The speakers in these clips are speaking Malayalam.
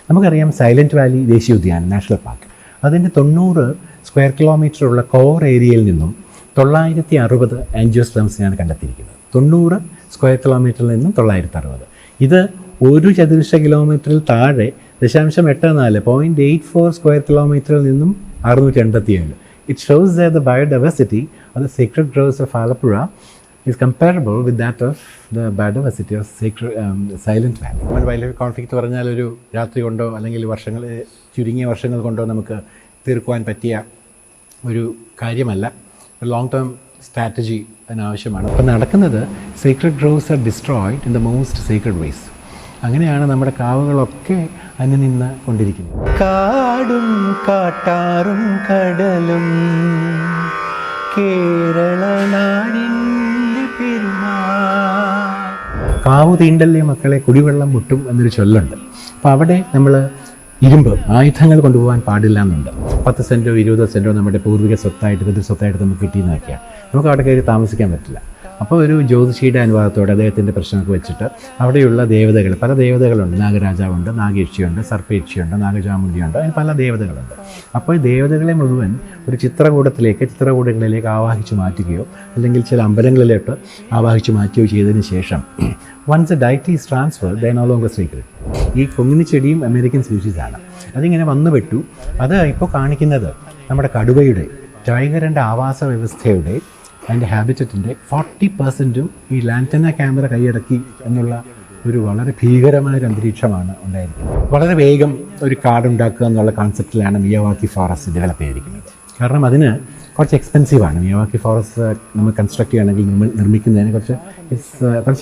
നമുക്കറിയാം സൈലൻറ്റ് വാലി ദേശീയോദ്യാനം നാഷണൽ പാർക്ക് അതിൻ്റെ 90 സ്ക്വയർ കിലോമീറ്ററുള്ള കോർ ഏരിയയിൽ നിന്നും 960 ആൻജിയോസ്പേംസിനെയാണ് കണ്ടെത്തിയിരിക്കുന്നത്. 90 സ്ക്വയർ കിലോമീറ്ററിൽ നിന്നും 960. ഇത് ഒരു ചതുരശ്ര കിലോമീറ്ററിൽ താഴെ 0.84 സ്ക്വയർ കിലോമീറ്ററിൽ നിന്നും 687. It shows that the biodiversity of the sacred groves of Alappuzha is comparable with that of the biodiversity of Silent Valley. Wild life conflict പറഞ്ഞാൽ ഒരു രാത്രി കൊണ്ടോ അല്ലെങ്കിൽ ചുരുങ്ങിയ വർഷങ്ങൾ കൊണ്ടോ നമുക്ക് തീർക്കുവാൻ പറ്റിയ ഒരു കാര്യമല്ല. ഒരു ലോങ് ടേം സ്ട്രാറ്റജി അതിനാവശ്യമാണ്. അപ്പോൾ നടക്കുന്നത് secret groves are destroyed in the most secret ways. അങ്ങനെയാണ് നമ്മുടെ കാവുകളൊക്കെ അന്യനിന്ന് കൊണ്ടിരിക്കുന്നത്. കാടും കാട്ടാറും കടലും കേരള നാടിൻ്റെ പെരുമാ. കാവു തീണ്ടല്ലേ മക്കളെ കുടിവെള്ളം മുട്ടും എന്നൊരു ചൊല്ലുണ്ട്. അപ്പോൾ അവിടെ നമ്മൾ ഇരുമ്പ് ആയുധങ്ങൾ കൊണ്ടുപോകാൻ പാടില്ല എന്നുണ്ട്. 10 സെൻറ്റോ 20 സെൻറ്റോ നമ്മുടെ പൂർവിക സ്വത്തായിട്ട് പിതൃ സ്വത്തായിട്ട് നമുക്ക് കിട്ടിയെന്ന് വയ്ക്കുക. നമുക്ക് അവിടെ കയറി താമസിക്കാൻ പറ്റില്ല. അപ്പോൾ ഒരു ജ്യോതിഷിയുടെ അനുവാദത്തോടെ അദ്ദേഹത്തിൻ്റെ പ്രശ്നമൊക്കെ വെച്ചിട്ട് അവിടെയുള്ള ദേവതകൾ, പല ദേവതകളുണ്ട്. നാഗരാജാവുണ്ട്, നാഗേക്ഷിയുണ്ട്, സർപ്പേക്ഷിയുണ്ട്, നാഗചാമുണ്ടിയുണ്ട്, അതിന് പല ദേവതകളുണ്ട്. അപ്പോൾ ഈ ദേവതകളെ മുഴുവൻ ഒരു ചിത്രകൂടങ്ങളിലേക്ക് ആവാഹിച്ച് മാറ്റുകയോ അല്ലെങ്കിൽ ചില അമ്പലങ്ങളിലോട്ട് ആവാഹിച്ച് മാറ്റുകയോ ചെയ്തതിന് ശേഷം once a deity is transfer they no longer secret. ഈ കൊങ്ങിണി ചെടിയും അമേരിക്കൻ സ്പീഷീസാണ്. അതിങ്ങനെ വന്നുപെട്ടു. അത് ഇപ്പോൾ കാണിക്കുന്നത് നമ്മുടെ കടുവയുടെ ടൈഗറിൻ്റെ ആവാസ വ്യവസ്ഥയുടെ അതിൻ്റെ ഹാബിറ്ററ്റിൻ്റെ 40% ഈ ലാൻറ്റന ക്യാമറ കൈയടക്കി എന്നുള്ള ഒരു വളരെ ഭീകരമായൊരു അന്തരീക്ഷമാണ് ഉണ്ടായിരിക്കുന്നത്. വളരെ വേഗം ഒരു കാടുണ്ടാക്കുക എന്നുള്ള കോൺസെപ്റ്റിലാണ് മിയാവാക്കി ഫോറസ്റ്റ് ഡെവലപ്പ് ചെയ്തിരിക്കുന്നത്. കാരണം അതിന് കുറച്ച് എക്സ്പെൻസീവാണ്. മിയാവാക്കി ഫോറസ്റ്റ് നമ്മൾ കൺസ്ട്രക്ട് ചെയ്യുകയാണെങ്കിൽ നിർമ്മിക്കുന്നതിന് കുറച്ച്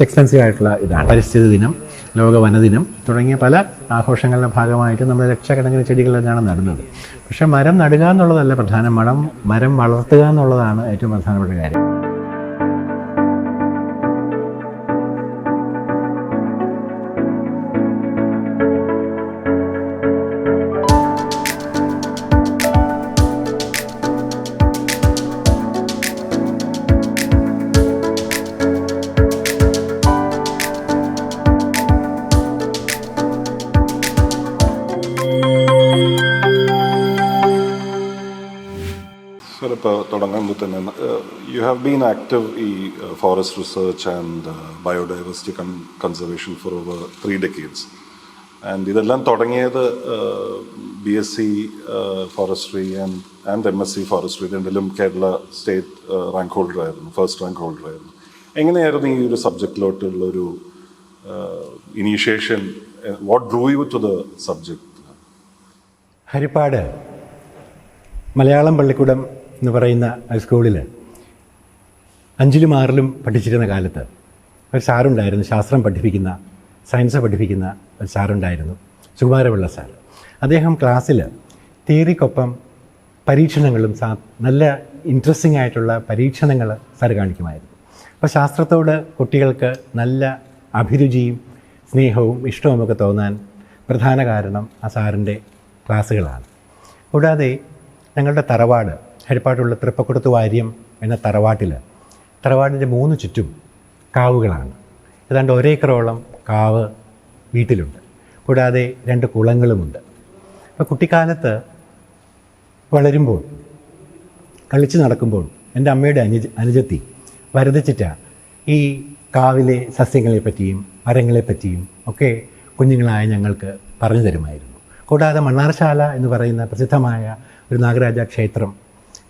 എക്സ്പെൻസീവ് ആയിട്ടുള്ള ഇതാണ്. പരിസ്ഥിതി ദിനം, ലോക വനദിനം തുടങ്ങിയ പല ആഘോഷങ്ങളുടെ ഭാഗമായിട്ട് നമ്മൾ ലക്ഷക്കണക്കിന് ചെടികൾ തന്നെയാണ് നടുന്നത്. പക്ഷേ മരം നടുക എന്നുള്ളതല്ല പ്രധാനം, മരം വളർത്തുക എന്നുള്ളതാണ് ഏറ്റവും പ്രധാനപ്പെട്ട കാര്യം. You have been active in forest research and biodiversity conservation for over 3 decades. And ഇതെല്ലാം തുടങ്ങിയത് BSc forestry and MSc forestry രണ്ടിലും കേരള സ്റ്റേറ്റ് റാങ്ക് ഹോൾഡർ ആയിരുന്നു, ഫസ്റ്റ് റാങ്ക് ഹോൾഡർ ആയിരുന്നു. എങ്ങനെയായിരുന്നു ഈ ഒരു സബ്ജക്റ്റിലോട്ടുള്ളൊരു initiation? What drew you to the subject? Harippad Malayalam Pallikkoodam എന്ന് പറയുന്ന സ്കൂളിൽ 5ലും 6ലും പഠിച്ചിരുന്ന കാലത്ത് ഒരു സാറുണ്ടായിരുന്നു, ശാസ്ത്രം പഠിപ്പിക്കുന്ന, സയൻസ് പഠിപ്പിക്കുന്ന ഒരു സാറുണ്ടായിരുന്നു, സുകുമാരപിള്ള സാർ. അദ്ദേഹം ക്ലാസ്സിൽ തിയറിക്കൊപ്പം പരീക്ഷണങ്ങളും നല്ല ഇൻട്രസ്റ്റിംഗ് ആയിട്ടുള്ള പരീക്ഷണങ്ങൾ സാർ കാണിക്കുമായിരുന്നു. അപ്പോൾ ശാസ്ത്രത്തോട് കുട്ടികൾക്ക് നല്ല അഭിരുചിയും സ്നേഹവും ഇഷ്ടവുമൊക്കെ തോന്നാൻ പ്രധാന കാരണം ആ സാറിൻ്റെ ക്ലാസ്സുകളാണ്. കൂടാതെ ഞങ്ങളുടെ തറവാട് ഹരിപ്പാട്ടുള്ള തൃപ്പക്കുടത്ത് വാര്യം എന്ന തറവാടിൻ്റെ 3 ചുറ്റും കാവുകളാണ്. ഏതാണ്ട് 1 ഏക്കറോളം കാവ് വീട്ടിലുണ്ട്. കൂടാതെ 2 കുളങ്ങളുമുണ്ട്. അപ്പോൾ കുട്ടിക്കാലത്ത് വളരുമ്പോൾ കളിച്ച് നടക്കുമ്പോൾ എൻ്റെ അമ്മയുടെ അനുജത്തി വരദച്ചിറ്റ ഈ കാവിലെ സസ്യങ്ങളെപ്പറ്റിയും മരങ്ങളെപ്പറ്റിയും ഒക്കെ കുഞ്ഞുങ്ങളായ ഞങ്ങൾക്ക് പറഞ്ഞു തരുമായിരുന്നു. കൂടാതെ മണ്ണാർശാല എന്ന് പറയുന്ന പ്രസിദ്ധമായ ഒരു നാഗരാജ ക്ഷേത്രം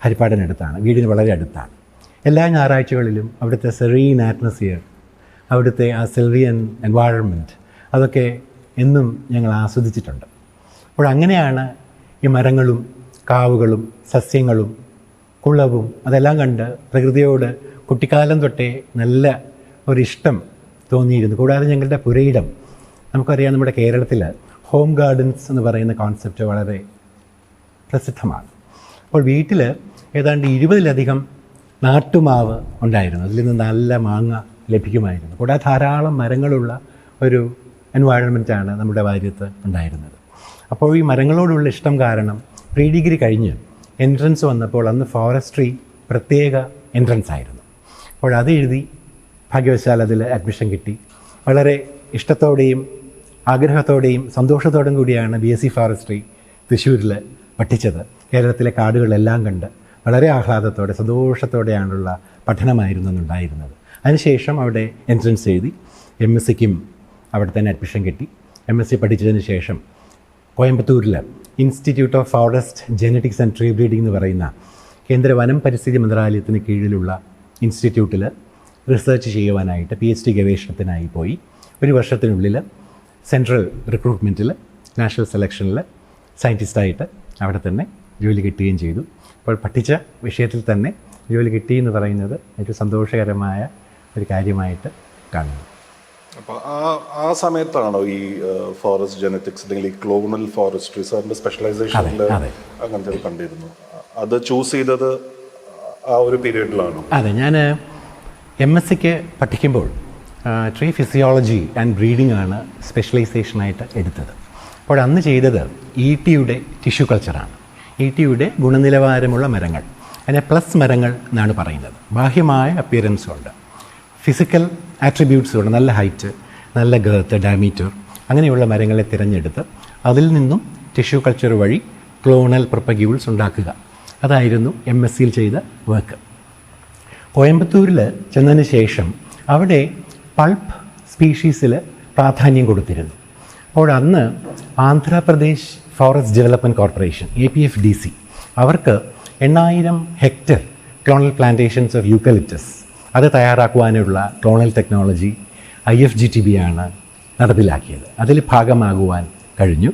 ഹരിപ്പാടിനടുത്താണ്, വീടിന് വളരെ അടുത്താണ്. എല്ലാ ഞായറാഴ്ചകളിലും അവിടുത്തെ സെറീൻ ആറ്റ്മോസ്ഫിയർ, അവിടുത്തെ ആ സിൽവിയൻ എൻവയറൺമെൻറ്റ് അതൊക്കെ എന്നും ഞങ്ങൾ ആസ്വദിച്ചിട്ടുണ്ട്. അപ്പോൾ അങ്ങനെയാണ് ഈ മരങ്ങളും കാവുകളും സസ്യങ്ങളും കുളവും അതെല്ലാം കണ്ട് പ്രകൃതിയോട് കുട്ടിക്കാലം തൊട്ടേ നല്ല ഒരിഷ്ടം തോന്നിയിരുന്നു. കൂടാതെ ഞങ്ങളുടെ പുരയിടം, നമുക്കറിയാം നമ്മുടെ കേരളത്തിൽ ഹോം ഗാർഡൻസ് എന്ന് പറയുന്ന കോൺസെപ്റ്റ് വളരെ പ്രസിദ്ധമാണ്. അപ്പോൾ വീട്ടിൽ ഏതാണ്ട് 20ലധികം നാട്ടുമാവ് ഉണ്ടായിരുന്നു. അതിൽ നിന്ന് നല്ല മാങ്ങ ലഭിക്കുമായിരുന്നു. കൂടാതെ ധാരാളം മരങ്ങളുള്ള ഒരു എൻവയറൺമെൻറ്റാണ് നമ്മുടെ വാര്യത്ത് ഉണ്ടായിരുന്നത്. അപ്പോൾ ഈ മരങ്ങളോടുള്ള ഇഷ്ടം കാരണം പ്രീ ഡിഗ്രി കഴിഞ്ഞ് എൻട്രൻസ് വന്നപ്പോൾ അന്ന് ഫോറസ്ട്രി പ്രത്യേക എൻട്രൻസ് ആയിരുന്നു. അപ്പോൾ അത് എഴുതി ഭാഗ്യവശാൽ അതിൽ അഡ്മിഷൻ കിട്ടി. വളരെ ഇഷ്ടത്തോടെയും ആഗ്രഹത്തോടെയും സന്തോഷത്തോടും കൂടിയാണ് BSc ഫോറസ്ട്രി തൃശ്ശൂരിൽ പഠിച്ചത്. കേരളത്തിലെ കാടുകളെല്ലാം കണ്ട് വളരെ ആഹ്ലാദത്തോടെ സന്തോഷത്തോടെയാണുള്ള പഠനമായിരുന്നു അന്നുണ്ടായിരുന്നത്. അതിനുശേഷം അവിടെ എൻട്രൻസ് എഴുതി MScക്കും അവിടെ തന്നെ അഡ്മിഷൻ കിട്ടി. MSc പഠിച്ചതിന് ശേഷം കോയമ്പത്തൂരിൽ institute of forest genetics and tree breeding എന്ന് പറയുന്ന കേന്ദ്ര വനം പരിസ്ഥിതി മന്ത്രാലയത്തിന് കീഴിലുള്ള ഇൻസ്റ്റിറ്റ്യൂട്ടിൽ റിസർച്ച് ചെയ്യുവാനായിട്ട് PhD ഗവേഷണത്തിനായി പോയി. ഒരു വർഷത്തിനുള്ളിൽ സെൻട്രൽ റിക്രൂട്ട്മെൻറ്റിൽ നാഷണൽ സെലക്ഷനിൽ സയൻറ്റിസ്റ്റായിട്ട് അവിടെ തന്നെ ജോലി കിട്ടുകയും ചെയ്തു. അപ്പോൾ പഠിച്ച വിഷയത്തിൽ തന്നെ ജോലി കിട്ടി എന്ന് പറയുന്നത് ഏറ്റവും സന്തോഷകരമായ ഒരു കാര്യമായിട്ട് കാണുന്നു. അപ്പോൾ ആ സമയത്താണോ ഈ ഫോറസ്റ്റ് ജെനറ്റിക്സ് അല്ലെങ്കിൽ ഈ ക്ലോണൽ ഫോറസ്ട്രി സാറിൻ്റെ സ്പെഷ്യലൈസേഷനിൽ അങ്ങനത്തെ കണ്ടിരുന്നു? അത് ചൂസ് ചെയ്തത് ആ ഒരു പീരീഡിലാണോ? അതെ, ഞാൻ MScക്ക് പഠിക്കുമ്പോൾ ട്രീ ഫിസിയോളജി ആൻഡ് ബ്രീഡിംഗ് ആണ് സ്പെഷ്യലൈസേഷനായിട്ട് എടുത്തത്. അപ്പോൾ അന്ന് ചെയ്തത് ETയുടെ ടിഷ്യൂ കൾച്ചറാണ്. ETയുടെ ഗുണനിലവാരമുള്ള മരങ്ങൾ, അതിനെ പ്ലസ് മരങ്ങൾ എന്നാണ് പറയുന്നത്. ബാഹ്യമായ അപ്പിയറൻസും ഉണ്ട്, ഫിസിക്കൽ ആട്രിബ്യൂട്ട്സും ഉണ്ട്, നല്ല ഹൈറ്റ്, നല്ല ഗേർത്ത്, ഡയമീറ്റർ, അങ്ങനെയുള്ള മരങ്ങളെ തിരഞ്ഞെടുത്ത് അതിൽ നിന്നും ടിഷ്യൂ കൾച്ചർ വഴി ക്ലോണൽ പ്രൊപ്പഗ്യൂൾസ് ഉണ്ടാക്കുക. അതായിരുന്നു MScയിൽ ചെയ്ത വർക്ക്. കോയമ്പത്തൂരിൽ ചെന്നതിന് ശേഷം അവിടെ പൾപ്പ് സ്പീഷീസിൽ പ്രാധാന്യം കൊടുത്തിരുന്നു. അപ്പോൾ അന്ന് Andhra Pradesh forest development corporation APFDC അവർക്ക് 8000 hectare clonal plantations of eucalyptus അത് തയ്യാറാക്കുവാനുള്ള ക്ലോണൽ ടെക്നോളജി IFGTB ആണ് നടപ്പിലാക്കിയത്. അതിൽ ഭാഗമാകുവാൻ കഴിഞ്ഞു.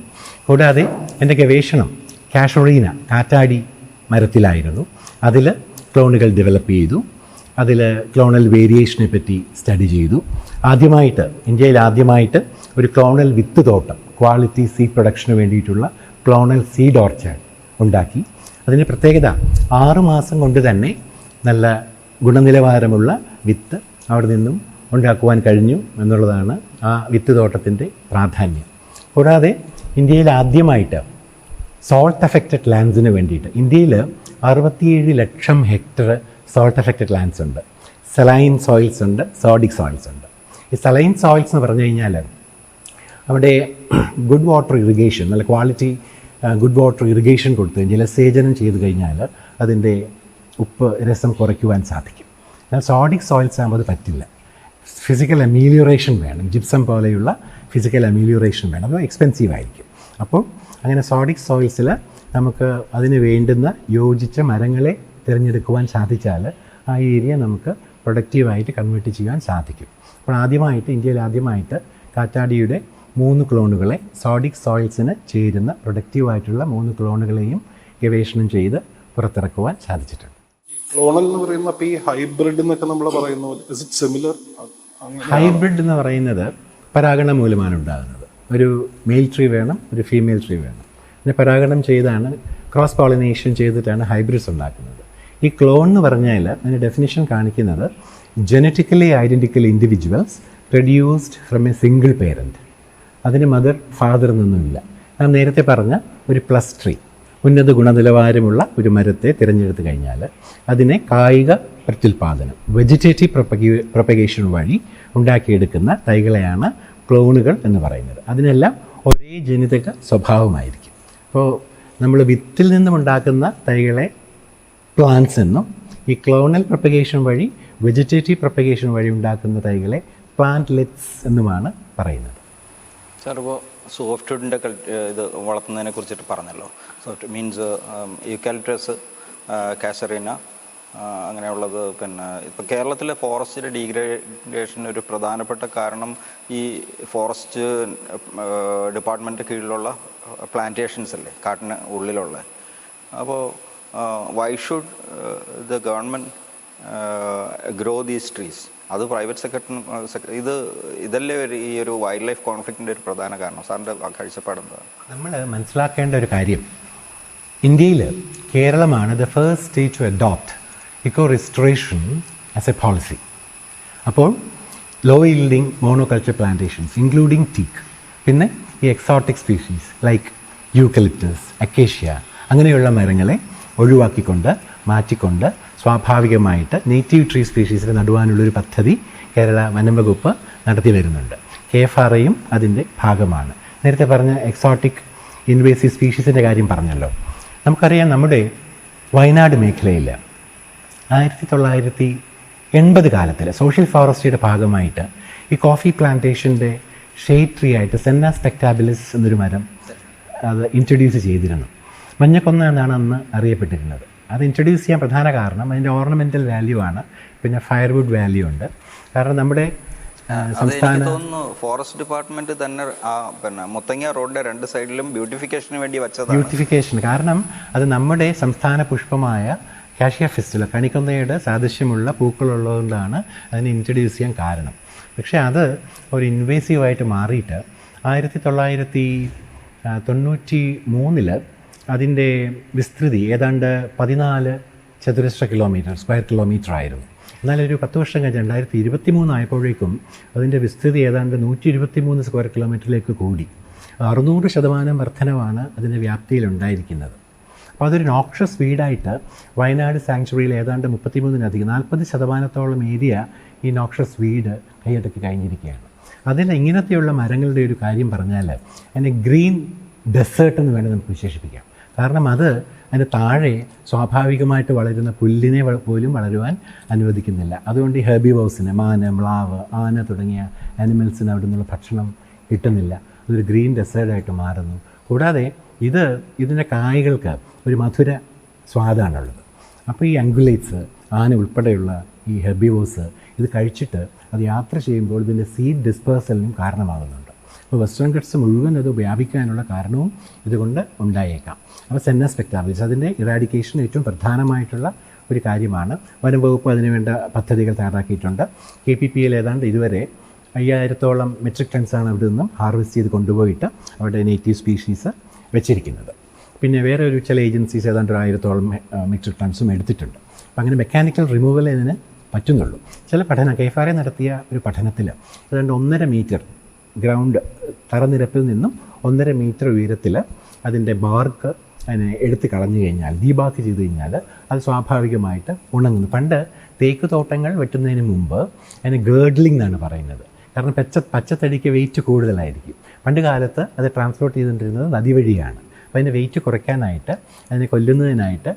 കൂടാതെ എൻ്റെ ഗവേഷണം കാഷോറീന കാറ്റാടി മരത്തിലായിരുന്നു. അതിൽ ക്ലോണുകൾ ഡെവലപ്പ് ചെയ്തു. അതിൽ ക്ലോണൽ വേരിയേഷനെ പറ്റി സ്റ്റഡി ചെയ്തു. ഇന്ത്യയിൽ ആദ്യമായിട്ട് ഒരു ക്ലോണൽ വിത്ത് തോട്ടം, ക്വാളിറ്റി സീഡ് പ്രൊഡക്ഷന് വേണ്ടിയിട്ടുള്ള ക്ലോണൽ സീഡ് ഓർച്ചാർഡ് ഉണ്ടാക്കി. അതിൻ്റെ പ്രത്യേകത 6 മാസം കൊണ്ട് തന്നെ നല്ല ഗുണനിലവാരമുള്ള വിത്ത് അവിടെ നിന്നും ഉണ്ടാക്കുവാൻ കഴിഞ്ഞു എന്നുള്ളതാണ് ആ വിത്ത് തോട്ടത്തിൻ്റെ പ്രാധാന്യം. കൂടാതെ ഇന്ത്യയിൽ ആദ്യമായിട്ട് സോൾട്ട് അഫക്റ്റഡ് ലാൻഡ്സിന് വേണ്ടിയിട്ട് ഇന്ത്യയിൽ 67 ലക്ഷം ഹെക്ടർ സോൾട്ട് അഫക്റ്റഡ് ലാൻഡ്സ് ഉണ്ട്. സലൈൻ സോയിൽസ് ഉണ്ട്, സോഡിക് സോയിൽസ് ഉണ്ട്. ഈ സലൈൻ സോയിൽസ് എന്ന് പറഞ്ഞു കഴിഞ്ഞാൽ അവിടെ ഗുഡ് വാട്ടർ ഇറിഗേഷൻ, നല്ല ക്വാളിറ്റി ഗുഡ് വാട്ടർ ഇറിഗേഷൻ കൊടുത്ത് ജലസേചനം ചെയ്ത് കഴിഞ്ഞാൽ അതിൻ്റെ ഉപ്പ് രസം കുറയ്ക്കുവാൻ സാധിക്കും. എന്നാൽ സോഡിക് സോയിൽസ് ആകുമ്പോൾ അത് പറ്റില്ല. ഫിസിക്കൽ അമീലിയോറേഷൻ വേണം, ജിപ്സം പോലെയുള്ള ഫിസിക്കൽ അമീലിയോറേഷൻ വേണം, അത് എക്സ്പെൻസീവ് ആയിരിക്കും. അപ്പോൾ അങ്ങനെ സോഡിക് സോയിൽസിൽ നമുക്ക് അതിന് വേണ്ടുന്ന യോജിച്ച മരങ്ങളെ തിരഞ്ഞെടുക്കുവാൻ സാധിച്ചാൽ ആ ഏരിയ നമുക്ക് പ്രൊഡക്റ്റീവായിട്ട് കൺവേർട്ട് ചെയ്യാൻ സാധിക്കും. അപ്പോൾ ഇന്ത്യയിൽ ആദ്യമായിട്ട് കാറ്റാടിയുടെ 3 ക്ലോണുകളെ സോഡിക് സോയിൽസിന് ചേരുന്ന പ്രൊഡക്റ്റീവായിട്ടുള്ള 3 ക്ലോണുകളെയും ഗവേഷണം ചെയ്ത് പുറത്തിറക്കുവാൻ സാധിച്ചിട്ടുണ്ട്. ക്ലോണൽ എന്ന് പറയുന്ന അപ്പോൾ ഈ ഹൈബ്രിഡ് എന്നൊക്കെ നമ്മൾ പറയുന്നു, ഇസ് ഇറ്റ് സിമിലർ? ഹൈബ്രിഡ് എന്ന് പറയുന്നത് പരാഗണം മൂലമാണ് ഉണ്ടാകുന്നത്. ഒരു മെയിൽ ട്രീ വേണം, ഒരു ഫീമെയിൽ ട്രീ വേണം. പിന്നെ പരാഗണം ചെയ്താണ്, ക്രോസ് പോളിനേഷൻ ചെയ്തിട്ടാണ് ഹൈബ്രിഡ്സ് ഉണ്ടാക്കുന്നത്. ഈ ക്ലോൺ എന്ന് പറഞ്ഞാൽ അതിൻ്റെ ഡെഫിനിഷൻ കാണിക്കുന്നത് genetically identical individuals produced from A single parent. അതിന് മദർ ഫാദർ എന്നൊന്നുമില്ല. ഞാൻ നേരത്തെ പറഞ്ഞ ഒരു പ്ലസ് ട്രീ, ഉന്നത ഗുണനിലവാരമുള്ള ഒരു മരത്തെ തിരഞ്ഞെടുത്ത് കഴിഞ്ഞാൽ അതിനെ കായിക പ്രത്യുൽപാദനം, വെജിറ്റേറ്റീവ് പ്രൊപ്പഗേഷൻ വഴി ഉണ്ടാക്കിയെടുക്കുന്ന തൈകളെയാണ് ക്ലോണുകൾ എന്ന് പറയുന്നത്. അതിനെല്ലാം ഒരേ ജനിതക സ്വഭാവമായിരിക്കും. അപ്പോൾ നമ്മൾ വിത്തിൽ നിന്നും ഉണ്ടാക്കുന്ന തൈകളെ പ്ലാന്റ്സ് എന്നും, ഈ ക്ലോണൽ പ്രൊപ്പഗേഷൻ വഴി വെജിറ്റേറ്റീവ് പ്രൊപ്പഗേഷൻ വഴി ഉണ്ടാക്കുന്ന തൈകളെ പ്ലാന്റ്ലെറ്റ്സ് എന്നുമാണ് പറയുന്നത്. സാർ, ഇപ്പോൾ സോഫ്റ്റ്വുഡിൻ്റെ ഇത് വളർത്തുന്നതിനെ കുറിച്ചിട്ട് പറഞ്ഞല്ലോ. സോഫ്റ്റ് മീൻസ് യൂക്കാലിപ്റ്റസ്, കാസറീന, അങ്ങനെയുള്ളത്. പിന്നെ ഇപ്പോൾ കേരളത്തിലെ ഫോറസ്റ്റിൻ്റെ ഡീഗ്രേഡേഷൻ ഒരു പ്രധാനപ്പെട്ട കാരണം ഈ ഫോറസ്റ്റ് ഡിപ്പാർട്ട്മെൻറ്റ് കീഴിലുള്ള പ്ലാന്റേഷൻസ് അല്ലേ, കാട്ടിന് ഉള്ളിലുള്ള. അപ്പോൾ why should the government grow these trees? അത് പ്രൈവറ്റ് സെക്ടറിന് ഇതല്ലേ ഈ ഒരു വൈൽഡ് ലൈഫ് കോൺഫ്ലിക്റ്റിൻ്റെ ഒരു പ്രധാന കാരണം? സാറിൻ്റെ കാഴ്ചപ്പാടെന്താണ്? നമ്മൾ മനസ്സിലാക്കേണ്ട ഒരു കാര്യം, ഇന്ത്യയിൽ കേരളമാണ് the first state to adopt eco restoration as a policy. അപ്പോൾ low yielding monoculture plantations including teak, പിന്നെ ഈ exotic species like eucalyptus, acacia, അങ്ങനെയുള്ള മരങ്ങളെ ഒഴിവാക്കിക്കൊണ്ട് മാറ്റിക്കൊണ്ട് സ്വാഭാവികമായിട്ട് നേറ്റീവ് ട്രീ സ്പീഷീസിനെ നടുവാനുള്ളൊരു പദ്ധതി കേരള വനം വകുപ്പ് നടത്തി വരുന്നുണ്ട്. KFRAയും അതിൻ്റെ ഭാഗമാണ്. നേരത്തെ പറഞ്ഞ എക്സോട്ടിക് ഇൻവേസീവ് സ്പീഷീസിൻ്റെ കാര്യം പറഞ്ഞല്ലോ. നമുക്കറിയാം നമ്മുടെ വയനാട് മേഖലയിൽ 1980 കാലത്തിൽ സോഷ്യൽ ഫോറസ്ട്രിയുടെ ഭാഗമായിട്ട് ഈ കോഫി പ്ലാന്റേഷൻ്റെ ഷെയ്ഡ് ട്രീ ആയിട്ട് സെന്ന സ്പെക്ടാബിലിസ് എന്നൊരു മരം അത് ഇൻട്രൊഡ്യൂസ് ചെയ്തിരുന്നു. മഞ്ഞക്കൊന്ന എന്നാണ് അന്ന് അറിയപ്പെട്ടിരുന്നത്. അത് ഇൻട്രൊഡ്യൂസ് ചെയ്യാൻ പ്രധാന കാരണം അതിൻ്റെ ഓർണമെൻ്റൽ വാല്യൂ ആണ്, പിന്നെ ഫയർവുഡ് വാല്യൂ ഉണ്ട്. കാരണം നമ്മുടെ സംസ്ഥാന ഫോറസ്റ്റ് ഡിപ്പാർട്ട്മെന്റ് തന്നെ പിന്നെ മുത്തങ്ങ റോഡിന്റെ 2 സൈഡിലും ബ്യൂട്ടിഫിക്കേഷന് വേണ്ടി വെച്ചതാണ്. ബ്യൂട്ടിഫിക്കേഷൻ കാരണം അത് നമ്മുടെ സംസ്ഥാന പുഷ്പമായ കാഷ്യ ഫിസ്റ്റുല കണിക്കൊന്നയുടെ സാദൃശ്യമുള്ള പൂക്കളുള്ളതുകൊണ്ടാണ് അതിനെ ഇൻട്രൊഡ്യൂസ് ചെയ്യാൻ കാരണം. പക്ഷേ അത് ഒരു ഇൻവേസീവായിട്ട് മാറിയിട്ട് 1993 അതിൻ്റെ വിസ്തൃതി ഏതാണ്ട് 14 ചതുരശ്ര കിലോമീറ്റർ, സ്ക്വയർ കിലോമീറ്റർ ആയിരുന്നു. എന്നാലൊരു 10 വർഷം കഴിഞ്ഞ് 2023 ആയപ്പോഴേക്കും അതിൻ്റെ വിസ്തൃതി ഏതാണ്ട് 123 സ്ക്വയർ കിലോമീറ്ററിലേക്ക് കൂടി. 600% വർധനവാണ് അതിൻ്റെ വ്യാപ്തിയിലുണ്ടായിരിക്കുന്നത്. അപ്പോൾ അതൊരു നോക്ഷസ് വീടായിട്ട് വയനാട് സാങ്ച്വറിയിൽ ഏതാണ്ട് 33-ലധികം 40% ഏരിയ ഈ നോക്ഷസ് വീട് കൈയടക്കി കഴിഞ്ഞിരിക്കുകയാണ്. അതിൽ ഇങ്ങനത്തെയുള്ള മരങ്ങളുടെ ഒരു കാര്യം പറഞ്ഞാൽ അതിനെ ഗ്രീൻ ഡെസേർട്ട് എന്ന് വേണം നമുക്ക് വിശേഷിപ്പിക്കാം. കാരണം അത് അതിൻ്റെ താഴെ സ്വാഭാവികമായിട്ട് വളരുന്ന പുല്ലിനെ പോലും വളരുവാൻ അനുവദിക്കുന്നില്ല. അതുകൊണ്ട് ഈ ഹെർബിവോസിന് മാന്, മ്ലാവ്, ആന തുടങ്ങിയ ആനിമൽസിന് അവിടെ നിന്നുള്ള ഭക്ഷണം കിട്ടുന്നില്ല. അതൊരു ഗ്രീൻ ഡെസേർട്ടായിട്ട് മാറുന്നു. കൂടാതെ ഇതിൻ്റെ കായ്കൾക്ക് ഒരു മധുര സ്വാദാണുള്ളത്. അപ്പോൾ ഈ അംഗുലേറ്റ്സ്, ആന ഉൾപ്പെടെയുള്ള ഈ ഹെർബിവോസ് ഇത് കഴിച്ചിട്ട് അത് യാത്ര ചെയ്യുമ്പോൾ ഇതിൻ്റെ സീഡ് ഡിസ്പേഴ്സലിനും കാരണമാകുന്നുണ്ട്. അപ്പോൾ വെസ്റ്റേൺ ഗട്ട്സ് മുഴുവൻ അത് വ്യാപിക്കാനുള്ള കാരണവും ഇതുകൊണ്ട് ഉണ്ടായേക്കാം. അപ്പോൾ സെന്ന സ്പെക്ടാബിലിസ് അതിൻ്റെ ഇറാഡിക്കേഷൻ ഏറ്റവും പ്രധാനമായിട്ടുള്ള ഒരു കാര്യമാണ്. വനം വകുപ്പ് അതിനുവേണ്ട പദ്ധതികൾ തയ്യാറാക്കിയിട്ടുണ്ട്. KPPL ഏതാണ്ട് ഇതുവരെ 5000-ഓളം മെട്രിക് ടൺസാണ് അവിടെ നിന്നും ഹാർവെസ്റ്റ് ചെയ്ത് കൊണ്ടുപോയിട്ട് അവിടെ നേറ്റീവ് സ്പീഷീസ് വെച്ചിരിക്കുന്നത്. പിന്നെ വേറെ ഒരു ചില ഏജൻസീസ് ഏതാണ്ട് 1000-ഓളം മെട്രിക് ടൺസും എടുത്തിട്ടുണ്ട്. അപ്പോൾ അങ്ങനെ മെക്കാനിക്കൽ റിമൂവൽ ഇതിന് പറ്റുന്നുള്ളൂ. ചില പഠനം KFRA നടത്തിയ ഒരു പഠനത്തിൽ ഏതാണ്ട് 1.5 മീറ്റർ ഗ്രൗണ്ട് തറനിരപ്പിൽ നിന്നും 1.5 മീറ്റർ ഉയരത്തിൽ അതിൻ്റെ ബാർക്ക് അതിനെ എടുത്ത് കളഞ്ഞു കഴിഞ്ഞാൽ, ഡീബാർക്ക് ചെയ്ത് കഴിഞ്ഞാൽ അത് സ്വാഭാവികമായിട്ട് ഉണങ്ങുന്നു. പണ്ട് തേക്ക് തോട്ടങ്ങൾ വെട്ടുന്നതിന് മുമ്പ് അതിന് ഗേർഡ്ലിംഗ് എന്നാണ് പറയുന്നത്. കാരണം പച്ചത്തടിക്ക് വെയിറ്റ് കൂടുതലായിരിക്കും. പണ്ട് കാലത്ത് അത് ട്രാൻസ്പോർട്ട് ചെയ്തുകൊണ്ടിരുന്നത് നദി വഴിയാണ്. അപ്പോൾ അതിൻ്റെ വെയിറ്റ് കുറയ്ക്കാനായിട്ട് അതിനെ കൊല്ലുന്നതിനായിട്ട്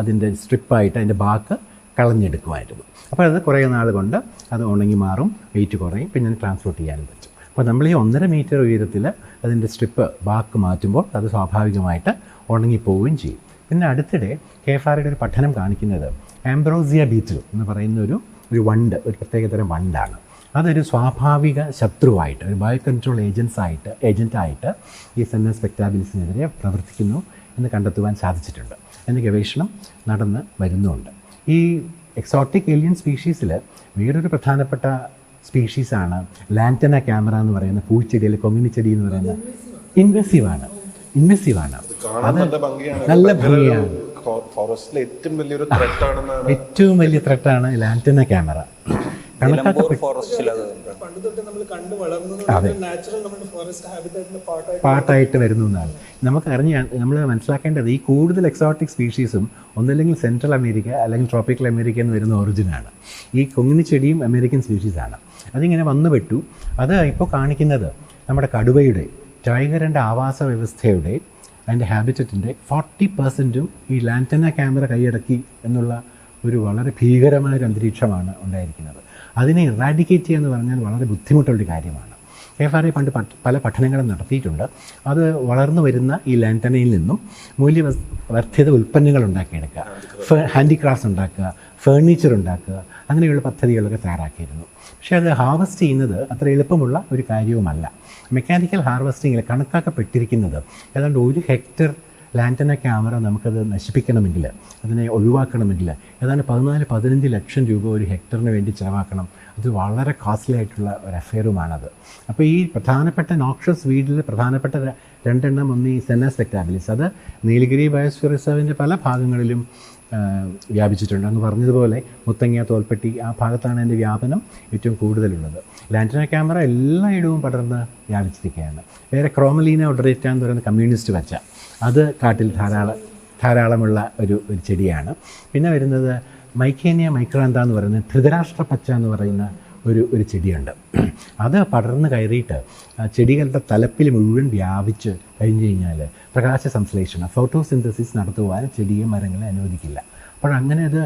അതിൻ്റെ സ്ട്രിപ്പായിട്ട് അതിൻ്റെ ബാക്ക് കളഞ്ഞെടുക്കുമായിരുന്നു. അപ്പോൾ അത് കുറേ നാൾ കൊണ്ട് അത് ഉണങ്ങി മാറും, വെയിറ്റ് കുറയും, പിന്നെ ട്രാൻസ്പോർട്ട് ചെയ്യാനും പറ്റും. അപ്പോൾ നമ്മൾ ഈ 1.5 മീറ്റർ ഉയരത്തിൽ അതിൻ്റെ സ്ട്രിപ്പ് ബാക്ക് മാറ്റുമ്പോൾ അത് സ്വാഭാവികമായിട്ട് ഉണങ്ങിപ്പോവുകയും ചെയ്യും. പിന്നെ അടുത്തിടെ KFRAയുടെ ഒരു പഠനം കാണിക്കുന്നത് ആംബ്രോസിയ ബീറ്റിൽ എന്ന് പറയുന്ന ഒരു വണ്ട്, ഒരു പ്രത്യേകതരം വണ്ടാണ്. അതൊരു സ്വാഭാവിക ശത്രുവായിട്ട്, ഒരു ബയോ കൺട്രോൾ ഏജൻറ്റായിട്ട് ഈ സെന്ന സ്പെക്ടാബിലിസിനെതിരെ പ്രവർത്തിക്കുന്നു എന്ന് കണ്ടെത്തുവാൻ സാധിച്ചിട്ടുണ്ട്. അതിൻ്റെ ഗവേഷണം നടന്ന് വരുന്നുമുണ്ട്. ഈ എക്സോട്ടിക് ഏലിയൻ സ്പീഷീസിൽ വേറൊരു പ്രധാനപ്പെട്ട സ്പീഷീസാണ് ലാൻറ്റന ക്യാമറ എന്ന് പറയുന്ന പൂച്ചെടിയിൽ കൊങ്ങിണിച്ചെടി എന്ന് പറയുന്ന ഇൻവെസീവാണ്. അത് നല്ല ഭംഗിയാണ്. ഫോറസ്റ്റിലെ ഏറ്റവും വലിയ ത്രെട്ടാണ് ലാൻറ്റന ക്യാമറ. പാർട്ടായിട്ട് വരുന്നു എന്നാണ് നമ്മൾ മനസ്സിലാക്കേണ്ടത്. ഈ കൂടുതൽ എക്സോട്ടിക് സ്പീഷീസും ഒന്നില്ലെങ്കിൽ സെൻട്രൽ അമേരിക്ക അല്ലെങ്കിൽ ട്രോപ്പിക്കൽ അമേരിക്ക എന്ന് വരുന്ന ഒറിജിനാണ്. ഈ കൊങ്ങിണിച്ചെടിയും അമേരിക്കൻ സ്പീഷീസാണ്. അതിങ്ങനെ വന്നുപെട്ടു. അത് ഇപ്പോൾ കാണിക്കുന്നത് നമ്മുടെ കടുവയുടെ, ടൈഗറിൻ്റെ ആവാസ വ്യവസ്ഥയുടെ, അതിൻ്റെ ഹാബിറ്ററ്റിൻ്റെ 40% ഈ ലാൻറ്റന ക്യാമറ കൈയടക്കി എന്നുള്ള ഒരു വളരെ ഭീകരമായൊരു അന്തരീക്ഷമാണ് ഉണ്ടായിരിക്കുന്നത്. അതിനെ ഇറാഡിക്കേറ്റ് ചെയ്യുക എന്ന് പറഞ്ഞാൽ വളരെ ബുദ്ധിമുട്ടുള്ളൊരു കാര്യമാണ്. KFRA പണ്ട് പല പഠനങ്ങളും നടത്തിയിട്ടുണ്ട്. അത് വളർന്നു വരുന്ന ഈ ലാൻറ്റനയിൽ നിന്നും മൂല്യവർദ്ധിത ഉൽപ്പന്നങ്ങൾ ഉണ്ടാക്കിയെടുക്കുക, ഹാൻഡിക്രാഫ്റ്റ്സ് ഉണ്ടാക്കുക, ഫേർണിച്ചർ ഉണ്ടാക്കുക, അങ്ങനെയുള്ള പദ്ധതികളൊക്കെ തയ്യാറാക്കിയിരുന്നു. പക്ഷേ അത് ഹാർവെസ്റ്റ് ചെയ്യുന്നത് അത്ര എളുപ്പമുള്ള ഒരു കാര്യവുമല്ല. മെക്കാനിക്കൽ ഹാർവെസ്റ്റിങ്ങിൽ കണക്കാക്കപ്പെട്ടിരിക്കുന്നത് ഏതാണ്ട് 1 ഹെക്ടർ ലാൻറ്റന ക്യാമറ നമുക്കത് നശിപ്പിക്കണമെങ്കിൽ, അതിനെ ഒഴിവാക്കണമെങ്കിൽ ഏതാണ്ട് 14-15 ലക്ഷം രൂപ ഒരു ഹെക്ടറിന് വേണ്ടി ചിലവാക്കണം. അത് വളരെ കോസ്റ്റ്ലി ആയിട്ടുള്ള ഒരു അഫെയറുമാണത്. അപ്പോൾ ഈ പ്രധാനപ്പെട്ട നോക്ഷസ് വീഡിൽ പ്രധാനപ്പെട്ട 2 എണ്ണം, ഒന്ന് ഈ സെന്ന സ്പെക്ടാബിലിസ്, അത് നീലഗിരി ബയോസ്ഫിയർ റിസർവിൻ്റെ പല ഭാഗങ്ങളിലും വ്യാപിച്ചിട്ടുണ്ട്. അങ്ങ് പറഞ്ഞതുപോലെ മുത്തങ്ങ, തോൽപ്പെട്ടി ആ ഭാഗത്താണ് അതിൻ്റെ വ്യാപനം ഏറ്റവും കൂടുതലുള്ളത്. ലാൻറ്റന ക്യാമറ എല്ലായിടവും പടർന്ന് വ്യാപിച്ചിരിക്കുകയാണ്. വേറെ ക്രോമലീന ഒഡറേറ്റ എന്ന് പറയുന്ന കമ്മ്യൂണിസ്റ്റ് പച്ച, അത് കാട്ടിൽ ധാരാളമുള്ള ഒരു ചെടിയാണ്. പിന്നെ വരുന്നത് മൈക്കേനിയ മൈക്രാന്ത എന്ന് പറയുന്ന ധൃതരാഷ്ട്ര പച്ച എന്ന് പറയുന്ന ഒരു ചെടിയുണ്ട്. അത് പടർന്ന് കയറിയിട്ട് ചെടികളുടെ തലപ്പിൽ മുഴുവൻ വ്യാപിച്ച് കഴിഞ്ഞ് കഴിഞ്ഞാൽ പ്രകാശ സംശ്ലേഷണം, ഫോട്ടോസിന്തസിസ് നടത്തുവാൻ ചെടിയെ മരങ്ങളെ അനുവദിക്കില്ല. അപ്പോൾ അങ്ങനെ അത്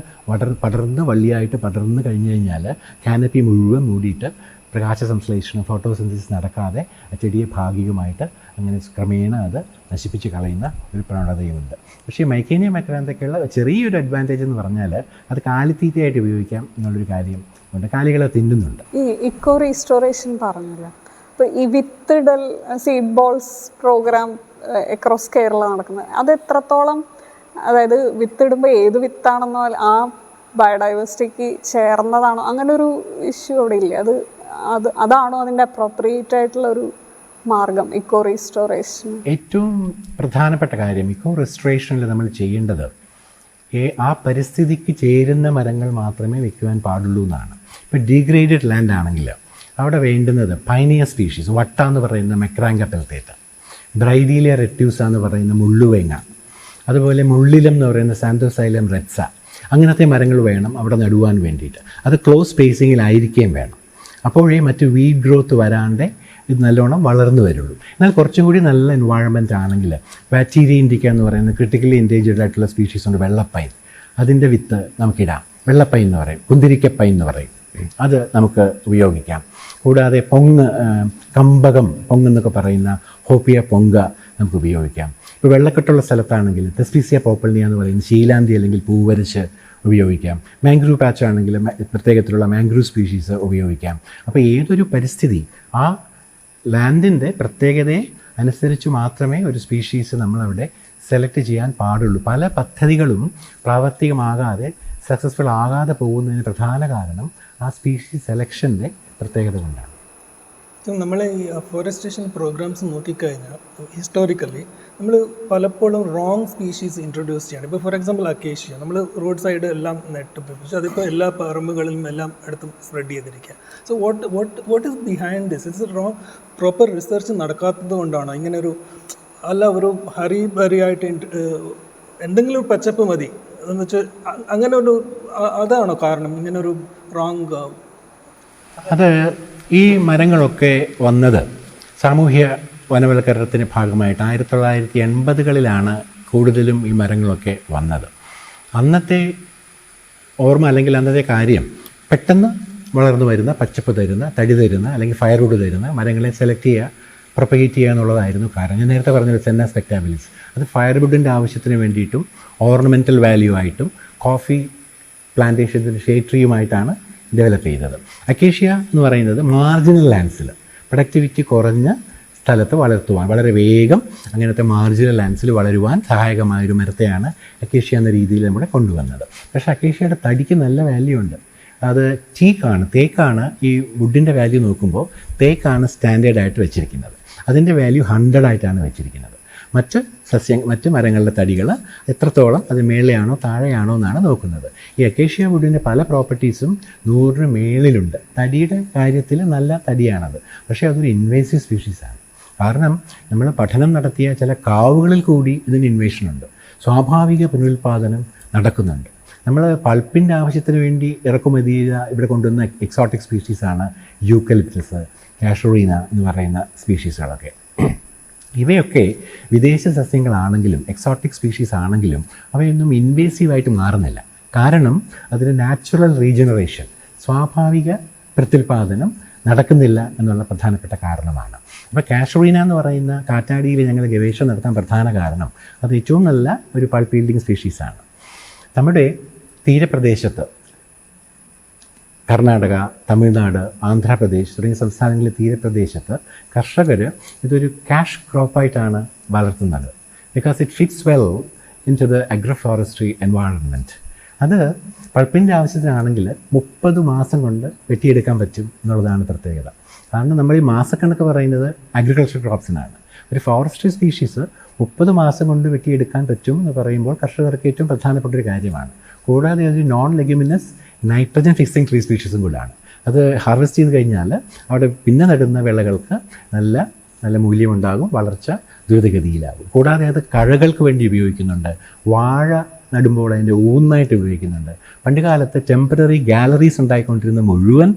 പടർന്ന് വള്ളിയായിട്ട് പടർന്ന് കഴിഞ്ഞ് കഴിഞ്ഞാൽ കാനപ്പി മുഴുവൻ മൂടിയിട്ട് പ്രകാശ സംശ്ലേഷണം, ഫോട്ടോസിന്തസിസ് നടക്കാതെ ചെടിയെ ഭാഗികമായിട്ട് അങ്ങനെ ക്രമേണ അത് നശിപ്പിച്ച് കളയുന്ന ഒരു പ്രവണതയുമുണ്ട്. പക്ഷേ മൈക്കേനിയ മക്രാന്തയ്ക്കുള്ള ചെറിയൊരു അഡ്വാൻറ്റേജ് എന്ന് പറഞ്ഞാൽ അത് കാലിത്തീറ്റയായിട്ട് ഉപയോഗിക്കാം എന്നുള്ളൊരു കാര്യം ഉണ്ട്. കാലികളെ തിന്നുന്നുണ്ട്. ഈ ഇക്കോ റീസ്റ്റോറേഷൻ പറഞ്ഞല്ലോ, അപ്പോൾ ഈ വിത്തിടൽ seed balls program across Kerala നടക്കുന്നത്, അത് എത്രത്തോളം, അതായത് വിത്തിടുമ്പോൾ ഏത് വിത്താണെന്നോ ആ ബയോഡൈവേഴ്സിറ്റിക്ക് ചേർന്നതാണോ, അങ്ങനെ ഒരു ഇഷ്യൂ അവിടെ ഇല്ലേ? അതാണോ അതിൻ്റെ അപ്രോപ്രിയേറ്റ് ആയിട്ടുള്ള ഒരു മാർഗം ഇക്കോ റീസ്റ്റോറേഷൻ? ഏറ്റവും പ്രധാനപ്പെട്ട കാര്യം ഇക്കോ റെസ്റ്റോറേഷനിൽ നമ്മൾ ചെയ്യേണ്ടത് ആ പരിസ്ഥിതിക്ക് ചേരുന്ന മരങ്ങൾ മാത്രമേ വെക്കുവാൻ പാടുള്ളൂ എന്നാണ്. ഇപ്പോൾ ഡീഗ്രേഡഡ് ലാൻഡ് ആണെങ്കിൽ അവിടെ വേണ്ടുന്നത് പൈനിയർ സ്പീഷീസ്, വട്ട എന്ന് പറയുന്ന മെക്രാങ്ക പെൽത്തേറ്റ, ബ്രൈഡീലിയ റെറ്റ്യൂസ എന്ന് പറയുന്ന മുള്ളുവേങ്ങ, അതുപോലെ മുള്ളിലം എന്ന് പറയുന്ന സാന്തോസൈലം റെറ്റ്സ, അങ്ങനത്തെ മരങ്ങൾ വേണം അവിടെ നടുവാൻ വേണ്ടിയിട്ട്. അത് ക്ലോസ് സ്പേസിങ്ങിലായിരിക്കുകയും വേണം. അപ്പോഴേ മറ്റ് വീഡ് ഗ്രോത്ത് വരാണ്ട് ഇത് നല്ലോണം വളർന്നു വരുള്ളൂ. എന്നാൽ കുറച്ചും കൂടി നല്ല എൻവയൺമെൻറ്റ് ആണെങ്കിൽ വാറ്റീരിയ ഇൻഡിക്ക എന്ന് പറയുന്ന ക്രിട്ടിക്കലി എൻഡേഞ്ചേർഡ് ആയിട്ടുള്ള സ്പീഷീസ് ഉണ്ട്, വെള്ളപ്പൈൻ. അതിൻ്റെ വിത്ത് നമുക്കിടാം. വെള്ളപ്പൈൻ എന്ന് പറയും, കുന്തിരിക്കപ്പൈൻ എന്ന് പറയും. അത് നമുക്ക് ഉപയോഗിക്കാം. കൂടാതെ കമ്പകം എന്നൊക്കെ പറയുന്ന ഹോപ്പിയ പൊങ്ക നമുക്ക് ഉപയോഗിക്കാം. ഇപ്പോൾ വെള്ളക്കെട്ടുള്ള സ്ഥലത്താണെങ്കിൽ തെസ്പീസിയ പോപ്പൾനിയ എന്ന് പറയുന്ന ശീലാന്തി അല്ലെങ്കിൽ പൂവരച്ച് ഉപയോഗിക്കാം. മാംഗ്രൂവ് പാച്ച് ആണെങ്കിൽ പ്രത്യേകത്തിലുള്ള മാംഗ്രൂവ് സ്പീഷീസ് ഉപയോഗിക്കാം. അപ്പോൾ ഏതൊരു പരിസ്ഥിതി ആ ലാൻഡിൻ്റെ പ്രത്യേകതയെ അനുസരിച്ച് മാത്രമേ ഒരു സ്പീഷീസ് നമ്മളവിടെ സെലക്ട് ചെയ്യാൻ പാടുള്ളൂ. പല പദ്ധതികളും പ്രാവർത്തികമാകാതെ സക്സസ്ഫുൾ ആകാതെ പോകുന്നതിന് പ്രധാന കാരണം ആ സ്പീഷീസ് സെലക്ഷൻ്റെ പ്രത്യേകത കൊണ്ടാണ്. നമ്മൾ ഈ ഫോറസ്റ്റേഷൻ പ്രോഗ്രാംസ് നോക്കിക്കഴിഞ്ഞാൽ ഹിസ്റ്റോറിക്കലി നമ്മൾ പലപ്പോഴും റോങ് സ്പീഷീസ് ഇൻട്രൊഡ്യൂസ് ചെയ്യണം. ഇപ്പോൾ ഫോർ എക്സാമ്പിൾ അക്കേഷ്യ നമ്മൾ റോഡ് സൈഡ് എല്ലാം നട്ടുപിടിപ്പിച്ചു, അതിപ്പോൾ എല്ലാ പറമ്പുകളിലും എല്ലാം അടുത്തും സ്പ്രെഡ് ചെയ്തിരിക്കുക. So what is behind this? It's wrong proper research നടക്കാത്തത് കൊണ്ടാണോ ഇങ്ങനെ ഒരു ഹരിബരിയായിട്ട് എന്തെങ്കിലും ഒരു പച്ചപ്പ് മതി എന്ന് വെച്ചാൽ അങ്ങനെ അതാണോ കാരണം ഇങ്ങനെ ഒരു റോങ്? അത് ഈ മരങ്ങളൊക്കെ വന്നത് സാമൂഹ്യ വനവൽക്കരണത്തിൻ്റെ ഭാഗമായിട്ട് 1980കളിലാണ് കൂടുതലും ഈ മരങ്ങളൊക്കെ വന്നത്. അന്നത്തെ ഓർമ്മ അല്ലെങ്കിൽ അന്നത്തെ കാര്യം പെട്ടെന്ന് വളർന്നു വരുന്ന, പച്ചപ്പ് തരുന്ന, തടി തരുന്ന അല്ലെങ്കിൽ ഫയർവുഡ് തരുന്ന മരങ്ങളെ സെലക്ട് ചെയ്യുക, പ്രൊപ്പഗേറ്റ് ചെയ്യുക എന്നുള്ളതായിരുന്നു കാരണം. ഞാൻ നേരത്തെ പറഞ്ഞത് സെന്ന സ്പെക്ടാബിലിസ്, അത് ഫയർവുഡിൻ്റെ ആവശ്യത്തിന് വേണ്ടിയിട്ടും ഓർണമെൻ്റൽ വാല്യൂ ആയിട്ടും കോഫി പ്ലാന്റേഷൻസിൻ്റെ ഷേഡ് ട്രീയുമായിട്ടാണ് ഡെവലപ്പ് ചെയ്തത്. അക്കേഷ്യ എന്ന് പറയുന്നത് മാർജിനൽ ലാൻഡ്സിൽ പ്രൊഡക്ടിവിറ്റി കുറഞ്ഞ സ്ഥലത്ത് വളർത്തുവാൻ, വളരെ വേഗം അങ്ങനത്തെ മാർജിനൽ ലാൻഡ്സിൽ വളരുവാൻ സഹായകമായൊരു മരത്തെയാണ് അക്കേഷ്യ എന്ന രീതിയിൽ നമ്മുടെ കൊണ്ടുവന്നത്. പക്ഷേ അക്കേഷ്യയുടെ തടിക്ക് നല്ല വാല്യൂ ഉണ്ട്. അത് തേക്കാണ് ഈ വുഡിൻ്റെ വാല്യൂ നോക്കുമ്പോൾ തേക്കാണ് സ്റ്റാൻഡേർഡായിട്ട് വെച്ചിരിക്കുന്നത്. അതിൻ്റെ വാല്യൂ 100 ആയിട്ടാണ് വെച്ചിരിക്കുന്നത്. മറ്റ് മരങ്ങളുടെ തടികൾ എത്രത്തോളം അത് മേലെയാണോ താഴെയാണോ എന്നാണ് നോക്കുന്നത്. ഈ അക്കേഷ്യ വുഡിൻ്റെ പല പ്രോപ്പർട്ടീസും 100 മേളിലുണ്ട്. തടിയുടെ കാര്യത്തിൽ നല്ല തടിയാണത്. പക്ഷേ അതൊരു ഇൻവേസീവ് സ്പീഷീസാണ്. കാരണം നമ്മൾ പഠനം നടത്തിയ ചില കാവുകളിൽ കൂടി ഇതിന് ഇൻവേഷനുണ്ട്. സ്വാഭാവിക പുനരുൽപാദനം നടക്കുന്നുണ്ട്. നമ്മൾ പൾപ്പിൻ്റെ ആവശ്യത്തിന് വേണ്ടി ഇറക്കുമതി ഇവിടെ കൊണ്ടുവന്ന എക്സോട്ടിക് സ്പീഷീസാണ് യൂക്കലിപ്റ്റസ്, കാഷറീന എന്ന് പറയുന്ന സ്പീഷീസുകളൊക്കെ. ഇവയൊക്കെ വിദേശ സസ്യങ്ങളാണെങ്കിലും എക്സോട്ടിക് സ്പീഷീസ് ആണെങ്കിലും അവയൊന്നും ഇൻവേസീവായിട്ട് മാറുന്നില്ല. കാരണം അതിന് നാച്ചുറൽ റീജനറേഷൻ, സ്വാഭാവിക പ്രത്യുൽപാദനം നടക്കുന്നില്ല എന്നുള്ള പ്രധാനപ്പെട്ട കാരണമാണ്. അപ്പോൾ കാഷറീന എന്ന് പറയുന്ന കാറ്റാടിയിൽ ഞങ്ങൾ ഗവേഷണം നടത്താൻ പ്രധാന കാരണം അത് ഏറ്റവും നല്ല ഒരു പൾപ്പ് ഈൽഡിങ് സ്പീഷീസാണ്. നമ്മുടെ തീരപ്രദേശത്ത് കർണാടക, തമിഴ്നാട്, ആന്ധ്രാപ്രദേശ് തുടങ്ങിയ സംസ്ഥാനങ്ങളിലെ തീരപ്രദേശത്ത് കർഷകർ ഇതൊരു ക്യാഷ് ക്രോപ്പായിട്ടാണ് വളർത്തുന്നത്. Because it fits well into the agro forestry environment. അത് പൾപ്പിൻ്റെ ആവശ്യത്തിനാണെങ്കിൽ 30 മാസം കൊണ്ട് വെട്ടിയെടുക്കാൻ പറ്റും എന്നുള്ളതാണ് പ്രത്യേകത. കാരണം നമ്മൾ ഈ മാസക്കണക്ക് പറയുന്നത് അഗ്രികൾച്ചർ ക്രോപ്സിനാണ്. ഒരു ഫോറസ്ട്രി സ്പീഷീസ് 30 മാസം കൊണ്ട് വെട്ടിയെടുക്കാൻ പറ്റും എന്ന് പറയുമ്പോൾ കർഷകർക്ക് ഏറ്റവും പ്രധാനപ്പെട്ട ഒരു കാര്യമാണ്. കൂടാതെ അതൊരു non leguminous nitrogen fixing tree സ്പീഷീസും കൂടാണ്. അത് ഹാർവെസ്റ്റ് ചെയ്ത് കഴിഞ്ഞാൽ അവിടെ പിന്നെ നടുന്ന വിളകൾക്ക് നല്ല നല്ല മൂല്യമുണ്ടാകും, വളർച്ച ദ്രുതഗതിയിലാകും. കൂടാതെ അത് കഴകൾക്ക് വേണ്ടി ഉപയോഗിക്കുന്നുണ്ട്. വാഴ നടുമ്പോൾ അതിൻ്റെ ഊന്നായിട്ട് ഉപയോഗിക്കുന്നുണ്ട്. പണ്ട് കാലത്ത് ടെമ്പററി ഗാലറീസ് ഉണ്ടായിക്കൊണ്ടിരുന്ന മുഴുവൻ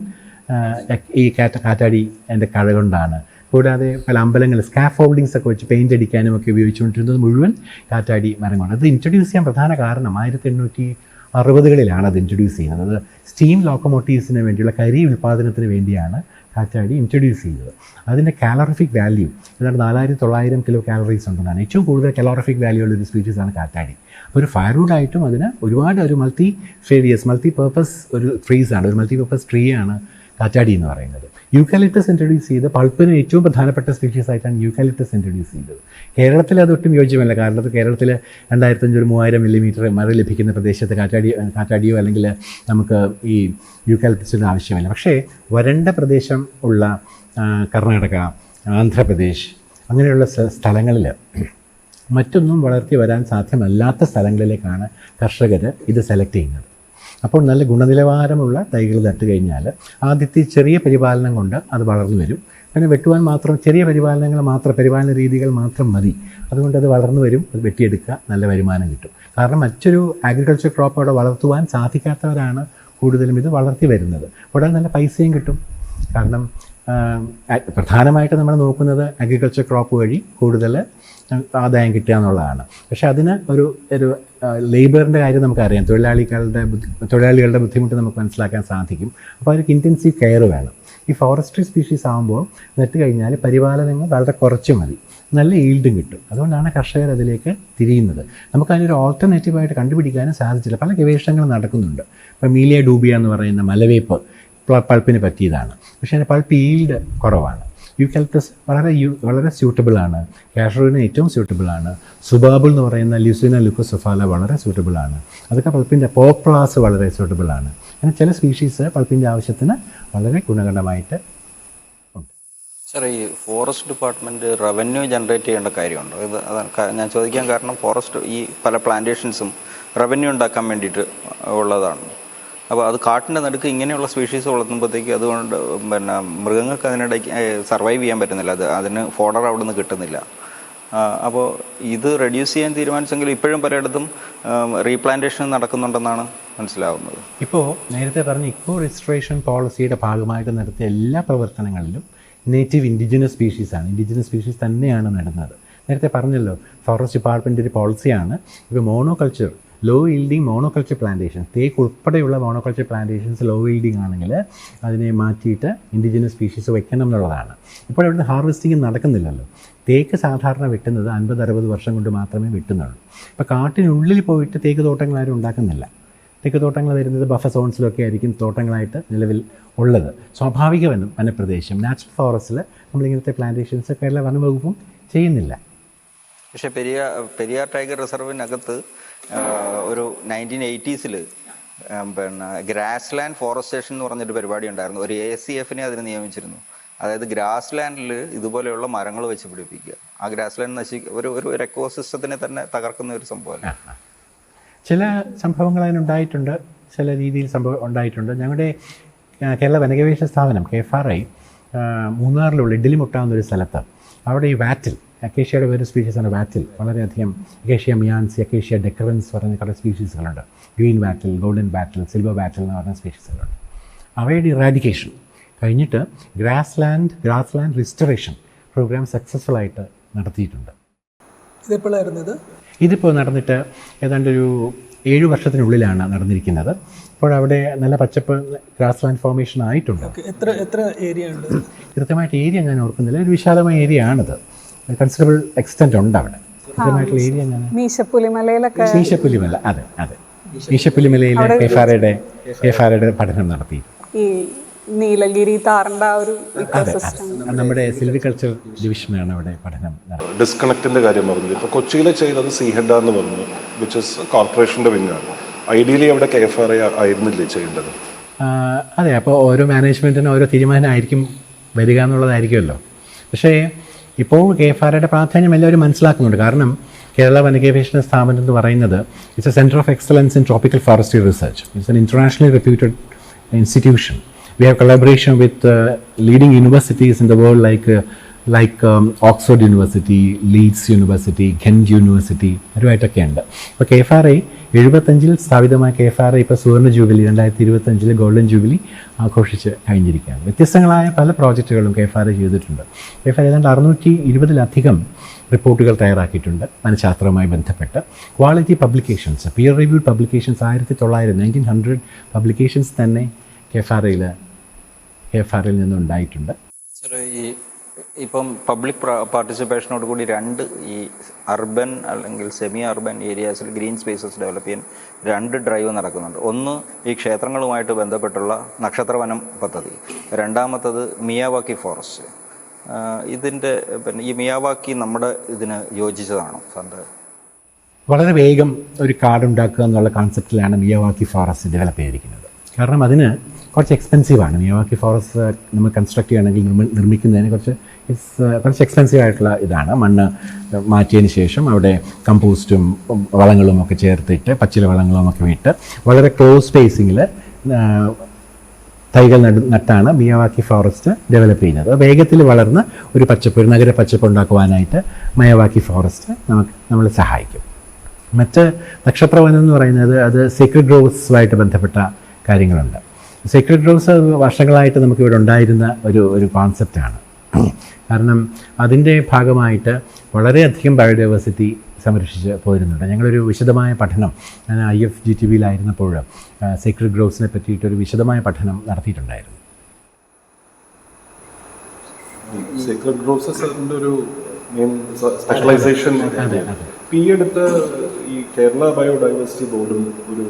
ഈ കാറ്റാടി എൻ്റെ കഴ കൊണ്ടാണ്. കൂടാതെ പല അമ്പലങ്ങൾ സ്കാഫോൾഡിങ്സ് ഒക്കെ വെച്ച് പെയിൻ്റ് അടിക്കാനും ഒക്കെ ഉപയോഗിച്ചുകൊണ്ടിരുന്നത് മുഴുവൻ കാറ്റാടി മരം കൊണ്ട്. അത് ഇൻട്രൊഡ്യൂസ് ചെയ്യാൻ പ്രധാന കാരണം 1860കളിലാണ് അത് ഇൻട്രൊഡ്യൂസ് ചെയ്യുന്നത്. അത് സ്റ്റീം ലോക്കോമോട്ടീവ്സിന് വേണ്ടിയുള്ള കരി ഉൽപ്പാദനത്തിന് വേണ്ടിയാണ് കാറ്റാടി ഇൻട്രൊഡ്യൂസ് ചെയ്തത്. അതിൻ്റെ കാലറിഫിക് വാല്യൂ ഏതാണ്ട് 4900 കിലോ കാലറീസ് ഉണ്ടെന്നാണ്. ഏറ്റവും കൂടുതൽ കാലറിഫിക് വാല്യൂ ഉള്ളൊരു സ്പീഷീസാണ് കാറ്റാടി. അപ്പോൾ ഒരു ഫയർവുഡായിട്ടും അതിന് ഒരുപാട് ഒരു മൾട്ടി പർപ്പസ് ഒരു ട്രീസാണ്, ഒരു മൾട്ടി പർപ്പസ് ട്രീ ആണ് കാറ്റാടി എന്ന് പറയുന്നത്. യൂക്കാലിപ്റ്റസ് ഇൻട്രൊഡ്യൂസ് ചെയ്ത് പൾപ്പിന് ഏറ്റവും പ്രധാനപ്പെട്ട സ്പീഷീസ് ആയിട്ടാണ് യൂക്കാലിപ്റ്റസ് ഇൻട്രൊഡ്യൂസ് ചെയ്തത്. കേരളത്തിൽ അതൊട്ടും യോജ്യമല്ല. കാരണം കേരളത്തിൽ 2500-3000 മില്ലിമീറ്റർ മഴ ലഭിക്കുന്ന പ്രദേശത്ത് കാറ്റാടിയോ അല്ലെങ്കിൽ നമുക്ക് ഈ യൂക്കാലിപ്റ്റസിൻ്റെ ആവശ്യമില്ല. പക്ഷേ വരണ്ട പ്രദേശം ഉള്ള കർണാടക, ആന്ധ്രാപ്രദേശ് അങ്ങനെയുള്ള സ്ഥലങ്ങളിൽ മറ്റൊന്നും വളർത്തി വരാൻ സാധ്യമല്ലാത്ത സ്ഥലങ്ങളിലേക്കാണ് കർഷകർ ഇത് സെലക്ട് ചെയ്യുന്നത്. അപ്പോൾ നല്ല ഗുണനിലവാരമുള്ള തൈകൾ നട്ട് കഴിഞ്ഞാൽ ആദ്യത്തെ ചെറിയ പരിപാലനം കൊണ്ട് അത് വളർന്നു വരും. പിന്നെ വെട്ടുവാൻ മാത്രം ചെറിയ പരിപാലന രീതികൾ മാത്രം മതി. അതുകൊണ്ട് അത് വളർന്നു വരും, അത് വെട്ടിയെടുക്കുക, നല്ല വരുമാനം കിട്ടും. കാരണം മറ്റൊരു അഗ്രികൾച്ചർ ക്രോപ്പ് അവിടെ വളർത്തുവാൻ സാധിക്കാത്തവരാണ് കൂടുതലും ഇത് വളർത്തി വരുന്നത്. അവിടെ നല്ല പൈസയും കിട്ടും. കാരണം പ്രധാനമായിട്ട് നമ്മൾ നോക്കുന്നത് അഗ്രികൾച്ചർ ക്രോപ്പ് വഴി കൂടുതൽ ആദായം കിട്ടുക എന്നുള്ളതാണ്. പക്ഷേ അതിന് ഒരു ലേബറിൻ്റെ കാര്യം നമുക്കറിയാം. തൊഴിലാളികളുടെ ബുദ്ധിമുട്ട് നമുക്ക് മനസ്സിലാക്കാൻ സാധിക്കും. അപ്പോൾ അവർക്ക് ഇൻറ്റൻസീവ് കെയർ വേണം. ഈ ഫോറസ്ട്രി സ്പീഷീസ് ആകുമ്പോൾ നട്ട് കഴിഞ്ഞാൽ പരിപാലനങ്ങൾ വളരെ കുറച്ച് മതി, നല്ല ഈൽഡും കിട്ടും. അതുകൊണ്ടാണ് കർഷകർ അതിലേക്ക് തിരിയുന്നത്. നമുക്കതിനൊരു ഓൾട്ടർനേറ്റീവായിട്ട് കണ്ടുപിടിക്കാനും സാധിച്ചില്ല. പല ഗവേഷണങ്ങളും നടക്കുന്നുണ്ട്. ഇപ്പോൾ മീലിയ ഡൂബിയ എന്ന് പറയുന്ന മലവേപ്പ് പൾപ്പിന് പറ്റിയതാണ്. പക്ഷേ അതിൻ്റെ പൾപ്പ് ഈൽഡ് കുറവാണ്. യൂക്കാലിപ്റ്റസ് വളരെ സ്യൂട്ടബിളാണ്. കാഷറിന് ഏറ്റവും സ്യൂട്ടബിളാണ്. സുബാബിൾ എന്ന് പറയുന്ന ല്യൂസിന ലുക്കോസൊഫാല വളരെ സ്യൂട്ടബിളാണ്. അതൊക്കെ പൾപ്പിൻ്റെ പോപ്ലാസ് വളരെ സ്യൂട്ടബിളാണ്. അങ്ങനെ ചില സ്പീഷീസ് പൾപ്പിൻ്റെ ആവശ്യത്തിന് വളരെ ഗുണഗണമായിട്ട് ഉണ്ട്. സാർ, ഈ ഫോറസ്റ്റ് ഡിപ്പാർട്ട്മെൻറ്റ് റവന്യൂ ജനറേറ്റ് ചെയ്യേണ്ട കാര്യമുണ്ടോ? ഇത് ഞാൻ ചോദിക്കാൻ കാരണം ഫോറസ്റ്റ് ഈ പല പ്ലാന്റേഷൻസും റവന്യൂ ഉണ്ടാക്കാൻ വേണ്ടിയിട്ട് ഉള്ളതാണ്. അപ്പോൾ അത് കാട്ടിൻ്റെ നടുക്ക് ഇങ്ങനെയുള്ള സ്പീഷീസ് വളർത്തുമ്പോഴത്തേക്ക് അതുകൊണ്ട് മൃഗങ്ങൾക്ക് അതിനിടയ്ക്ക് സർവൈവ് ചെയ്യാൻ പറ്റുന്നില്ല. അതിന് ഫോഡർ അവിടെ നിന്ന് കിട്ടുന്നില്ല. അപ്പോൾ ഇത് റെഡ്യൂസ് ചെയ്യാൻ തീരുമാനിച്ചെങ്കിൽ ഇപ്പോഴും പലയിടത്തും റീപ്ലാന്റേഷൻ നടക്കുന്നുണ്ടെന്നാണ് മനസ്സിലാവുന്നത്. ഇപ്പോൾ നേരത്തെ പറഞ്ഞ ഇക്കോ രജിസ്ട്രേഷൻ പോളിസിയുടെ ഭാഗമായിട്ട് നടത്തിയ എല്ലാ പ്രവർത്തനങ്ങളിലും നേറ്റീവ് ഇൻഡിജിനസ് സ്പീഷീസ് തന്നെയാണ് നടുന്നത്. നേരത്തെ പറഞ്ഞല്ലോ, ഫോറസ്റ്റ് ഡിപ്പാർട്ട്മെൻറ്റ് ഒരു പോളിസിയാണ് ഇപ്പോൾ monoculture, low yielding monoculture plantation, തേക്ക് ഉൾപ്പെടെയുള്ള മോണോകൾച്ചർ പ്ലാന്റേഷൻസ് ലോ ഈൽഡിങ് ആണെങ്കിൽ അതിനെ മാറ്റിയിട്ട് ഇൻഡിജിനസ് സ്പീഷീസ് വെക്കണം എന്നുള്ളതാണ്. ഇപ്പോൾ ഇവിടുന്ന് ഹാർവെസ്റ്റിംഗ് നടക്കുന്നില്ലല്ലോ. തേക്ക് സാധാരണ വെട്ടുന്നത് 50-60 വർഷം കൊണ്ട് മാത്രമേ വെട്ടുന്നുള്ളൂ. ഇപ്പോൾ കാട്ടിനുള്ളിൽ പോയിട്ട് തേക്ക് തോട്ടങ്ങളാരും ഉണ്ടാക്കുന്നില്ല. തേക്ക് തോട്ടങ്ങൾ വരുന്നത് ബഫർ സോൺസിലൊക്കെ ആയിരിക്കും തോട്ടങ്ങളായിട്ട് നിലവിൽ ഉള്ളത്. സ്വാഭാവിക വനപ്രദേശം, നാച്ചുറൽ ഫോറസ്റ്റിൽ നമ്മളിങ്ങനത്തെ പ്ലാന്റേഷൻസ് കേരള വനംവകുപ്പും ചെയ്യുന്നില്ല. പക്ഷേ പെരിയാർ ടൈഗർ റിസർവിനകത്ത് ഒരു 1980s ഗ്രാസ് ലാൻഡ് ഫോറസ്റ്റേഷൻ എന്ന് പറഞ്ഞൊരു പരിപാടി ഉണ്ടായിരുന്നു. ഒരു ACF-നെ അതിന് നിയമിച്ചിരുന്നു. അതായത് ഗ്രാസ് ലാൻഡിൽ ഇതുപോലെയുള്ള മരങ്ങൾ വെച്ച് പിടിപ്പിക്കുക. ആ ഗ്രാസ് ലാൻഡ് ഒരു എക്കോസിസ്റ്റത്തിനെ തന്നെ തകർക്കുന്ന ഒരു സംഭവമല്ല. ചില സംഭവങ്ങൾ അതിനുണ്ടായിട്ടുണ്ട്, ചില രീതിയിൽ ഉണ്ടായിട്ടുണ്ട്. ഞങ്ങളുടെ കേരള വനഗവേഷണ സ്ഥാപനം KFRI മൂന്നാറിലുള്ള ഇഡ്ഡലിമുട്ടാവുന്നൊരു സ്ഥലത്ത് അവിടെ ഈ വാറ്റിൽ, അക്കേഷ്യയുടെ വേറെ സ്പീഷീസാണ് വാറ്റിൽ, വളരെയധികം അക്കേഷ്യ മിയാൻസി, അക്കേഷ്യ ഡെക്കറൻസ് പറഞ്ഞ കുറേ സ്പീഷീസുകളുണ്ട്. Green wattle, golden wattle, silver wattle എന്ന് പറഞ്ഞ സ്പീഷീസുകളുണ്ട്. അവയുടെ ഇറാഡിക്കേഷൻ കഴിഞ്ഞിട്ട് grassland restoration program successful ആയിട്ട് നടത്തിയിട്ടുണ്ട്. ഇതിപ്പോൾ നടന്നിട്ട് ഏതാണ്ടൊരു 7 വർഷത്തിനുള്ളിലാണ് നടന്നിരിക്കുന്നത്. അപ്പോൾ അവിടെ നല്ല പച്ചപ്പ് ഗ്രാസ് ലാൻഡ് ഫോർമേഷൻ ആയിട്ടുണ്ട്. എത്ര ഏരിയ ഉണ്ട്? കൃത്യമായിട്ട് ഏരിയ ഞാൻ ഓർക്കുന്നില്ല. ഒരു വിശാലമായ ഏരിയ ആണിത്. കൺസിഡറബിൾ എക്സ്റ്റെന്റ് ഉണ്ട് അവിടെ. കൃത്യമായിട്ടുള്ള ഏരിയ ഞാൻ മീശപ്പുലിമല, അതെ മീശപ്പുലിമലയിൽ KFRIയുടെ പഠനം നടത്തി. നീലഗിരി താറിന്റെ ഒരു നമ്മുടെ സിൽവികൾച്ചർ ഡിവിഷനാണ് അവിടെ പഠനം നടത്തുന്നത്. ഡിസ്കണക്റ്റിന്റെ കാര്യം പറഞ്ഞു. ഇപ്പോൾ കൊച്ചിയിൽ ചെയ്തത് സീഹെഡ് എന്ന് പറഞ്ഞു, വിച്ച് ഇസ് കോർപ്പറേഷന്റെ വിങ്ങാണ്. ഐഡിയലി അവിടെ KFRI ആയിരുന്നില്ലേ ചെയ്യേണ്ടത്? അതെ, അപ്പോൾ ഓരോ മാനേജ്മെൻറ്റിനും ഓരോ തീരുമാനമായിരിക്കും വരിക എന്നുള്ളതായിരിക്കുമല്ലോ. പക്ഷേ ഇപ്പോൾ KFRIയുടെ പ്രാധാന്യം എല്ലാവരും മനസ്സിലാക്കുന്നുണ്ട്. കാരണം കേരള വനഗവേഷണ സ്ഥാപനം എന്ന് പറയുന്നത് it's A centre of excellence in tropical forestry research. It's an internationally reputed institution. We have collaboration with leading universities in the world like like Oxford university, Leeds university, Ghent university അവരുമായിട്ടൊക്കെ ഉണ്ട്. ഇപ്പോൾ KFRI 75 സ്ഥാപിതമായ KFRI ഇപ്പോൾ സുവർണ്ണ ജൂബിലി 2025 ഗോൾഡൻ ജൂബിലി ആഘോഷിച്ച് കഴിഞ്ഞിരിക്കുകയാണ്. വ്യത്യസ്തങ്ങളായ പല പ്രോജക്റ്റുകളും KFRI ചെയ്തിട്ടുണ്ട്. KFRI ഏതാണ്ട് 620-ലധികം റിപ്പോർട്ടുകൾ തയ്യാറാക്കിയിട്ടുണ്ട് മനഃശാസ്ത്രവുമായി ബന്ധപ്പെട്ട്. Quality publications, peer reviewed publications 1900 publications തന്നെ KFRIയിൽ നിന്നുണ്ടായിട്ടുണ്ട്. സാർ, ഇപ്പം പബ്ലിക് പാർട്ടിസിപ്പേഷനോട് കൂടി 2 ഈ അർബൻ അല്ലെങ്കിൽ സെമി അർബൻ ഏരിയാസിൽ ഗ്രീൻ സ്പേസസ് ഡെവലപ്പ് ചെയ്യാൻ 2 ഡ്രൈവ് നടക്കുന്നുണ്ട്. ഒന്ന് ഈ ക്ഷേത്രങ്ങളുമായിട്ട് ബന്ധപ്പെട്ടുള്ള നക്ഷത്രവനം പദ്ധതി, രണ്ടാമത്തത് മിയാവാക്കി ഫോറസ്റ്റ്. ഇതിൻ്റെ പിന്നെ ഈ മിയാവാക്കി നമ്മുടെ ഇതിന് യോജിച്ചതാണോ സാറിൻ്റെ? വളരെ വേഗം ഒരു കാടുണ്ടാക്കുക എന്നുള്ള കോൺസെപ്റ്റിലാണ് മിയാവാക്കി ഫോറസ്റ്റ് ഡെവലപ്പ് ചെയ്തിരിക്കുന്നത്. കാരണം അതിന് കുറച്ച് എക്സ്പെൻസീവാണ്. മിയാവാക്കി ഫോറസ്റ്റ് നമ്മൾ കൺസ്ട്രക്ട് ചെയ്യുകയാണെങ്കിൽ നിർമ്മിക്കുന്നതിന് കുറച്ച് എക്സ്പെൻസീവ് ആയിട്ടുള്ള ഇതാണ്. മണ്ണ് മാറ്റിയതിന് ശേഷം അവിടെ കമ്പോസ്റ്റും വളങ്ങളും ഒക്കെ ചേർത്തിട്ട്, പച്ചില വളങ്ങളും ഒക്കെ ഇട്ട് വളരെ ക്ലോസ് സ്പേസിങ്ങിൽ തൈകൾ നട്ടാണ് മിയാവാക്കി ഫോറസ്റ്റ് ഡെവലപ്പ് ചെയ്യുന്നത്. വേഗത്തിൽ വളർന്ന് ഒരു നഗര പച്ചപ്പ് ഉണ്ടാക്കുവാനായിട്ട് മിയാവാക്കി ഫോറസ്റ്റ് നമ്മളെ സഹായിക്കും. മറ്റ് നക്ഷത്രവനം എന്ന് പറയുന്നത് അത് സീക്രട്ട് ഗ്രോവ്സുമായിട്ട് ബന്ധപ്പെട്ട കാര്യങ്ങളുണ്ട്. സീക്രട്ട് ഗ്രോവ്സ് വർഷങ്ങളായിട്ട് നമുക്കിവിടെ ഉണ്ടായിരുന്ന ഒരു കോൺസെപ്റ്റാണ്. കാരണം അതിൻ്റെ ഭാഗമായിട്ട് വളരെയധികം ബയോഡൈവേഴ്സിറ്റി സംരക്ഷിച്ച് പോരുന്നുണ്ട്. ഞങ്ങളൊരു വിശദമായ പഠനം, ഞാൻ IFGTBയിലായിരുന്നപ്പോൾ സീക്രട്ട് ഗ്രോവ്സിനെ പറ്റിയിട്ടൊരു വിശദമായ പഠനം നടത്തിയിട്ടുണ്ടായിരുന്നു. സീക്രട്ട് ഗ്രോവ്സിന്റെ ഒരു മെയിൻ സ്പെഷ്യലൈസേഷൻ ഈ അടുത്ത് ഈ കേരള ബയോഡൈവേഴ്സിറ്റി ബോർഡും ഒരു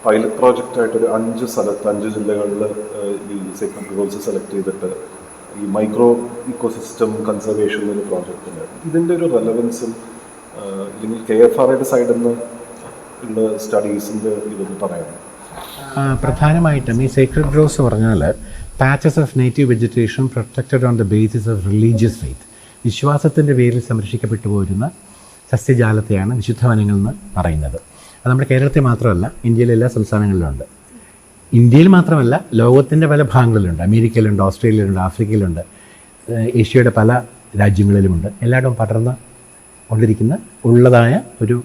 പൈലറ്റ് പ്രോജക്റ്റായിട്ട് ഒരു 5 സ്ഥലത്ത് 5 ജില്ലകളിൽ ഈ സീക്രട്ട് ഗ്രോവ്സ് സെലക്ട് ചെയ്തിട്ട് ഈ മൈക്രോ ഇക്കോസിസ്റ്റം കൺസർവേഷൻ ഒരു പ്രോജക്റ്റ് ഉണ്ടായിരുന്നു. ഇതിൻ്റെ ഒരു റെലവൻസും അല്ലെങ്കിൽ KFRIയുടെ സൈഡിൽ നിന്ന് ഉള്ള സ്റ്റഡീസിൻ്റെ ഇതൊന്ന് പറയാം. പ്രധാനമായിട്ടും ഈ സീക്രട്ട് ഗ്രോവ്സ് പറഞ്ഞാൽ patches of native vegetation protected on the basis of religious faith, വിശ്വാസത്തിൻ്റെ പേരിൽ സംരക്ഷിക്കപ്പെട്ടു പോരുന്ന സസ്യജാലത്തെയാണ് വിശുദ്ധ വനങ്ങൾ എന്ന് പറയുന്നത്. അത് നമ്മുടെ കേരളത്തിൽ മാത്രമല്ല, ഇന്ത്യയിലെ എല്ലാ സംസ്ഥാനങ്ങളിലും ഉണ്ട്. ഇന്ത്യയിൽ മാത്രമല്ല, ലോകത്തിൻ്റെ പല ഭാഗങ്ങളിലുണ്ട്. അമേരിക്കയിലുണ്ട്, ഓസ്ട്രേലിയയിലുണ്ട്, ആഫ്രിക്കയിലുണ്ട്, ഏഷ്യയുടെ പല രാജ്യങ്ങളിലുമുണ്ട്. എല്ലായിടവും പടർന്ന് ഉള്ളതായ ഒരു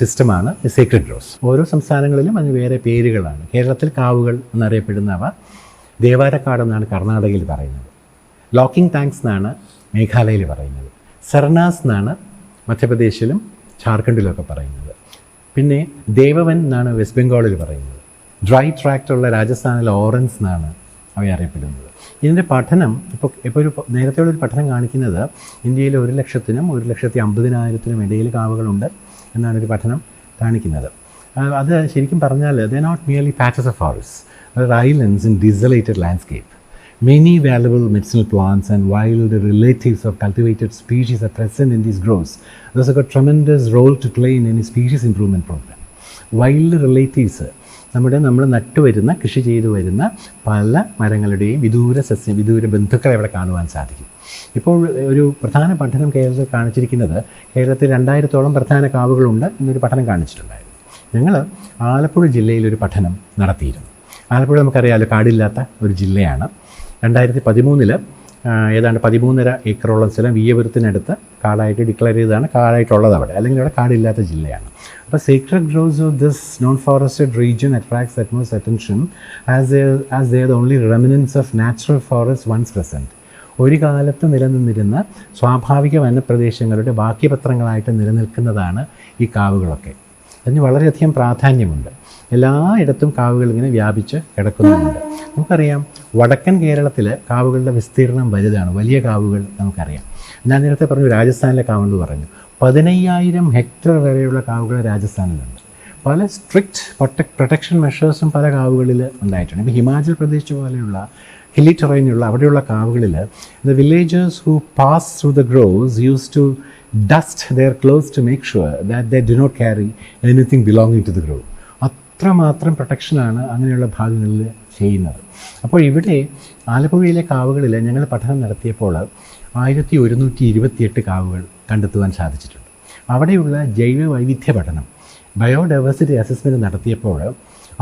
സിസ്റ്റമാണ് സീക്രട്ട് ഗ്രോവ്സ്. ഓരോ സംസ്ഥാനങ്ങളിലും അതിന് വേറെ പേരുകളാണ്. കേരളത്തിൽ കാവുകൾ എന്നറിയപ്പെടുന്നവ ദേവാരക്കാട് എന്നാണ് കർണാടകയിൽ പറയുന്നത്, ലോക്കിംഗ് ടാങ്ക്സ് എന്നാണ് മേഘാലയയിൽ പറയുന്നത്, സർനാസ് എന്നാണ് മധ്യപ്രദേശിലും ജാർഖണ്ഡിലൊക്കെ പറയുന്നത്, പിന്നെ ദേവവൻ എന്നാണ് വെസ്റ്റ് ബംഗാളിൽ പറയുന്നത്, ഡ്രൈ ട്രാക്റ്റുള്ള രാജസ്ഥാനിലെ ഓറൻസ് എന്നാണ് അവ അറിയപ്പെടുന്നത്. ഇതിൻ്റെ പഠനം ഇപ്പോൾ നേരത്തെയുള്ളൊരു പഠനം കാണിക്കുന്നത് ഇന്ത്യയിൽ 1,00,000-നും 1,50,000-നും ഇടയിൽ കാവുകളുണ്ട് എന്നാണ് ഒരു പഠനം കാണിക്കുന്നത്. അത് ശരിക്കും പറഞ്ഞാൽ they not merely patches of forest, islands in desolated landscape. Many valuable medicinal plants and wild relatives of cultivated species are present in these groves. Those have got tremendous role to play in any species improvement program. Wild relatives, നമ്മൾ നട്ടുവരുന്ന, കൃഷി ചെയ്തു വരുന്ന പല മരങ്ങളുടെയും വിദൂര ബന്ധുക്കളെ ഇവിടെ കാണുവാൻ സാധിക്കും. ഇപ്പോൾ ഒരു പ്രധാന പഠനം കേരളത്തിൽ കാണിച്ചിരിക്കുന്നത്, കേരളത്തിൽ 2000-ഓളം പ്രധാന കാവുകളുണ്ട് എന്നൊരു പഠനം കാണിച്ചിട്ടുണ്ടായിരുന്നു. ഞങ്ങൾ ആലപ്പുഴ ജില്ലയിലൊരു പഠനം നടത്തിയിരുന്നു. ആലപ്പുഴ നമുക്കറിയാമല്ലോ, കാടില്ലാത്ത ഒരു ജില്ലയാണ്. 2013 ഏതാണ്ട് 13.5 ഏക്കറോളം സ്ഥലം വിയ്യപുരത്തിനടുത്ത് കാടായിട്ട് ഡിക്ലെയർ ചെയ്തതാണ്. കാടായിട്ടുള്ളത് അവിടെ, അല്ലെങ്കിൽ അവിടെ കാടില്ലാത്ത ജില്ലയാണ്. അപ്പോൾ secret groves of this non forested region attracts utmost attention as they are the only remnants of natural forest once present. ഒരു കാലത്ത് നിലനിന്നിരുന്ന സ്വാഭാവിക വനപ്രദേശങ്ങളുടെ ബാക്കിപത്രങ്ങളായിട്ട് നിലനിൽക്കുന്നതാണ് ഈ കാവുകളൊക്കെ. അതിന് വളരെയധികം പ്രാധാന്യമുണ്ട്. എല്ലായിടത്തും കാവുകൾ ഇങ്ങനെ വ്യാപിച്ച് കിടക്കുന്നുമുണ്ട്. നമുക്കറിയാം, വടക്കൻ കേരളത്തിൽ കാവുകളുടെ വിസ്തീർണം വലുതാണ്. വലിയ കാവുകൾ നമുക്കറിയാം. ഞാൻ നേരത്തെ പറഞ്ഞു, രാജസ്ഥാനിലെ കാവുകൾ പറഞ്ഞു. 15,000 ഹെക്ടർ വരെയുള്ള കാവുകൾ രാജസ്ഥാനിലുണ്ട്. പല സ്ട്രിക്റ്റ് പ്രൊട്ടക്ഷൻ മെഷേഴ്സും പല കാവുകളിൽ ഉണ്ടായിട്ടുണ്ട്. ഇപ്പോൾ ഹിമാചൽ പ്രദേശ് പോലെയുള്ള ഹില്ലി ടെറൈനുള്ള അവിടെയുള്ള കാവുകളിൽ the villagers who pass through the groves use to dust their clothes to make sure that they do not carry anything belonging to the grove. അത്രമാത്രം പ്രൊട്ടക്ഷനാണ് അങ്ങനെയുള്ള ഭാഗങ്ങളിൽ ചെയ്യുന്നത്. അപ്പോൾ ഇവിടെ ആലപ്പുഴയിലെ കാവുകളിൽ ഞങ്ങൾ പഠനം നടത്തിയപ്പോൾ 1128 കാവുകൾ കണ്ടെത്തുവാൻ സാധിച്ചിട്ടുണ്ട്. അവിടെയുള്ള ജൈവ വൈവിധ്യ പഠനം, ബയോഡൈവേഴ്സിറ്റി അസസ്മെൻറ്റ് നടത്തിയപ്പോൾ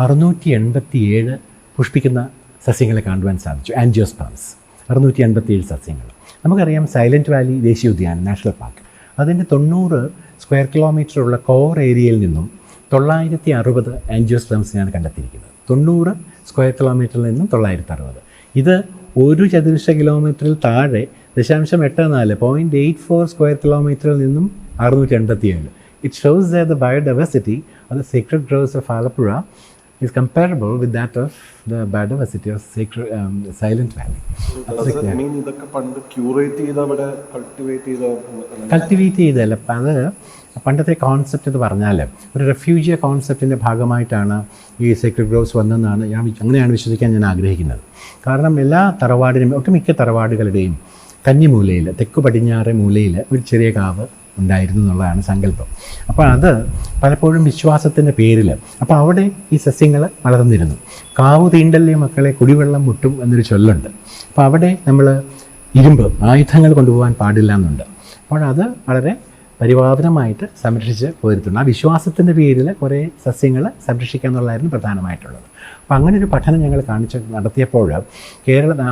687 പുഷ്പിക്കുന്ന സസ്യങ്ങളെ കാണുവാൻ സാധിച്ചു. ആൻജിയോസ്പേംസ് 687 സസ്യങ്ങൾ. നമുക്കറിയാം സൈലൻറ്റ് വാലി ദേശീയോദ്യാനം നാഷണൽ പാർക്ക്, അതിൻ്റെ 90 സ്ക്വയർ കിലോമീറ്ററുള്ള കോർ ഏരിയയിൽ നിന്നും 960 ആൻജിയോസ്പേംസിനെയാണ് കണ്ടെത്തിയിരിക്കുന്നത്. 90 സ്ക്വയർ കിലോമീറ്ററിൽ നിന്നും 960. ഇത് 1 ചതുരശ്ര കിലോമീറ്ററിൽ താഴെ 0.84 സ്ക്വയർ കിലോമീറ്ററിൽ നിന്നും 687. It shows that the biodiversity of the sacred groves of Alappuzha is comparable with that of the biodiversity of Silent Valley. ഇതൊക്കെ പണ്ട് ക്യൂറേറ്റ് ചെയ്ത അവിടെ കൾട്ടിവേറ്റ് ചെയ്തല്ല, അത് പണ്ടത്തെ കോൺസെപ്റ്റ് എന്ന് പറഞ്ഞാൽ ഒരു റെഫ്യൂജിയ കോൺസെപ്റ്റിൻ്റെ ഭാഗമായിട്ടാണ് ഈ സേക്രഡ് ഗ്രോവ്സ് വന്നതെന്നാണ് അങ്ങനെയാണ് വിശ്വസിക്കാൻ ഞാൻ ആഗ്രഹിക്കുന്നത്. കാരണം എല്ലാ തറവാടിനും, ഒട്ടുമിക്ക തറവാടുകളുടെയും കന്നിമൂലയിൽ, തെക്കു പടിഞ്ഞാറ് മൂലയിൽ ഒരു ചെറിയ കാവ് ഉണ്ടായിരുന്നു എന്നുള്ളതാണ് സങ്കല്പം. അപ്പോൾ അത് പലപ്പോഴും വിശ്വാസത്തിൻ്റെ പേരിൽ, അപ്പോൾ അവിടെ ഈ സസ്യങ്ങൾ വളർന്നിരുന്നു. കാവ് തീണ്ടല്ലേ മക്കളെ കുടിവെള്ളം മുട്ടും എന്നൊരു ചൊല്ലുണ്ട്. അപ്പോൾ അവിടെ നമ്മൾ ഇരുമ്പ് ആയുധങ്ങൾ കൊണ്ടുപോകാൻ പാടില്ല എന്നുണ്ട്. അപ്പോൾ അത് വളരെ പരിപാവനമായിട്ട് സംരക്ഷിച്ച് പോരുത്തുണ്ട്. ആ വിശ്വാസത്തിൻ്റെ പേരിൽ കുറേ സസ്യങ്ങൾ സംരക്ഷിക്കുക എന്നുള്ളതായിരുന്നു പ്രധാനമായിട്ടുള്ളത്. അപ്പോൾ അങ്ങനെ ഒരു പഠനം ഞങ്ങൾ നടത്തിയപ്പോൾ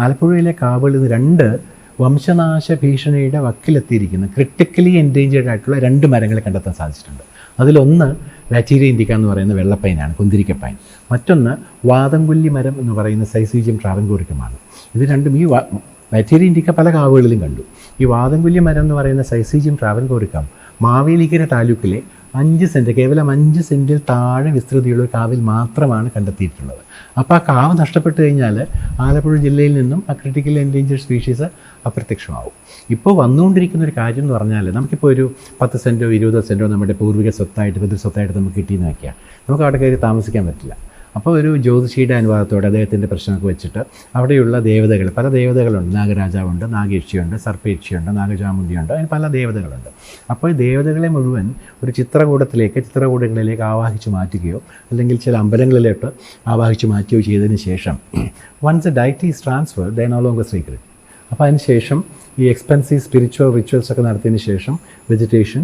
ആലപ്പുഴയിലെ കാവുകളിൽ നിന്ന് 2 വംശനാശ ഭീഷണിയുടെ വക്കിലെത്തിയിരിക്കുന്ന ക്രിട്ടിക്കലി എൻഡേഞ്ചേർഡ് ആയിട്ടുള്ള 2 മരങ്ങൾ കണ്ടെത്താൻ സാധിച്ചിട്ടുണ്ട്. അതിലൊന്ന് വാറ്റീരിയ ഇൻഡിക്ക എന്ന് പറയുന്ന വെള്ളപ്പൈനാണ്, കുന്തിരിക്കപ്പൈൻ. മറ്റൊന്ന് വാദംകൊല്ലി മരം എന്ന് പറയുന്ന സൈസീജിയം ട്രാവൻകൂറിക്കമാണ്. ഇത് രണ്ടും ഈ വാറ്റീരിയ ഇൻഡിക്ക പല കാവുകളിലും കണ്ടു. ഈ വാദംകൊല്ലി മരം എന്ന് പറയുന്ന സൈസീജിയം ട്രാവൻകൂറിക്കം മാവേലിക്കര താലൂക്കിലെ 5 സെൻറ്റ്, കേവലം 5 സെൻറ്റിൽ താഴെ വിസ്തൃതിയുള്ള ഒരു കാവിൽ മാത്രമാണ് കണ്ടെത്തിയിട്ടുള്ളത്. അപ്പോൾ ആ കാവ് നഷ്ടപ്പെട്ട് കഴിഞ്ഞാൽ ആലപ്പുഴ ജില്ലയിൽ നിന്നും ആ ക്രിട്ടിക്കൽ എൻഡേഞ്ചേർഡ് സ്പീഷീസ് അപ്രത്യക്ഷമാവും. ഇപ്പോൾ വന്നുകൊണ്ടിരിക്കുന്ന ഒരു കാര്യം എന്ന് പറഞ്ഞാൽ, നമുക്കിപ്പോൾ ഒരു 10 സെൻറ്റോ 20 സെൻറ്റോ നമ്മുടെ പൂർവിക സ്വത്തായിട്ട്, പിതൃസ്വത്തായിട്ട് നമുക്ക് കിട്ടിയെന്ന് വയ്ക്കുക. നമുക്ക് അവിടെ കയറി താമസിക്കാൻ പറ്റില്ല. അപ്പോൾ ഒരു ജ്യോതിഷിയുടെ അനുവാദത്തോടെ അദ്ദേഹത്തിൻ്റെ പ്രശ്നമൊക്കെ വെച്ചിട്ട് അവിടെയുള്ള ദേവതകൾ, പല ദേവതകളുണ്ട്. നാഗരാജാവുണ്ട്, നാഗേക്ഷിയുണ്ട്, സർപ്പേക്ഷിയുണ്ട്, നാഗചാമുണ്ടിയുണ്ട്, അതിന് പല ദേവതകളുണ്ട്. അപ്പോൾ ഈ ദേവതകളെ മുഴുവൻ ഒരു ചിത്രകൂടങ്ങളിലേക്ക് ആവാഹിച്ച് മാറ്റുകയോ അല്ലെങ്കിൽ ചില അമ്പലങ്ങളിലോട്ട് ആവാഹിച്ച് മാറ്റുകയോ ചെയ്തതിന് ശേഷം once a deity is transfer they no longer secret. അപ്പോൾ അതിന് ശേഷം ഈ എക്സ്പെൻസീവ് സ്പിരിച്വൽ റിച്വൽസ് ഒക്കെ നടത്തിയതിന് ശേഷം വെജിറ്റേഷൻ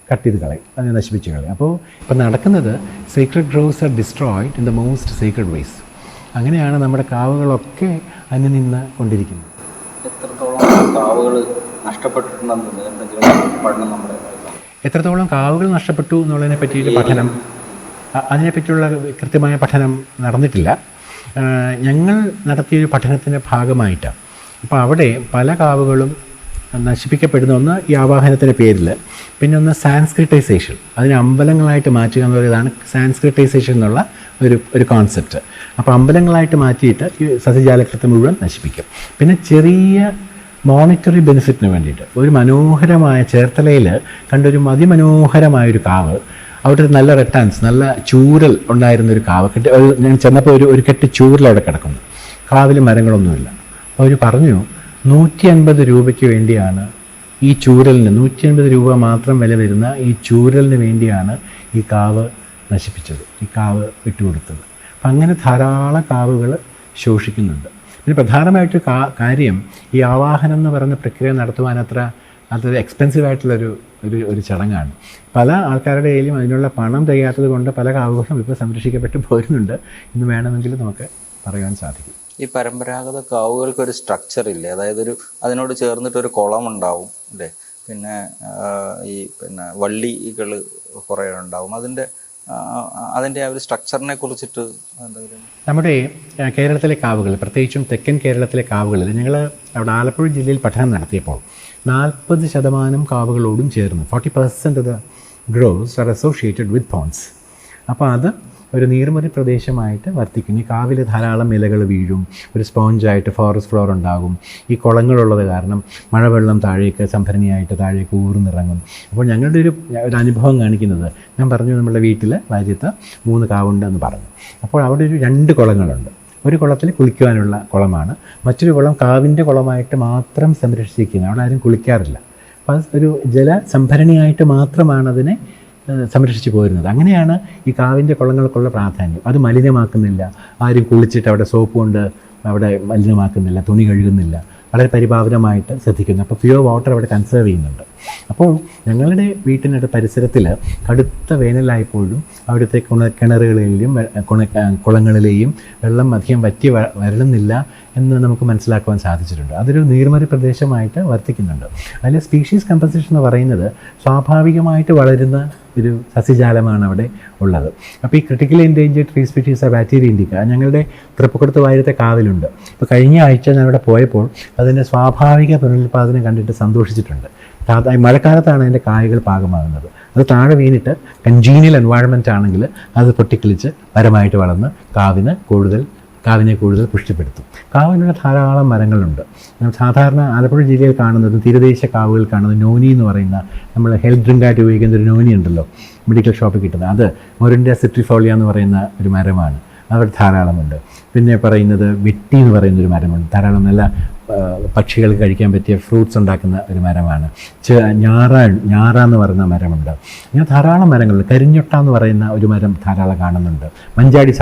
കട്ട് ചെയ്ത് കളയും, അതിനെ നശിപ്പിച്ച് കളയും. അപ്പോൾ ഇപ്പം നടക്കുന്നത് secret groves are destroyed in the most secret ways. അങ്ങനെയാണ് നമ്മുടെ കാവുകളൊക്കെ അന്യം നിന്ന് കൊണ്ടിരിക്കുന്നത്. എത്രത്തോളം കാവുകൾ നഷ്ടപ്പെട്ടു എന്നുള്ളതിനെ പറ്റിയിട്ട് പഠനം, അതിനെപ്പറ്റിയുള്ള കൃത്യമായ പഠനം നടന്നിട്ടില്ല. ഞങ്ങൾ നടത്തിയൊരു പഠനത്തിൻ്റെ ഭാഗമായിട്ട് അപ്പോൾ അവിടെ പല കാവുകളും നശിപ്പിക്കപ്പെടുന്ന, ഒന്ന് ഈ ആവാഹനത്തിൻ്റെ പേരിൽ, പിന്നെ ഒന്ന് സാൻസ്ക്രിറ്റൈസേഷൻ, അതിനെ അമ്പലങ്ങളായിട്ട് മാറ്റുക എന്നുള്ളതാണ് സാൻസ്ക്രിറ്റൈസേഷൻ എന്നുള്ള ഒരു കോൺസെപ്റ്റ്. അപ്പോൾ അമ്പലങ്ങളായിട്ട് മാറ്റിയിട്ട് ഈ സസ്യജാലകൃത്യം മുഴുവൻ നശിപ്പിക്കും. പിന്നെ ചെറിയ മോണിറ്ററി ബെനിഫിറ്റിന് വേണ്ടിയിട്ട് ഒരു മനോഹരമായ ചേർത്തലയിൽ കണ്ടൊരു അതിമനോഹരമായൊരു കാവ്, അവിടെ നല്ല റെട്ടാൻസ്, നല്ല ചൂരൽ ഉണ്ടായിരുന്നൊരു കാവ്, ഞാൻ ചെന്നപ്പോൾ ഒരു കെട്ട് ചൂരൽ അവിടെ കിടക്കുന്നു. കാവിൽ മരങ്ങളൊന്നുമില്ല. അപ്പോൾ അവർ പറഞ്ഞു 150 രൂപയ്ക്ക് വേണ്ടിയാണ് ഈ ചൂരലിന്, 150 രൂപ മാത്രം വില വരുന്ന ഈ ചൂരലിന് വേണ്ടിയാണ് ഈ കാവ് നശിപ്പിച്ചത്, ഈ കാവ് വിട്ടുകൊടുത്തത്. അപ്പം അങ്ങനെ ധാരാളം കാവുകൾ ശോഷിക്കുന്നുണ്ട്. പിന്നെ പ്രധാനമായിട്ട് കാര്യം ഈ ആവാഹനം എന്ന് പറയുന്ന പ്രക്രിയ നടത്തുവാൻ അതൊരു എക്സ്പെൻസീവ് ആയിട്ടുള്ളൊരു ചടങ്ങാണ്. പല ആൾക്കാരുടെ കയ്യിലും അതിനുള്ള പണം തികയാത്തത് കൊണ്ട് പല കാവുകളും ഇപ്പോൾ സംരക്ഷിക്കപ്പെട്ട് പോരുന്നുണ്ട് എന്ന് വേണമെങ്കിൽ നമുക്ക് പറയാൻ സാധിക്കും. ഈ പരമ്പരാഗത കാവുകൾക്ക് ഒരു സ്ട്രക്ചർ ഇല്ലേ? അതായത് അതിനോട് ചേർന്നിട്ടൊരു കുളം ഉണ്ടാവും അല്ലേ, പിന്നെ വള്ളികൾ കുറേ ഉണ്ടാവും. അതിൻ്റെ ആ ഒരു സ്ട്രക്ചറിനെ കുറിച്ചിട്ട് എന്തെങ്കിലും? നമ്മുടെ കേരളത്തിലെ കാവുകൾ, പ്രത്യേകിച്ചും തെക്കൻ കേരളത്തിലെ കാവുകളിൽ ഞങ്ങൾ അവിടെ ആലപ്പുഴ ജില്ലയിൽ പഠനം നടത്തിയപ്പോൾ 40% കാവുകളോടും ചേർന്ന് 40% of the groves are associated with ponds. അപ്പോൾ അത് ഒരു നീർമൊഴി പ്രദേശമായിട്ട് വർത്തിക്കും. ഈ കാവിൽ ധാരാളം ഇലകൾ വീഴും, ഒരു സ്പോഞ്ചായിട്ട് ഫോറസ്റ്റ് ഫ്ലോർ ഉണ്ടാകും. ഈ കുളങ്ങളുള്ളത് കാരണം മഴവെള്ളം താഴേക്ക് സംഭരണിയായിട്ട് താഴേക്ക് ഊർന്നിറങ്ങും. അപ്പോൾ ഞങ്ങളുടെ ഒരു അനുഭവം കാണിക്കുന്നത്, ഞാൻ പറഞ്ഞു നമ്മുടെ വീട്ടിൽ രാജ്യത്ത് 3 കാവുണ്ട് എന്ന് പറഞ്ഞു. അപ്പോൾ അവിടെ ഒരു 2 കുളങ്ങളുണ്ട്. ഒരു കുളത്തിൽ കുളിക്കുവാനുള്ള കുളമാണ്, മറ്റൊരു കുളം കാവിൻ്റെ കുളമായിട്ട് മാത്രം സംരക്ഷിച്ചിരിക്കുന്നത്. അവിടെ ആരും കുളിക്കാറില്ല. അപ്പോൾ ഒരു ജലസംഭരണിയായിട്ട് മാത്രമാണ് അതിനെ സംരക്ഷിച്ച് പോരുന്നത്. അങ്ങനെയാണ് ഈ കാവിൻ്റെ കുളങ്ങൾക്കുള്ള പ്രാധാന്യം. അത് മലിനമാക്കുന്നില്ല, ആരും കുളിച്ചിട്ട് അവിടെ സോപ്പ് കൊണ്ട് അവിടെ മലിനമാക്കുന്നില്ല, തുണി കഴുകുന്നില്ല. വളരെ പരിപാവനമായിട്ട് ശ്രദ്ധിക്കുന്നു. അപ്പോൾ പ്യുവർ വാട്ടർ അവിടെ കൺസേർവ് ചെയ്യുന്നുണ്ട്. അപ്പോൾ ഞങ്ങളുടെ വീട്ടിനടുത്ത് പരിസരത്തിൽ കടുത്ത വേനലായപ്പോഴും അവിടുത്തെ കിണറുകളിലെയും കുളങ്ങളിലെയും വെള്ളം അധികം വറ്റി വരളുന്നില്ല എന്ന് നമുക്ക് മനസ്സിലാക്കുവാൻ സാധിച്ചിട്ടുണ്ട്. അതൊരു നീർമറി പ്രദേശമായിട്ട് വർത്തിക്കുന്നുണ്ട്. അതിൽ സ്പീഷീസ് കമ്പോസിഷൻ എന്ന് പറയുന്നത് സ്വാഭാവികമായിട്ട് വളരുന്ന ഒരു സസ്യജാലമാണ് അവിടെ ഉള്ളത്. അപ്പോൾ ഈ critically endangered tree species bacteria Indica ഞങ്ങളുടെ തൃപ്പക്കുടത്ത് വായത്തെ കാവിലുണ്ട്. ഇപ്പോൾ കഴിഞ്ഞ ആഴ്ച ഞാൻ അവിടെ പോയപ്പോൾ അതിൻ്റെ സ്വാഭാവിക പുനരുൽപാദനം കണ്ടിട്ട് സന്തോഷിച്ചിട്ടുണ്ട്. മഴക്കാലത്താണ് അതിൻ്റെ കായകൾ പാകമാകുന്നത്. അത് താഴെ വീണിട്ട് കൺജീനിയൽ എൻവയൺമെൻറ്റ് ആണെങ്കിൽ അത് പൊട്ടിക്കിളിച്ച് മരമായിട്ട് വളർന്ന് കാവിനെ കൂടുതൽ പുഷ്ടിപ്പെടുത്തും. കാവിലുള്ള ധാരാളം മരങ്ങളുണ്ട്. സാധാരണ ആലപ്പുഴ ജില്ലയിൽ കാണുന്നത് തീരദേശ കാവുകൾ കാണുന്നത് നോനി എന്ന് പറയുന്ന നമ്മൾ ഹെൽത്ത് ഡ്രിങ്കായിട്ട് ഉപയോഗിക്കുന്ന ഒരു നോനി ഉണ്ടല്ലോ, മെഡിക്കൽ ഷോപ്പിൽ കിട്ടുന്നത്. അത് മൊറിൻഡ സിട്രിഫോളിയ എന്ന് പറയുന്ന ഒരു മരമാണ്. അവിടെ ധാരാളമുണ്ട്. പിന്നെ പറയുന്നത് വെട്ടി എന്ന് പറയുന്നൊരു മരമുണ്ട്. ധാരാളം നല്ല പക്ഷികൾക്ക് കഴിക്കാൻ പറ്റിയ ഫ്രൂട്ട്സ് ഉണ്ടാക്കുന്ന ഒരു മരമാണ്. ഞാറ എന്ന് പറയുന്ന മരമുണ്ട്. ഇങ്ങനെ ധാരാളം മരങ്ങളുണ്ട്. കരിഞ്ഞൊട്ട എന്ന് പറയുന്ന ഒരു മരം ധാരാളം കാണുന്നുണ്ട്. മഞ്ചാടി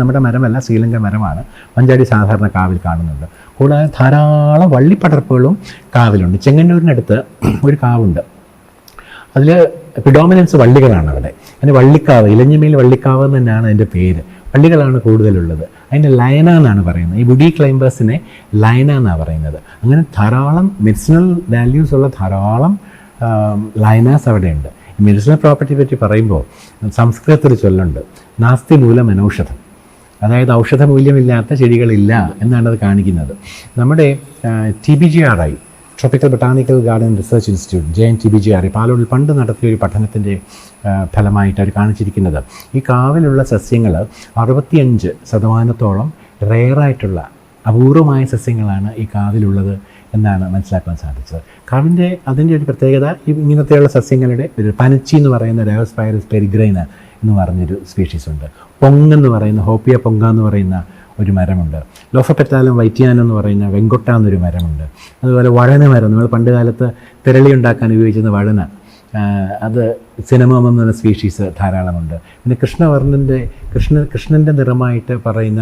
നമ്മുടെ മരമല്ല, ശ്രീലങ്കൻ മരമാണ്. മഞ്ചാടി സാധാരണ കാവിൽ കാണുന്നുണ്ട്. കൂടാതെ ധാരാളം വള്ളിപ്പടർപ്പുകളും കാവിലുണ്ട്. ചെങ്ങന്നൂരിനടുത്ത് ഒരു കാവുണ്ട്. അതിൽ പ്രിഡോമിനൻസ് വള്ളികളാണ് അവിടെ. അതിന് വള്ളിക്കാവ്, ഇലഞ്ഞിമേൽ വള്ളിക്കാവ് എന്ന് തന്നെയാണ് അതിൻ്റെ പേര്. വള്ളികളാണ് കൂടുതലുള്ളത്. അതിൻ്റെ ലയന എന്നാണ് പറയുന്നത്. ഈ വുഡി ക്ലൈംബേഴ്സിനെ ലയന എന്നാണ് പറയുന്നത്. അങ്ങനെ ധാരാളം മെഡിസിനൽ വാല്യൂസ് ഉള്ള ധാരാളം ലയനാസ് അവിടെയുണ്ട്. ഈ മെഡിസിനൽ പ്രോപ്പർട്ടി പറ്റി പറയുമ്പോൾ സംസ്കൃതത്തിൽ ചൊല്ലുണ്ട്, നാസ്തി മൂലം അനൗഷധം. അതായത് ഔഷധ മൂല്യമില്ലാത്ത ചെടികളില്ല എന്നാണ് അത് കാണിക്കുന്നത്. നമ്മുടെ TBGRI, tropical botanical garden research institute, JNTBGRI പാലോടിൽ പണ്ട് നടത്തിയ ഒരു പഠനത്തിൻ്റെ ഫലമായിട്ട് അവർ കാണിച്ചിരിക്കുന്നത് ഈ കാവിലുള്ള സസ്യങ്ങൾ 65% റെയറായിട്ടുള്ള അപൂർവമായ സസ്യങ്ങളാണ് ഈ കാവിലുള്ളത് എന്നാണ് മനസ്സിലാക്കാൻ സാധിച്ചത്. അതിൻ്റെ ഒരു പ്രത്യേകത ഇങ്ങനത്തെയുള്ള സസ്യങ്ങളുടെ ഒരു പനച്ചി എന്ന് പറയുന്ന ഡയോസ്പൈറസ് പെരിഗ്രൈന എന്ന് പറഞ്ഞൊരു സ്പീഷീസ് ഉണ്ട്. പൊങ്ങെന്ന് പറയുന്ന ഹോപ്പിയ പൊങ്ക എന്ന് പറയുന്ന ഒരു മരമുണ്ട്. ലോഫപ്പെറ്റാലം വൈറ്റിയാനം എന്ന് പറയുന്ന വെങ്കൊട്ട എന്നൊരു മരമുണ്ട്. അതുപോലെ വഴന മരം, നമ്മൾ പണ്ട് കാലത്ത് തിരളി ഉണ്ടാക്കാൻ ഉപയോഗിച്ചിരുന്ന വഴന, അത് സിനമോമം എന്ന് പറയുന്ന സ്പീഷീസ് ധാരാളമുണ്ട്. പിന്നെ കൃഷ്ണൻ്റെ നിറമായിട്ട് പറയുന്ന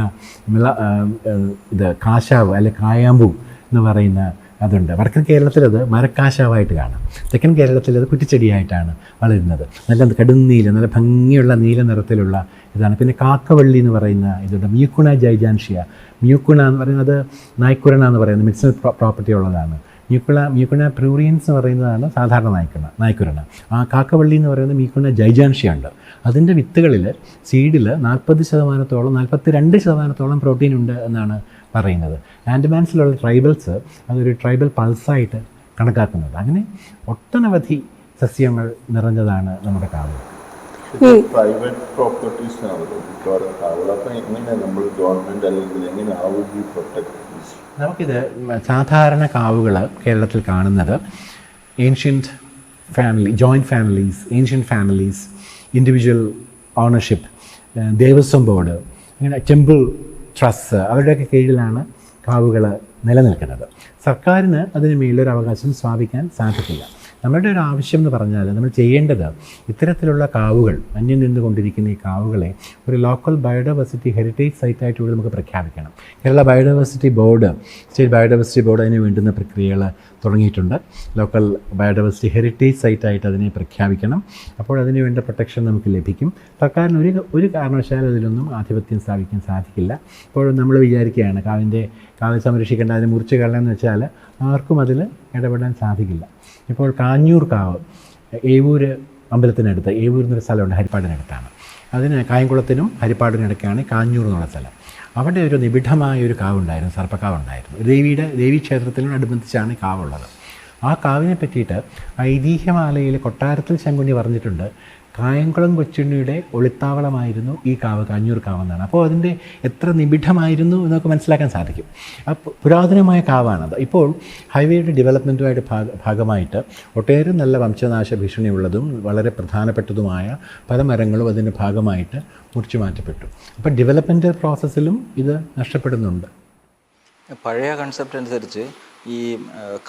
കാശാവ് അല്ലെ കായാമ്പൂ എന്ന് പറയുന്ന അതുണ്ട്. വടക്കൻ കേരളത്തിലത് മരക്കാശാവായിട്ട് കാണാം. തെക്കൻ കേരളത്തിലത് കുറ്റിച്ചെടിയായിട്ടാണ് വളരുന്നത്. നല്ല കടുന്നീല, നല്ല ഭംഗിയുള്ള നീല നിറത്തിലുള്ള ഇതാണ്. പിന്നെ കാക്കവള്ളി എന്ന് പറയുന്ന ഇതുണ്ട്. മ്യൂക്കുണ ജൈജാൻഷ്യ, മ്യൂക്കുണ എന്ന് പറയുന്നത് നായ്ക്കുരണ എന്ന് പറയുന്നത് മെഡിസിനൽ പ്രോപ്പർട്ടി ഉള്ളതാണ്. മ്യൂക്കുണ പ്രൂറിയൻസ് എന്ന് പറയുന്നതാണ് സാധാരണ നായ്ക്കുരണ. ആ കാക്കവള്ളി എന്ന് പറയുന്നത് മ്യൂക്കുണ ജൈജാൻഷ്യ ഉണ്ട്. അതിൻ്റെ വിത്തുകളിൽ സീഡിൽ 40%, 42% പ്രോട്ടീൻ ഉണ്ട് എന്നാണ് പറയുന്നത്. ആൻഡമാൻസിലുള്ള ട്രൈബൽസ് അതൊരു ട്രൈബൽ പൾസായിട്ട് കണക്കാക്കുന്നത്. അങ്ങനെ ഒട്ടനവധി സസ്യങ്ങൾ നിറഞ്ഞതാണ് നമ്മുടെ കാവ്. പ്രൈവറ്റ് പ്രോപ്പർട്ടീസിനാണല്ലോ മിക്കവാറും കാവുകൾ. അപ്പം എങ്ങനെ നമ്മൾ ഗവൺമെൻറ് അല്ലെങ്കിൽ എങ്ങനെ ആവുക പ്രൊട്ടക്ട്? നമുക്കിത് സാധാരണ കാവുകൾ കേരളത്തിൽ കാണുന്നത് ancient joint families, ancient families, individual ownership, Devaswom board, അങ്ങനെ ടെമ്പിൾ ട്രസ്റ്റ്, അവരുടെയൊക്കെ കീഴിലാണ് കാവുകൾ നിലനിൽക്കുന്നത്. സർക്കാരിന് അതിന് മേലൊരു അവകാശം സ്ഥാപിക്കാൻ സാധിക്കില്ല. നമ്മളുടെ ഒരു ആവശ്യം എന്ന് പറഞ്ഞാൽ നമ്മൾ ചെയ്യേണ്ടത് ഇത്തരത്തിലുള്ള കാവുകൾ, അന്യം നിന്നുകൊണ്ടിരിക്കുന്ന ഈ കാവുകളെ ഒരു ലോക്കൽ ബയോഡൈവേഴ്സിറ്റി ഹെറിറ്റേജ് സൈറ്റായിട്ട് കൂടി നമുക്ക് പ്രഖ്യാപിക്കണം. Kerala biodiversity board, state biodiversity board അതിന് വേണ്ടുന്ന പ്രക്രിയകൾ തുടങ്ങിയിട്ടുണ്ട്. ലോക്കൽ ബയോഡൈവേഴ്സിറ്റി ഹെറിറ്റേജ് സൈറ്റായിട്ട് അതിനെ പ്രഖ്യാപിക്കണം. അപ്പോൾ അതിന് വേണ്ട പ്രൊട്ടക്ഷൻ നമുക്ക് ലഭിക്കും. സർക്കാരിന് ഒരു കാരണവശാലും അതിലൊന്നും ആധിപത്യം സ്ഥാപിക്കാൻ സാധിക്കില്ല. ഇപ്പോൾ നമ്മൾ വിചാരിക്കുകയാണ് കാവിനെ സംരക്ഷിക്കേണ്ട, അതിനെ മുറിച്ച് കളയണമെന്ന് വെച്ചാൽ ആർക്കും അതിൽ ഇടപെടാൻ സാധിക്കില്ല. ഇപ്പോൾ കാഞ്ഞൂർ കാവ്, ഏവൂർ അമ്പലത്തിനടുത്ത്, ഏവൂർ എന്നൊരു സ്ഥലമുണ്ട്, ഹരിപ്പാടിനടുത്താണ്. അതിന് കായംകുളത്തിനും ഹരിപ്പാടിനിടയ്ക്കാണ് കാഞ്ഞൂർ എന്നുള്ള സ്ഥലം. അവിടെ ഒരു നിബിഡമായ ഒരു കാവുണ്ടായിരുന്നു, സർപ്പക്കാവുണ്ടായിരുന്നു. ദേവീക്ഷേത്രത്തിനോടനുബന്ധിച്ചാണ് ഈ കാവുള്ളത്. ആ കാവിനെ പറ്റിയിട്ട് ഐതിഹ്യമാലയിൽ കൊട്ടാരത്തിൽ ശങ്കുണ്ണി പറഞ്ഞിട്ടുണ്ട്, കായംകുളം കൊച്ചുണ്ണിയുടെ ഒളിത്താവളമായിരുന്നു ഈ കാവ്, കാഞ്ഞൂർ കാവെന്നാണ്. അപ്പോൾ അതിൻ്റെ എത്ര നിബിഡമായിരുന്നു എന്നൊക്കെ മനസ്സിലാക്കാൻ സാധിക്കും. ആ പുരാതനമായ കാവാണത്. ഇപ്പോൾ ഹൈവേയുടെ ഡെവലപ്മെൻറ്റുമായിട്ട് ഭാഗമായിട്ട് ഒട്ടേറെ നല്ല വംശനാശ ഭീഷണിയുള്ളതും വളരെ പ്രധാനപ്പെട്ടതുമായ പല മരങ്ങളും അതിൻ്റെ ഭാഗമായിട്ട് മുറിച്ചു മാറ്റപ്പെട്ടു. അപ്പോൾ ഡെവലപ്മെൻറ്റൽ പ്രോസസ്സിലും ഇത് നഷ്ടപ്പെടുന്നുണ്ട്. പഴയ കൺസെപ്റ്റ് അനുസരിച്ച് ഈ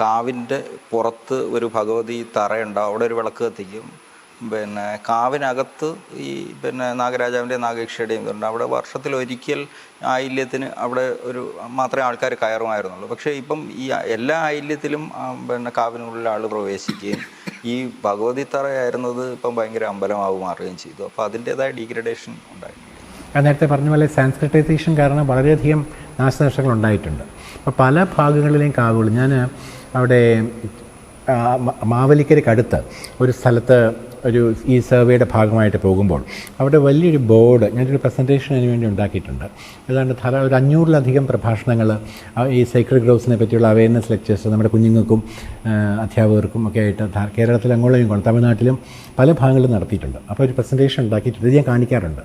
കാവിൻ്റെ പുറത്ത് ഒരു ഭഗവതി തറയുണ്ടാവും, അവിടെ ഒരു വിളക്ക് കത്തിക്കും, പിന്നെ കാവിനകത്ത് ഈ പിന്നെ നാഗരാജാവിൻ്റെ നാഗേക്ഷയുടെയും ഇതുണ്ട്. അവിടെ വർഷത്തിലൊരിക്കൽ ആയില്യത്തിന് അവിടെ ഒരു മാത്രമേ ആൾക്കാർ കയറുമായിരുന്നുള്ളൂ. പക്ഷേ ഇപ്പം ഈ എല്ലാ ആയില്യത്തിലും പിന്നെ കാവിനുള്ളിൽ ആൾ പ്രവേശിക്കുകയും ഈ ഭഗവതി തറയായിരുന്നത് ഇപ്പം ഭയങ്കര അമ്പലമാവും മാറുകയും ചെയ്തു. അപ്പോൾ അതിൻ്റേതായ ഡീഗ്രഡേഷൻ ഉണ്ടായി. നേരത്തെ പറഞ്ഞ പോലെ സാൻസ്ക്രിറ്റൈസേഷൻ കാരണം വളരെയധികം നാശനഷ്ടങ്ങൾ ഉണ്ടായിട്ടുണ്ട്. അപ്പോൾ പല ഭാഗങ്ങളിലെയും കാവുകൾ, ഞാൻ അവിടെ മാവലിക്കരയ്ക്കടുത്ത് ഒരു സ്ഥലത്ത് ഒരു ഈ സർവേയുടെ ഭാഗമായിട്ട് പോകുമ്പോൾ അവിടെ വലിയൊരു ബോർഡ് ഞാനൊരു പ്രസൻറ്റേഷൻ അതിന് വേണ്ടി ഉണ്ടാക്കിയിട്ടുണ്ട്. ഏതാണ്ട് ഒരു 500-ലധികം പ്രഭാഷണങ്ങൾ ഈ സേക്രഡ് ഗ്രോവ്സിനെ പറ്റിയുള്ള അവയർനെസ് ലെക്ചേഴ്സ് നമ്മുടെ കുഞ്ഞുങ്ങൾക്കും അധ്യാപകർക്കും ഒക്കെ ആയിട്ട് കേരളത്തിൽ അങ്ങോളം തമിഴ്നാട്ടിലും പല ഭാഗങ്ങളിലും നടത്തിയിട്ടുണ്ട്. അപ്പോൾ ഒരു പ്രസൻറ്റേഷൻ ഉണ്ടാക്കിയിട്ടുണ്ട്. ഇത് ഞാൻ കാണിക്കാറുണ്ട്.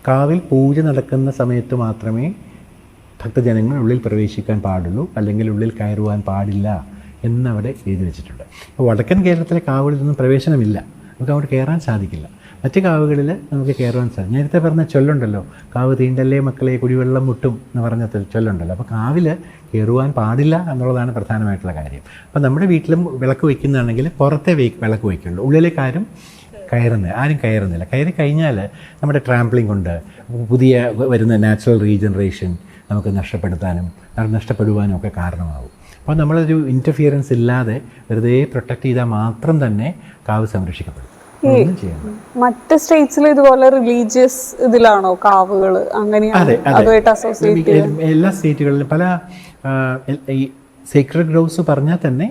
കാവിൽ പൂജ നടക്കുന്ന സമയത്ത് മാത്രമേ ഭക്തജനങ്ങൾ ഉള്ളിൽ പ്രവേശിക്കാൻ പാടുള്ളൂ, അല്ലെങ്കിൽ ഉള്ളിൽ കയറുവാൻ പാടില്ല എന്നവിടെ എഴുതി വെച്ചിട്ടുണ്ട്. അപ്പോൾ വടക്കൻ കേരളത്തിലെ കാവുകളിലൊന്നും പ്രവേശനമില്ല, നമുക്ക് അവിടെ കയറാൻ സാധിക്കില്ല. മറ്റ് കാവുകളിൽ നമുക്ക് കയറുവാൻ സാധിക്കും. നേരത്തെ പറഞ്ഞ ചൊല്ലുണ്ടല്ലോ, കാവ് തീണ്ടല്ലേ മക്കളെ കുടിവെള്ളം മുട്ടും എന്ന് പറഞ്ഞ ചൊല്ലുണ്ടല്ലോ. അപ്പോൾ കാവിൽ കയറുവാൻ പാടില്ല എന്നുള്ളതാണ് പ്രധാനമായിട്ടുള്ള കാര്യം. അപ്പോൾ നമ്മുടെ വീട്ടിലും വിളക്ക് വയ്ക്കുന്നതാണെങ്കിൽ പുറത്തെ വിളക്ക് വയ്ക്കുള്ളൂ, ഉള്ളിലേക്ക് ആരും കയറുന്നില്ല. കയറി കഴിഞ്ഞാൽ നമ്മുടെ ട്രാംപ്ലിംഗ് കൊണ്ട് പുതിയ വരുന്ന നാച്ചുറൽ റീജനറേഷൻ നമുക്ക് നഷ്ടപ്പെടുവാനും ഒക്കെ കാരണമാകും. അപ്പോൾ നമ്മളൊരു ഇൻ്റർഫിയറൻസ് ഇല്ലാതെ വെറുതെ പ്രൊട്ടക്റ്റ് ചെയ്താൽ മാത്രം തന്നെ കാവ് സംരക്ഷിക്കപ്പെടും. മറ്റ് സ്റ്റേറ്റ്സിൽ ഇതുപോലെ റിലീജിയസ് ഇതിലാണോ കാവുകൾ അങ്ങനെയാണ് അതുമായിട്ട് അസോസിയേറ്റ്? എല്ലാ സ്റ്റേറ്റുകളിലും പല ഈ സേക്രഡ് ഗ്രോവ്സ് പറഞ്ഞാൽ തന്നെ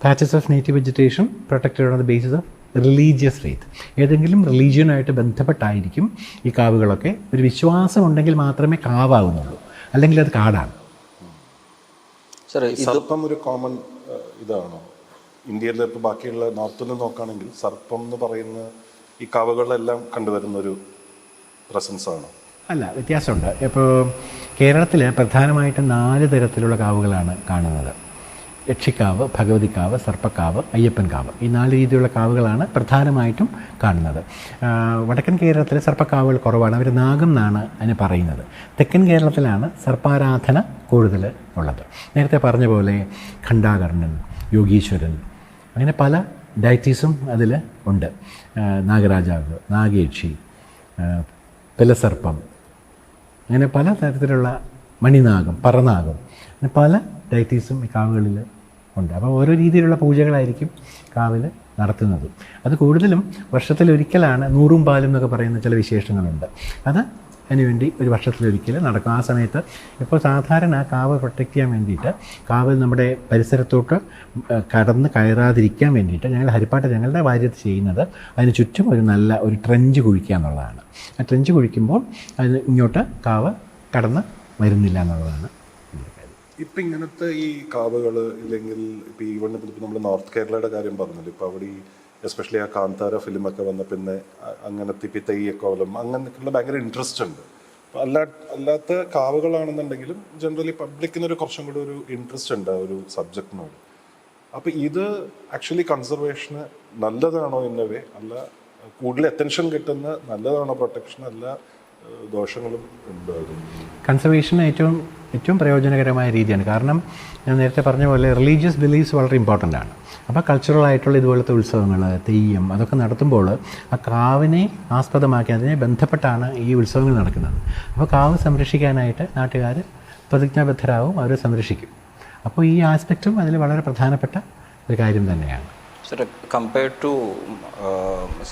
patches of native vegetation protected on the basis of religious faith. ഏതെങ്കിലും റിലീജിയനായിട്ട് ബന്ധപ്പെട്ടായിരിക്കും ഈ കാവുകളൊക്കെ. ഒരു വിശ്വാസം ഉണ്ടെങ്കിൽ മാത്രമേ കാവാകുന്നുള്ളൂ, അല്ലെങ്കിൽ അത് കാടാണ്. സർപ്പം ഒരു കോമൺ ഇതാണോ ഇന്ത്യയിലെ? ഇപ്പോൾ ബാക്കിയുള്ള നോർത്തിൽ നോക്കുകയാണെങ്കിൽ സർപ്പം എന്ന് പറയുന്ന ഈ കാവുകളിലെല്ലാം കണ്ടുവരുന്ന ഒരു പ്രസൻസ് ആണോ? അല്ല, വ്യത്യാസമുണ്ട്. ഇപ്പോൾ കേരളത്തിൽ പ്രധാനമായിട്ടും 4 തരത്തിലുള്ള കാവുകളാണ് കാണുന്നത്. യക്ഷിക്കാവ്, ഭഗവതിക്കാവ്, സർപ്പക്കാവ്, അയ്യപ്പൻകാവ്. ഈ 4 രീതിയിലുള്ള കാവുകളാണ് പ്രധാനമായിട്ടും കാണുന്നത്. വടക്കൻ കേരളത്തിൽ സർപ്പക്കാവുകൾ കുറവാണ്, അവർ നാഗം എന്നാണ് അതിന് പറയുന്നത്. തെക്കൻ കേരളത്തിലാണ് സർപ്പാരാധന കൂടുതൽ ഉള്ളത്. നേരത്തെ പറഞ്ഞ പോലെ ഖണ്ഡാകർണൻ, യോഗീശ്വരൻ, അങ്ങനെ പല ഡയറ്റീസും അതിൽ ഉണ്ട്. നാഗരാജാവ്, നാഗേക്ഷി, പിലസർപ്പം, അങ്ങനെ പല തരത്തിലുള്ള മണിനാഗം, പറനാഗം, അങ്ങനെ പല ഡയറ്റീസും ഈ കാവുകളിൽ ഉണ്ട്. അപ്പോൾ ഓരോ രീതിയിലുള്ള പൂജകളായിരിക്കും കാവിൽ നടത്തുന്നത്. അത് കൂടുതലും വർഷത്തിലൊരിക്കലാണ്. 100 പാലും എന്നൊക്കെ പറയുന്ന ചില വിശേഷങ്ങളുണ്ട്. അത് അതിനുവേണ്ടി ഒരു വർഷത്തിലൊരിക്കൽ നടക്കും. ആ സമയത്ത് ഇപ്പോൾ സാധാരണ കാവ് പ്രൊട്ടക്റ്റ് ചെയ്യാൻ വേണ്ടിയിട്ട്, കാവ് നമ്മുടെ പരിസരത്തോട്ട് കടന്ന് കയറാതിരിക്കാൻ വേണ്ടിയിട്ട് ഞങ്ങളുടെ വാര്യത്ത് ചെയ്യുന്നത് അതിന് ചുറ്റും ഒരു ട്രെഞ്ച് കുഴിക്കുക എന്നുള്ളതാണ്. ആ ട്രെഞ്ച് കുഴിക്കുമ്പോൾ അതിന് ഇങ്ങോട്ട് കാവ് കടന്ന് വരുന്നില്ല എന്നുള്ളതാണ്. ഇപ്പം ഇങ്ങനത്തെ ഈ കാവുകൾ ഇല്ലെങ്കിൽ ഇപ്പം ഈവൺ ഇപ്പം നമ്മൾ നോർത്ത് കേരളയുടെ കാര്യം പറഞ്ഞല്ലോ, ഇപ്പോൾ അവിടെ ഈ എസ്പെഷ്യലി ആ കാന്താര ഫിലിമൊക്കെ വന്ന പിന്നെ അങ്ങനത്തെ ഇപ്പം തെയ്യക്കോലം അങ്ങനെയൊക്കെയുള്ള ഭയങ്കര ഇൻട്രസ്റ്റ് ഉണ്ട്. അല്ലാത്ത കാവുകളാണെന്നുണ്ടെങ്കിലും ജനറലി പബ്ലിക്കിനൊരു കുറച്ചും കൂടി ഒരു ഇൻട്രസ്റ്റ് ഉണ്ട് ഒരു സബ്ജക്റ്റിനോട്. അപ്പോൾ ഇത് ആക്ച്വലി കൺസർവേഷന് നല്ലതാണോ എന്നവേ, അല്ല കൂടുതൽ അറ്റൻഷൻ കിട്ടുന്ന നല്ലതാണോ പ്രൊട്ടക്ഷൻ, അല്ല ദോഷങ്ങളും ഉണ്ട്? കൺസർവേഷൻ ഏറ്റവും പ്രയോജനകരമായ രീതിയാണ്. കാരണം ഞാൻ നേരത്തെ പറഞ്ഞ പോലെ റിലീജിയസ് ബിലീഫ്സ് വളരെ ഇമ്പോർട്ടൻ്റ് ആണ്. അപ്പോൾ കൾച്ചറൽ ആയിട്ടുള്ള ഇതുപോലത്തെ ഉത്സവങ്ങൾ, തെയ്യം, അതൊക്കെ നടത്തുമ്പോൾ ആ കാവിനെ ആസ്പദമാക്കി അതിനെ ബന്ധപ്പെട്ടാണ് ഈ ഉത്സവങ്ങൾ നടക്കുന്നത്. അപ്പോൾ കാവ് സംരക്ഷിക്കാനായിട്ട് നാട്ടുകാർ പ്രതിജ്ഞാബദ്ധരാകും, അവരെ സംരക്ഷിക്കും. അപ്പോൾ ഈ ആസ്പെക്റ്റും അതിൽ വളരെ പ്രധാനപ്പെട്ട ഒരു കാര്യം തന്നെയാണ്. കമ്പയർഡ് ടു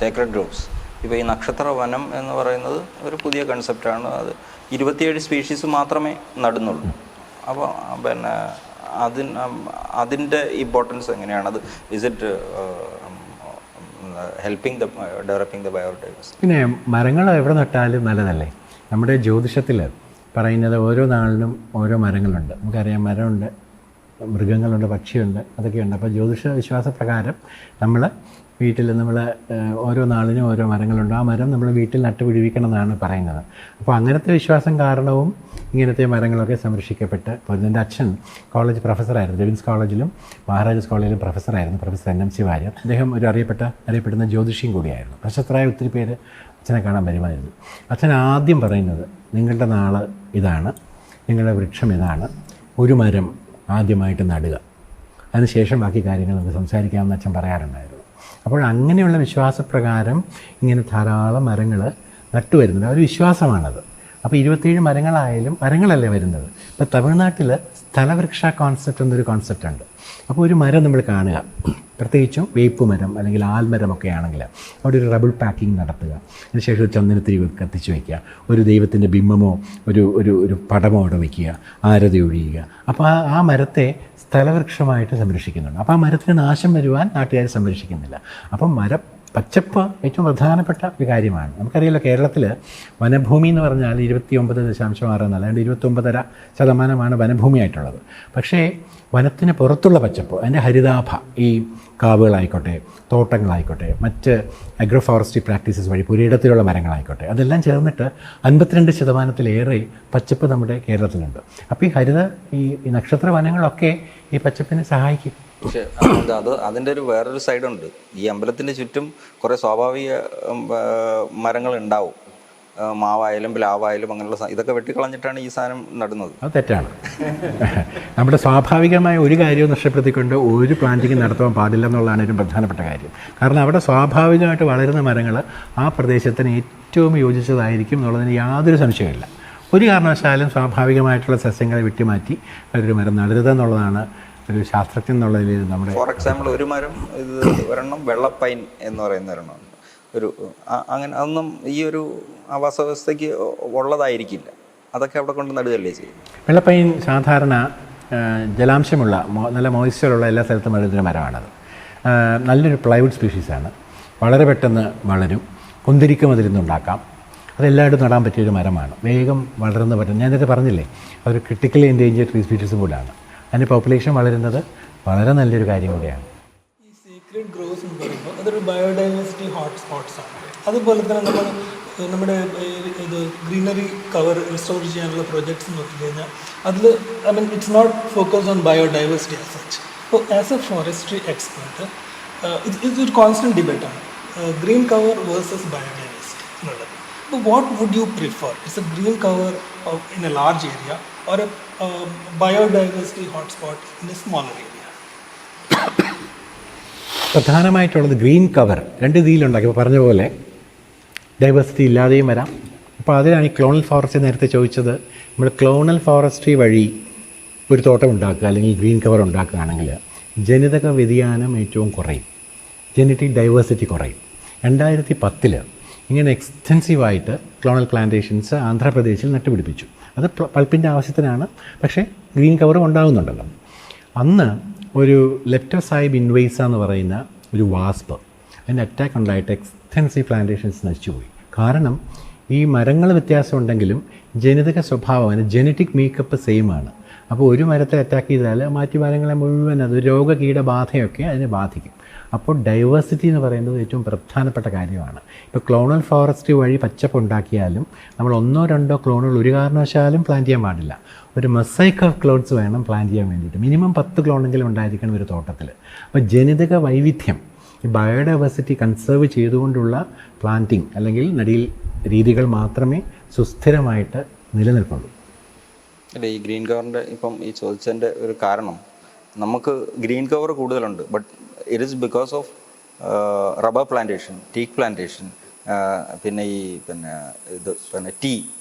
സേക്രഡ് ഗ്രോവ്സ്, ഇപ്പോൾ ഈ നക്ഷത്ര വനം എന്ന് പറയുന്നത് ഒരു പുതിയ കൺസെപ്റ്റാണ്. അത് 27 സ്പീഷീസ് മാത്രമേ നടുന്നുള്ളൂ. അപ്പോൾ പിന്നെ അതിൻ്റെ ഇമ്പോർട്ടൻസ് എങ്ങനെയാണ്? അത് is it helping developing the biodiversity? പിന്നെ മരങ്ങൾ എവിടെ നട്ടാലും നല്ലതല്ലേ? നമ്മുടെ ജ്യോതിഷത്തിൽ പറയുന്നത് ഓരോ നാളിനും ഓരോ മരങ്ങളുണ്ട്. നമുക്കറിയാം, മരമുണ്ട്, മൃഗങ്ങളുണ്ട്, പക്ഷിയുണ്ട്, അതൊക്കെയുണ്ട്. അപ്പോൾ ജ്യോതിഷ വിശ്വാസപ്രകാരം നമ്മൾ വീട്ടിൽ ഓരോ നാളിനും ഓരോ മരങ്ങളുണ്ട്. ആ മരം നമ്മൾ വീട്ടിൽ നട്ടുപിടിപ്പിക്കണം എന്നാണ് പറയുന്നത്. അപ്പോൾ അങ്ങനത്തെ വിശ്വാസം കാരണവും ഇങ്ങനത്തെ മരങ്ങളൊക്കെ സംരക്ഷിക്കപ്പെട്ട് പോയിരുന്നു. എൻ്റെ അച്ഛൻ കോളേജ് പ്രൊഫസറായിരുന്നു, ഡെവിൻസ് കോളേജിലും മഹാരാജാസ് കോളേജിലും പ്രൊഫസറായിരുന്നു, പ്രൊഫസർ NMC വാര്യർ. അദ്ദേഹം ഒരു അറിയപ്പെടുന്ന ജ്യോതിഷിയും കൂടിയായിരുന്നു. പ്രശസ്തരായ ഒത്തിരി പേര് അച്ഛനെ കാണാൻ വരുമായിരുന്നു. അച്ഛൻ ആദ്യം പറയുന്നത്, നിങ്ങളുടെ നാള് ഇതാണ്, നിങ്ങളുടെ വൃക്ഷം ഇതാണ്, ഒരു മരം ആദ്യമായിട്ട് നടുക, അതിനുശേഷം ബാക്കി കാര്യങ്ങൾ നമുക്ക് സംസാരിക്കാമെന്ന് അച്ഛൻ പറയാറുണ്ടായിരുന്നു. അപ്പോൾ അങ്ങനെയുള്ള വിശ്വാസപ്രകാരം ഇങ്ങനെ ധാരാളം മരങ്ങൾ നട്ടുവരുന്നുണ്ട്. ഒരു വിശ്വാസമാണത്. അപ്പോൾ 27 മരങ്ങളായാലും മരങ്ങളല്ലേ വരുന്നത്. ഇപ്പോൾ തമിഴ്നാട്ടിൽ സ്ഥലവൃക്ഷ കോൺസെപ്റ്റ് എന്നൊരു കോൺസെപ്റ്റ് ഉണ്ട്. അപ്പോൾ ഒരു മരം നമ്മൾ കാണുക, പ്രത്യേകിച്ചും വേപ്പ് മരം അല്ലെങ്കിൽ ആൽമരമൊക്കെ ആണെങ്കിൽ അവിടെ ഒരു റബിൾ പാക്കിംഗ് നടത്തുക, അതിനുശേഷം ഒരു ചന്ദനത്തിരി കത്തിച്ച് വയ്ക്കുക, ഒരു ദൈവത്തിൻ്റെ ബിംബമോ ഒരു പടമോ അവിടെ വയ്ക്കുക, ആരതി ഒഴിയുക. അപ്പോൾ ആ മരത്തെ സ്ഥലവൃക്ഷമായിട്ട് സംരക്ഷിക്കുന്നുണ്ട്. അപ്പോൾ ആ മരത്തിന് നാശം വരുവാൻ നാട്ടുകാർ സംരക്ഷിക്കുന്നില്ല. അപ്പം പച്ചപ്പ് ഏറ്റവും പ്രധാനപ്പെട്ട ഒരു കാര്യമാണ്. നമുക്കറിയാലോ, കേരളത്തിൽ വനഭൂമി എന്ന് പറഞ്ഞാൽ 29.6 അല്ലാണ്ട് 29.5% വനഭൂമിയായിട്ടുള്ളത്. പക്ഷേ വനത്തിന് പുറത്തുള്ള പച്ചപ്പ്, അതിൻ്റെ ഹരിതാഭ, ഈ കാവുകളായിക്കോട്ടെ, തോട്ടങ്ങളായിക്കോട്ടെ, മറ്റ് അഗ്രോ ഫോറസ്ട്രി പ്രാക്ടീസസ് വഴി പുരയിടത്തിലുള്ള മരങ്ങളായിക്കോട്ടെ, അതെല്ലാം ചേർന്നിട്ട് 52%-ലേറെ പച്ചപ്പ് നമ്മുടെ കേരളത്തിലുണ്ട്. അപ്പോൾ ഈ നക്ഷത്ര വനങ്ങളൊക്കെ ഈ പച്ചപ്പിനെ സഹായിക്കും. പക്ഷേ അതിൻ്റെ വേറൊരു സൈഡുണ്ട്. ഈ അമ്പലത്തിൻ്റെ ചുറ്റും കുറേ സ്വാഭാവിക മരങ്ങൾ ഉണ്ടാവും. മാവായാലും പ്ലാവായാലും അങ്ങനെയുള്ള ഇതൊക്കെ വെട്ടിക്കളഞ്ഞിട്ടാണ് ഈ സാധനം നടുന്നത്. അത് തെറ്റാണ്. നമ്മുടെ സ്വാഭാവികമായ ഒരു കാര്യവും നഷ്ടപ്പെടുത്തിക്കൊണ്ട് ഒരു പ്ലാന്റിങ് നടത്താൻ പാടില്ല എന്നുള്ളതാണ് ഒരു പ്രധാനപ്പെട്ട കാര്യം. കാരണം അവിടെ സ്വാഭാവികമായിട്ട് വളരുന്ന മരങ്ങൾ ആ പ്രദേശത്തിന് ഏറ്റവും യോജിച്ചതായിരിക്കും എന്നുള്ളതിന് യാതൊരു സംശയമില്ല. ഒരു കാരണവശാലും സ്വാഭാവികമായിട്ടുള്ള സസ്യങ്ങളെ വിട്ടുമാറ്റി ഒരു മരം നടരുതെന്നുള്ളതാണ് ഒരു ശാസ്ത്രജ്ഞൻ എന്നുള്ളതിൽ നമ്മുടെ. ഫോർ എക്സാമ്പിൾ, ഒരു മരം ഇത് ഒരെണ്ണം വെള്ളപ്പൈൻ എന്ന് പറയുന്ന ഒരെണ്ണം, അങ്ങനെ അതൊന്നും ഈ ഒരു ആവാസ വ്യവസ്ഥയ്ക്ക് ഉള്ളതായിരിക്കില്ല. അതൊക്കെ അവിടെ കൊണ്ട് നടുകയല്ലേ ചെയ്യും. വെള്ളപ്പൈൻ സാധാരണ ജലാംശമുള്ള നല്ല മോയ്സ്ചറുള്ള എല്ലാ സ്ഥലത്തും വളരുന്ന മരമാണത്. നല്ലൊരു പ്ലൈവുഡ് സ്പീഷീസാണ്. വളരെ പെട്ടെന്ന് വളരും. കുന്തിരിക്കം അതിൽ നിന്നുണ്ടാക്കാം. അതെല്ലായിടും നടാൻ പറ്റിയൊരു മരമാണ്. വേഗം വളർന്ന് പറ്റും. ഞാൻ നേരത്തെ പറഞ്ഞില്ലേ, അതൊരു ക്രിട്ടിക്കലി എൻഡേഞ്ചേർഡ് ട്രീ സ്പീഷീസും കൂടാണ്. അതിൻ്റെ പോപ്പുലേഷൻ വളരുന്നത് വളരെ നല്ലൊരു കാര്യം കൂടിയാണ്. ഈ സീക്രട്ട് ഗ്രോസ് എന്ന് പറയുമ്പോൾ അതൊരു ബയോഡൈവേഴ്സിറ്റി ഹോട്ട്സ്പോട്ട്സ് ആണ്. അതുപോലെ തന്നെ നമ്മുടെ ഇത് ഗ്രീനറി കവർ റിസ്റ്റോർ ചെയ്യാനുള്ള പ്രോജക്ട്സ് നോക്കിക്കഴിഞ്ഞാൽ അതിൽ it's not focused on biodiversity as such. അപ്പോൾ ആസ് എ ഫോറസ്ട്രി എക്സ്പെർട്ട് ഇതൊരു കോൺസ്റ്റൻറ്റ് ഡിബേറ്റാണ്, ഗ്രീൻ കവർ വേഴ്സസ് ബയോഡൈവേഴ്സിറ്റി എന്നുള്ളത്. അപ്പോൾ what would you prefer? It's a green cover in a large area or a biodiversity hotspot in a smaller area? പ്രധാനമായിട്ടുള്ളത് ഗ്രീൻ കവർ രണ്ട് രീതിയിലുണ്ടാക്കി. ഇപ്പോൾ പറഞ്ഞ പോലെ ഡൈവേഴ്സിറ്റി ഇല്ലാതെയും വരാം. അപ്പോൾ അതിലാണ് ഈ ക്ലോണൽ ഫോറസ്ട്രി നേരത്തെ ചോദിച്ചത്. നമ്മൾ ക്ലോണൽ ഫോറസ്ട്രി വഴി ഒരു തോട്ടം ഉണ്ടാക്കുക അല്ലെങ്കിൽ ഗ്രീൻ കവർ ഉണ്ടാക്കുകയാണെങ്കിൽ ജനിതക വ്യതിയാനം ഏറ്റവും കുറയും, ജനറ്റിക് ഡൈവേഴ്സിറ്റി കുറയും. 2010 ഇങ്ങനെ എക്സ്റ്റെൻസീവായിട്ട് ക്ലോണൽ പ്ലാന്റേഷൻസ് ആന്ധ്രാപ്രദേശിൽ നട്ടുപിടിപ്പിച്ചു. അത് പൾപ്പിൻ്റെ ആവശ്യത്തിനാണ്, പക്ഷേ ഗ്രീൻ കവറും ഉണ്ടാകുന്നുണ്ടല്ലോ. അന്ന് ഒരു ലെപ്റ്റോസൈബ് ഇൻവൈസ എന്ന് പറയുന്ന ഒരു വാസ്പ്, അതിൻ്റെ അറ്റാക്ക് ഉണ്ടായിട്ട് എക്സ്റ്റെൻസീവ് പ്ലാന്റേഷൻസ് നശിച്ചുപോയി. കാരണം ഈ മരങ്ങൾ വ്യത്യാസം ഉണ്ടെങ്കിലും ജനിതക സ്വഭാവം, അതിന് ജനറ്റിക് മേക്കപ്പ് സെയിം ആണ്. അപ്പോൾ ഒരു മരത്തെ അറ്റാക്ക് ചെയ്താൽ മറ്റു മരങ്ങളെ മുഴുവൻ അത് രോഗകീടബാധയൊക്കെ അതിനെ ബാധിക്കും. അപ്പോൾ ഡൈവേഴ്സിറ്റി എന്ന് പറയുന്നത് ഏറ്റവും പ്രധാനപ്പെട്ട കാര്യമാണ്. ഇപ്പോൾ ക്ലോണൽ ഫോറസ്ട്രി വഴി പച്ചപ്പ് ഉണ്ടാക്കിയാലും നമ്മൾ 1-2 ക്ലോണുകൾ ഒരു കാരണവശാലും പ്ലാന്റ് ചെയ്യാൻ പാടില്ല. ഒരു മൊസൈക്ക് ഓഫ് ക്ലോൺസ് വേണം പ്ലാന്റ് ചെയ്യാൻ വേണ്ടിയിട്ട്. മിനിമം 10 ക്ലോണെങ്കിലും ഉണ്ടായിരിക്കണം ഒരു തോട്ടത്തിൽ. അപ്പോൾ ജനിതക വൈവിധ്യം, ഈ ബയോഡൈവേഴ്സിറ്റി കൺസേർവ് ചെയ്തുകൊണ്ടുള്ള പ്ലാന്റിങ് അല്ലെങ്കിൽ നടീൽ രീതികൾ മാത്രമേ സുസ്ഥിരമായിട്ട് നിലനിൽക്കുള്ളൂ. അല്ല, ഈ ഗ്രീൻ കവറിൻ്റെ ഇപ്പം ഈ ചോദിച്ചതിൻ്റെ ഒരു കാരണം, നമുക്ക് ഗ്രീൻ കവർ കൂടുതലുണ്ട്, but it is because of rubber plantation, teak plantation, പിന്നെ ടീ,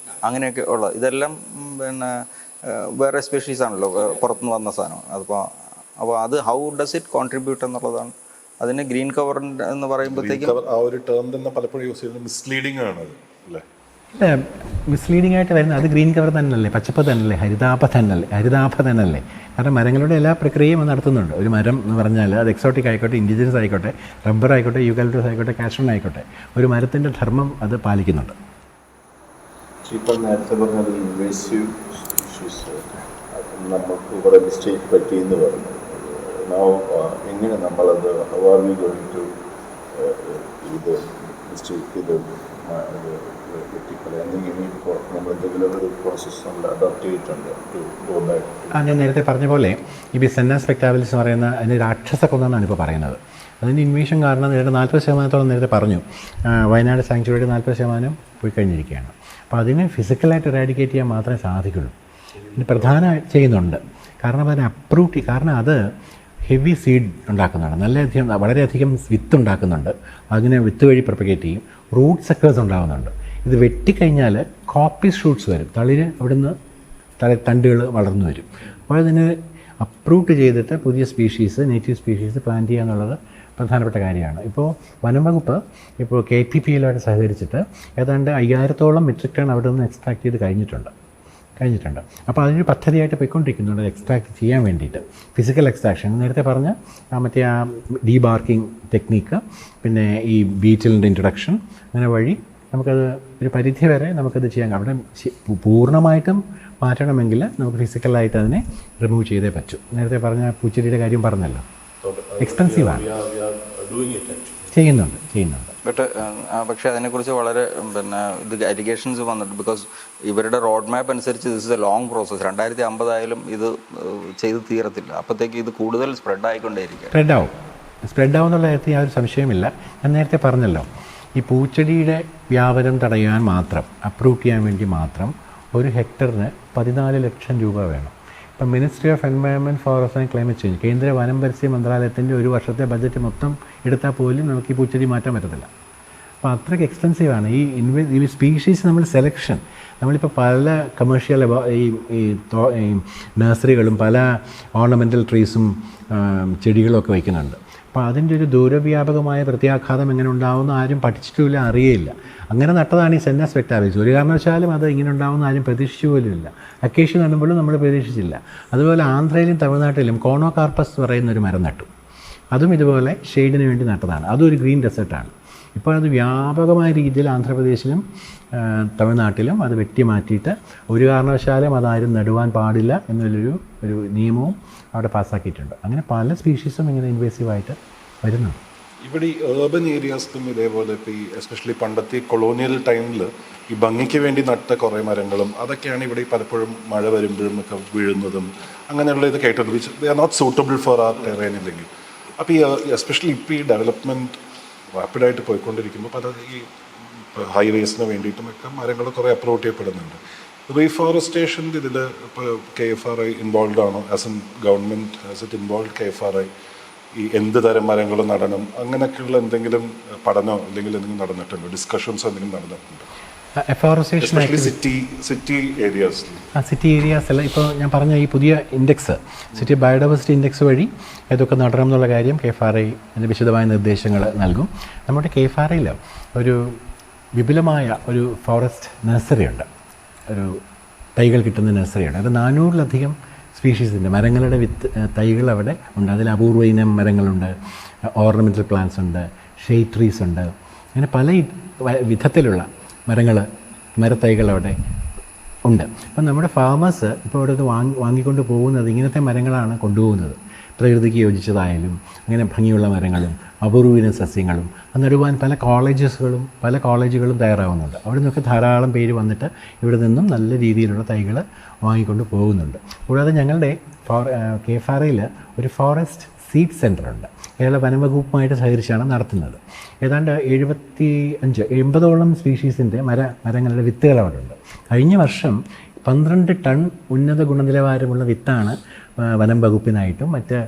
അങ്ങനെയൊക്കെ ഉള്ള ഇതെല്ലാം വേറെ സ്പീഷീസ് ആണല്ലോ, പുറത്തുനിന്ന് വന്ന സാധനം. അപ്പോൾ അത് ഹൗ ഡസ് ഇറ്റ് കോൺട്രിബ്യൂട്ട് എന്നുള്ളതാണ്. അതിന് ഗ്രീൻ കവർ എന്ന് പറയുമ്പോഴത്തേക്കും ആ ഒരു ടേം തന്നെ പലപ്പോഴും യൂസ് ചെയ്യുന്നത് മിസ്ലീഡിംഗ് ആണ് അത്, അല്ലേ? മിസ്ലീഡിംഗ് ആയിട്ട് വരുന്നത് അത് ഗ്രീൻ കവർ തന്നെയല്ലേ, പച്ചപ്പ് തന്നെയല്ലേ, ഹരിതാഭ തന്നെയല്ലേ. കാരണം മരങ്ങളുടെ എല്ലാ പ്രക്രിയയും നടത്തുന്നുണ്ട്. ഒരു മരം എന്ന് പറഞ്ഞാൽ അത് എക്സോട്ടിക് ആയിക്കോട്ടെ, ഇൻഡിജിനസ് ആയിക്കോട്ടെ, റബ്ബർ ആയിക്കോട്ടെ, യൂക്കാലിപ്റ്റസ് ആയിക്കോട്ടെ, കാസ്റ്റർ ആയിക്കോട്ടെ, ഒരു മരത്തിൻ്റെ ധർമ്മം അത് പാലിക്കുന്നുണ്ട്. ഇപ്പം നേരത്തെ പറഞ്ഞത് ഇൻവേസീവ് ഇഷ്യൂസ് നമുക്ക് ഇവിടെ മിസ്റ്റേക്ക് പറ്റിയെന്ന് പറഞ്ഞു. എങ്ങനെ നമ്മളത് how are we going to ഇത് മിസ്റ്റേക്ക് ഇത് ഞാൻ നേരത്തെ പറഞ്ഞ പോലെ ഈ ബിസെന്ന സ്പെക്ടാബിലിസ് എന്ന് പറയുന്ന അതിന് രാക്ഷസ കൊന്നെന്നാണ് ഇപ്പോൾ പറയുന്നത്. അതിൻ്റെ ഇൻവേഷൻ കാരണം നേരത്തെ 40% നേരത്തെ പറഞ്ഞു. വയനാട് സാങ്ച്വറിയുടെ 40% പോയി കഴിഞ്ഞിരിക്കുകയാണ്. അപ്പോൾ അതിനെ ഫിസിക്കലായിട്ട് എറാഡിക്കേറ്റ് ചെയ്യാൻ മാത്രമേ സാധിക്കുള്ളൂ. ഇത് പ്രധാന ചെയ്യുന്നുണ്ട്. കാരണം അതിനെ കാരണം അത് ഹെവി സീഡ് ഉണ്ടാക്കുന്നുണ്ട്, വളരെയധികം വിത്ത് ഉണ്ടാക്കുന്നുണ്ട്. അതിനെ വിത്ത് വഴി പ്രൊപ്പഗേറ്റ് ചെയ്യും. റൂട്ട് സെക്കേഴ്സ് ഉണ്ടാകുന്നുണ്ട്. ഇത് വെട്ടിക്കഴിഞ്ഞാൽ കോപ്പി ഷൂട്ട്സ് വരും, തളിര് അവിടുന്ന് തണ്ടുകൾ വളർന്നു വരും. അപ്പോൾ അതിന് അപ്രൂട്ട് ചെയ്തിട്ട് പുതിയ സ്പീഷീസ്, നേറ്റീവ് സ്പീഷീസ് പ്ലാന്റ് ചെയ്യുക എന്നുള്ളത് പ്രധാനപ്പെട്ട കാര്യമാണ്. ഇപ്പോൾ വനം വകുപ്പ് ഇപ്പോൾ KPPLുമായിട്ട് സഹകരിച്ചിട്ട് ഏതാണ്ട് 5000-ഓളം മെട്രിക് ടൺ അവിടെ നിന്ന് എക്സ്ട്രാക്ട് ചെയ്ത് കഴിഞ്ഞിട്ടുണ്ട്. അപ്പോൾ അതിനൊരു പദ്ധതിയായിട്ട് പോയിക്കൊണ്ടിരിക്കുന്നുണ്ട് എക്സ്ട്രാക്ട് ചെയ്യാൻ വേണ്ടിയിട്ട്. ഫിസിക്കൽ എക്സ്ട്രാക്ഷൻ നേരത്തെ പറഞ്ഞ മറ്റേ ആ ഡീബാർക്കിംഗ് ടെക്നീക്ക്, പിന്നെ ഈ ബീറ്റിലിൻ്റെ ഇൻട്രൊഡക്ഷൻ, അങ്ങനെ വഴി നമുക്കത് ഒരു പരിധി വരെ നമുക്കത് ചെയ്യാൻ. അവിടെ പൂർണ്ണമായിട്ടും മാറ്റണമെങ്കിൽ നമുക്ക് ഫിസിക്കലായിട്ട് അതിനെ റിമൂവ് ചെയ്തേ പറ്റൂ. നേരത്തെ പറഞ്ഞ പൂച്ചെടിയുടെ കാര്യം പറഞ്ഞല്ലോ, എക്സ്പെൻസീവാണ്. ചെയ്യുന്നുണ്ട്. പക്ഷേ അതിനെക്കുറിച്ച് വളരെ ഇത് അലിഗേഷൻസ് വന്നിട്ട്, ബിക്കോസ് ഇവരുടെ റോഡ് മാപ്പ് അനുസരിച്ച് this is A long process. 2050 ആയാലും ഇത് ചെയ്ത് തീരത്തില്ല. അപ്പോഴത്തേക്ക് ഇത് കൂടുതൽ സ്പ്രെഡ് ആയിക്കൊണ്ടേയിരിക്കും. സ്പ്രെഡ് ആവും എന്നുള്ള കാര്യത്തിൽ യാതൊരു സംശയമില്ല. ഞാൻ നേരത്തെ പറഞ്ഞല്ലോ, ഈ പൂച്ചെടിയുടെ വ്യാപനം തടയാൻ മാത്രം, അപ്രൂവ് ചെയ്യാൻ വേണ്ടി മാത്രം ഒരു ഹെക്ടറിന് 14 ലക്ഷം രൂപ വേണം. ഇപ്പം ministry of environment, forest and climate change, കേന്ദ്ര വനം പരിസ്ഥിതി മന്ത്രാലയത്തിൻ്റെ ഒരു വർഷത്തെ ബഡ്ജറ്റ് മൊത്തം എടുത്താൽ പോലും നമുക്ക് ഈ പൂച്ചെടി മാറ്റാൻ പറ്റത്തില്ല. അപ്പോൾ അത്രയ്ക്ക് എക്സ്പെൻസീവാണ് ഈ സ്പീഷീസ്. നമ്മളിപ്പോൾ പല കമേഴ്ഷ്യൽ ഈ നഴ്സറികളും പല ഓർണമെൻ്റൽ ട്രീസും ചെടികളും ഒക്കെ വയ്ക്കുന്നുണ്ട്. അപ്പോൾ അതിൻ്റെ ഒരു ദൂരവ്യാപകമായ പ്രത്യാഘാതം എങ്ങനെ ഉണ്ടാവുമെന്ന് ആരും പഠിച്ചിട്ടുമില്ല, അറിയേയില്ല. അങ്ങനെ നട്ടതാണ് ഈ സെന്ന സ്പെക്ടാലിസ്. ഒരു കാരണവശാലും അത് ഇങ്ങനെ ഉണ്ടാവുമെന്ന് ആരും പ്രതീക്ഷിച്ചു പോലുമില്ല. അക്കേഷ്യ നടുമ്പോഴും നമ്മൾ പ്രതീക്ഷിച്ചില്ല. അതുപോലെ ആന്ധ്രയിലും തമിഴ്നാട്ടിലും കോണോകാർപ്പസ് പറയുന്നൊരു മരം നട്ടു. അതും ഇതുപോലെ ഷെയ്ഡിന് വേണ്ടി നട്ടതാണ്. അതും ഒരു ഗ്രീൻ ഡെസേർട്ടാണ്. ഇപ്പോൾ അത് വ്യാപകമായ രീതിയിൽ ആന്ധ്രാപ്രദേശിലും തമിഴ്നാട്ടിലും അത് വെട്ടി മാറ്റിയിട്ട് ഒരു കാരണവശാലും അതാരും നടുവാൻ പാടില്ല എന്നുള്ളൊരു നിയമവും അവിടെ പാസ്സാക്കിയിട്ടുണ്ട്. അങ്ങനെ പല സ്പീഷീസും ഇങ്ങനെ ഇൻവേസീവായിട്ട് വരുന്നുണ്ട്. ഇവിടെ ഈ ഏർബൻ ഏരിയാസിലും ഇതേപോലെ ഇപ്പോൾ ഈ എസ്പെഷ്യലി പണ്ടത്തെ കൊളോണിയൽ ടൈമിൽ ഈ ഭംഗിക്ക് വേണ്ടി നട്ട കുറേ മരങ്ങളും അതൊക്കെയാണ് ഇവിടെ പലപ്പോഴും മഴ വരുമ്പോഴും ഒക്കെ വീഴുന്നതും അങ്ങനെയുള്ള ഇത് കേട്ടത്. Which they are not suitable for our terrain ഇല്ലെങ്കിൽ. അപ്പോൾ ഈ എസ്പെഷ്യലി ഇപ്പോൾ ഈ ഡെവലപ്മെൻറ്റ് റാപ്പിഡായിട്ട് പോയിക്കൊണ്ടിരിക്കുമ്പോൾ പല ഈ ഹൈവേസിന് വേണ്ടിയിട്ടുമൊക്കെ മരങ്ങൾ കുറേ അപ്രോട്ട് ചെയ്യപ്പെടുന്നുണ്ട്. റീഫോറസ്റ്റേഷൻ ഇതിൽ ഇപ്പോൾ KFRI ഇൻവോൾവ് ആണോ? As an government as it involve KFRI ഈ എന്ത് തരം മരങ്ങൾ നടണം അങ്ങനെയൊക്കെയുള്ള എന്തെങ്കിലും പഠനമോ അല്ലെങ്കിൽ എന്തെങ്കിലും നടന്നിട്ടുണ്ടോ? ഡിസ്കഷൻസോ എന്തെങ്കിലും നടന്നിട്ടുണ്ടോ? എഫോറസ്റ്റേഷൻ സിറ്റി ഏരിയാസ് അല്ല. ഇപ്പോൾ ഞാൻ പറഞ്ഞ ഈ പുതിയ ഇൻഡെക്സ്, സിറ്റി ബയോഡൈവേഴ്സിറ്റി ഇൻഡെക്സ് വഴി ഏതൊക്കെ നടണം എന്നുള്ള കാര്യം KFRI അതിൻ്റെ വിശദമായ നിർദ്ദേശങ്ങൾ നൽകും. നമ്മുടെ KFRIയിൽ ഒരു വിപുലമായ ഒരു ഫോറസ്റ്റ് നഴ്സറി ഉണ്ട്, ഒരു തൈകൾ കിട്ടുന്ന നഴ്സറി ഉണ്ട്. അത് 400-ലധികം സ്പീഷീസിൻ്റെ മരങ്ങളുടെ തൈകൾ അവിടെ ഉണ്ട്. അതിൽ അപൂർവ ഇനം മരങ്ങളുണ്ട്, ഓർണമെൻ്റൽ പ്ലാന്റ്സ് ഉണ്ട്, ഷെയ്ഡ് ട്രീസ് ഉണ്ട്. അങ്ങനെ പല വിധത്തിലുള്ള മരത്തൈകൾ അവിടെ ഉണ്ട്. അപ്പം നമ്മുടെ ഫാമേഴ്സ് ഇപ്പോൾ അവിടെ വാങ്ങിക്കൊണ്ട് പോകുന്നത് ഇങ്ങനത്തെ മരങ്ങളാണ് കൊണ്ടുപോകുന്നത്. പ്രകൃതിക്ക് യോജിച്ചതായാലും അങ്ങനെ ഭംഗിയുള്ള മരങ്ങളും അപൂർവീന സസ്യങ്ങളും അത് നടുവാൻ പല കോളേജുകളും തയ്യാറാവുന്നുണ്ട്. അവിടെ നിന്നൊക്കെ ധാരാളം പേര് വന്നിട്ട് ഇവിടെ നിന്നും നല്ല രീതിയിലുള്ള തൈകൾ വാങ്ങിക്കൊണ്ട് പോകുന്നുണ്ട്. കൂടാതെ ഞങ്ങളുടെ KFRIയിൽ ഒരു ഫോറസ്റ്റ് സീഡ് സെൻ്ററുണ്ട്. കേരള വനംവകുപ്പുമായിട്ട് സഹകരിച്ചാണ് നടത്തുന്നത്. ഏതാണ്ട് 75-80ഓളം സ്പീഷീസിൻ്റെ മരങ്ങളുടെ വിത്തുകൾ അവിടെ ഉണ്ട്. കഴിഞ്ഞ വർഷം 12 ടൺ ഉന്നത ഗുണനിലവാരമുള്ള വിത്താണ് വനം വകുപ്പിനായിട്ടും മറ്റ്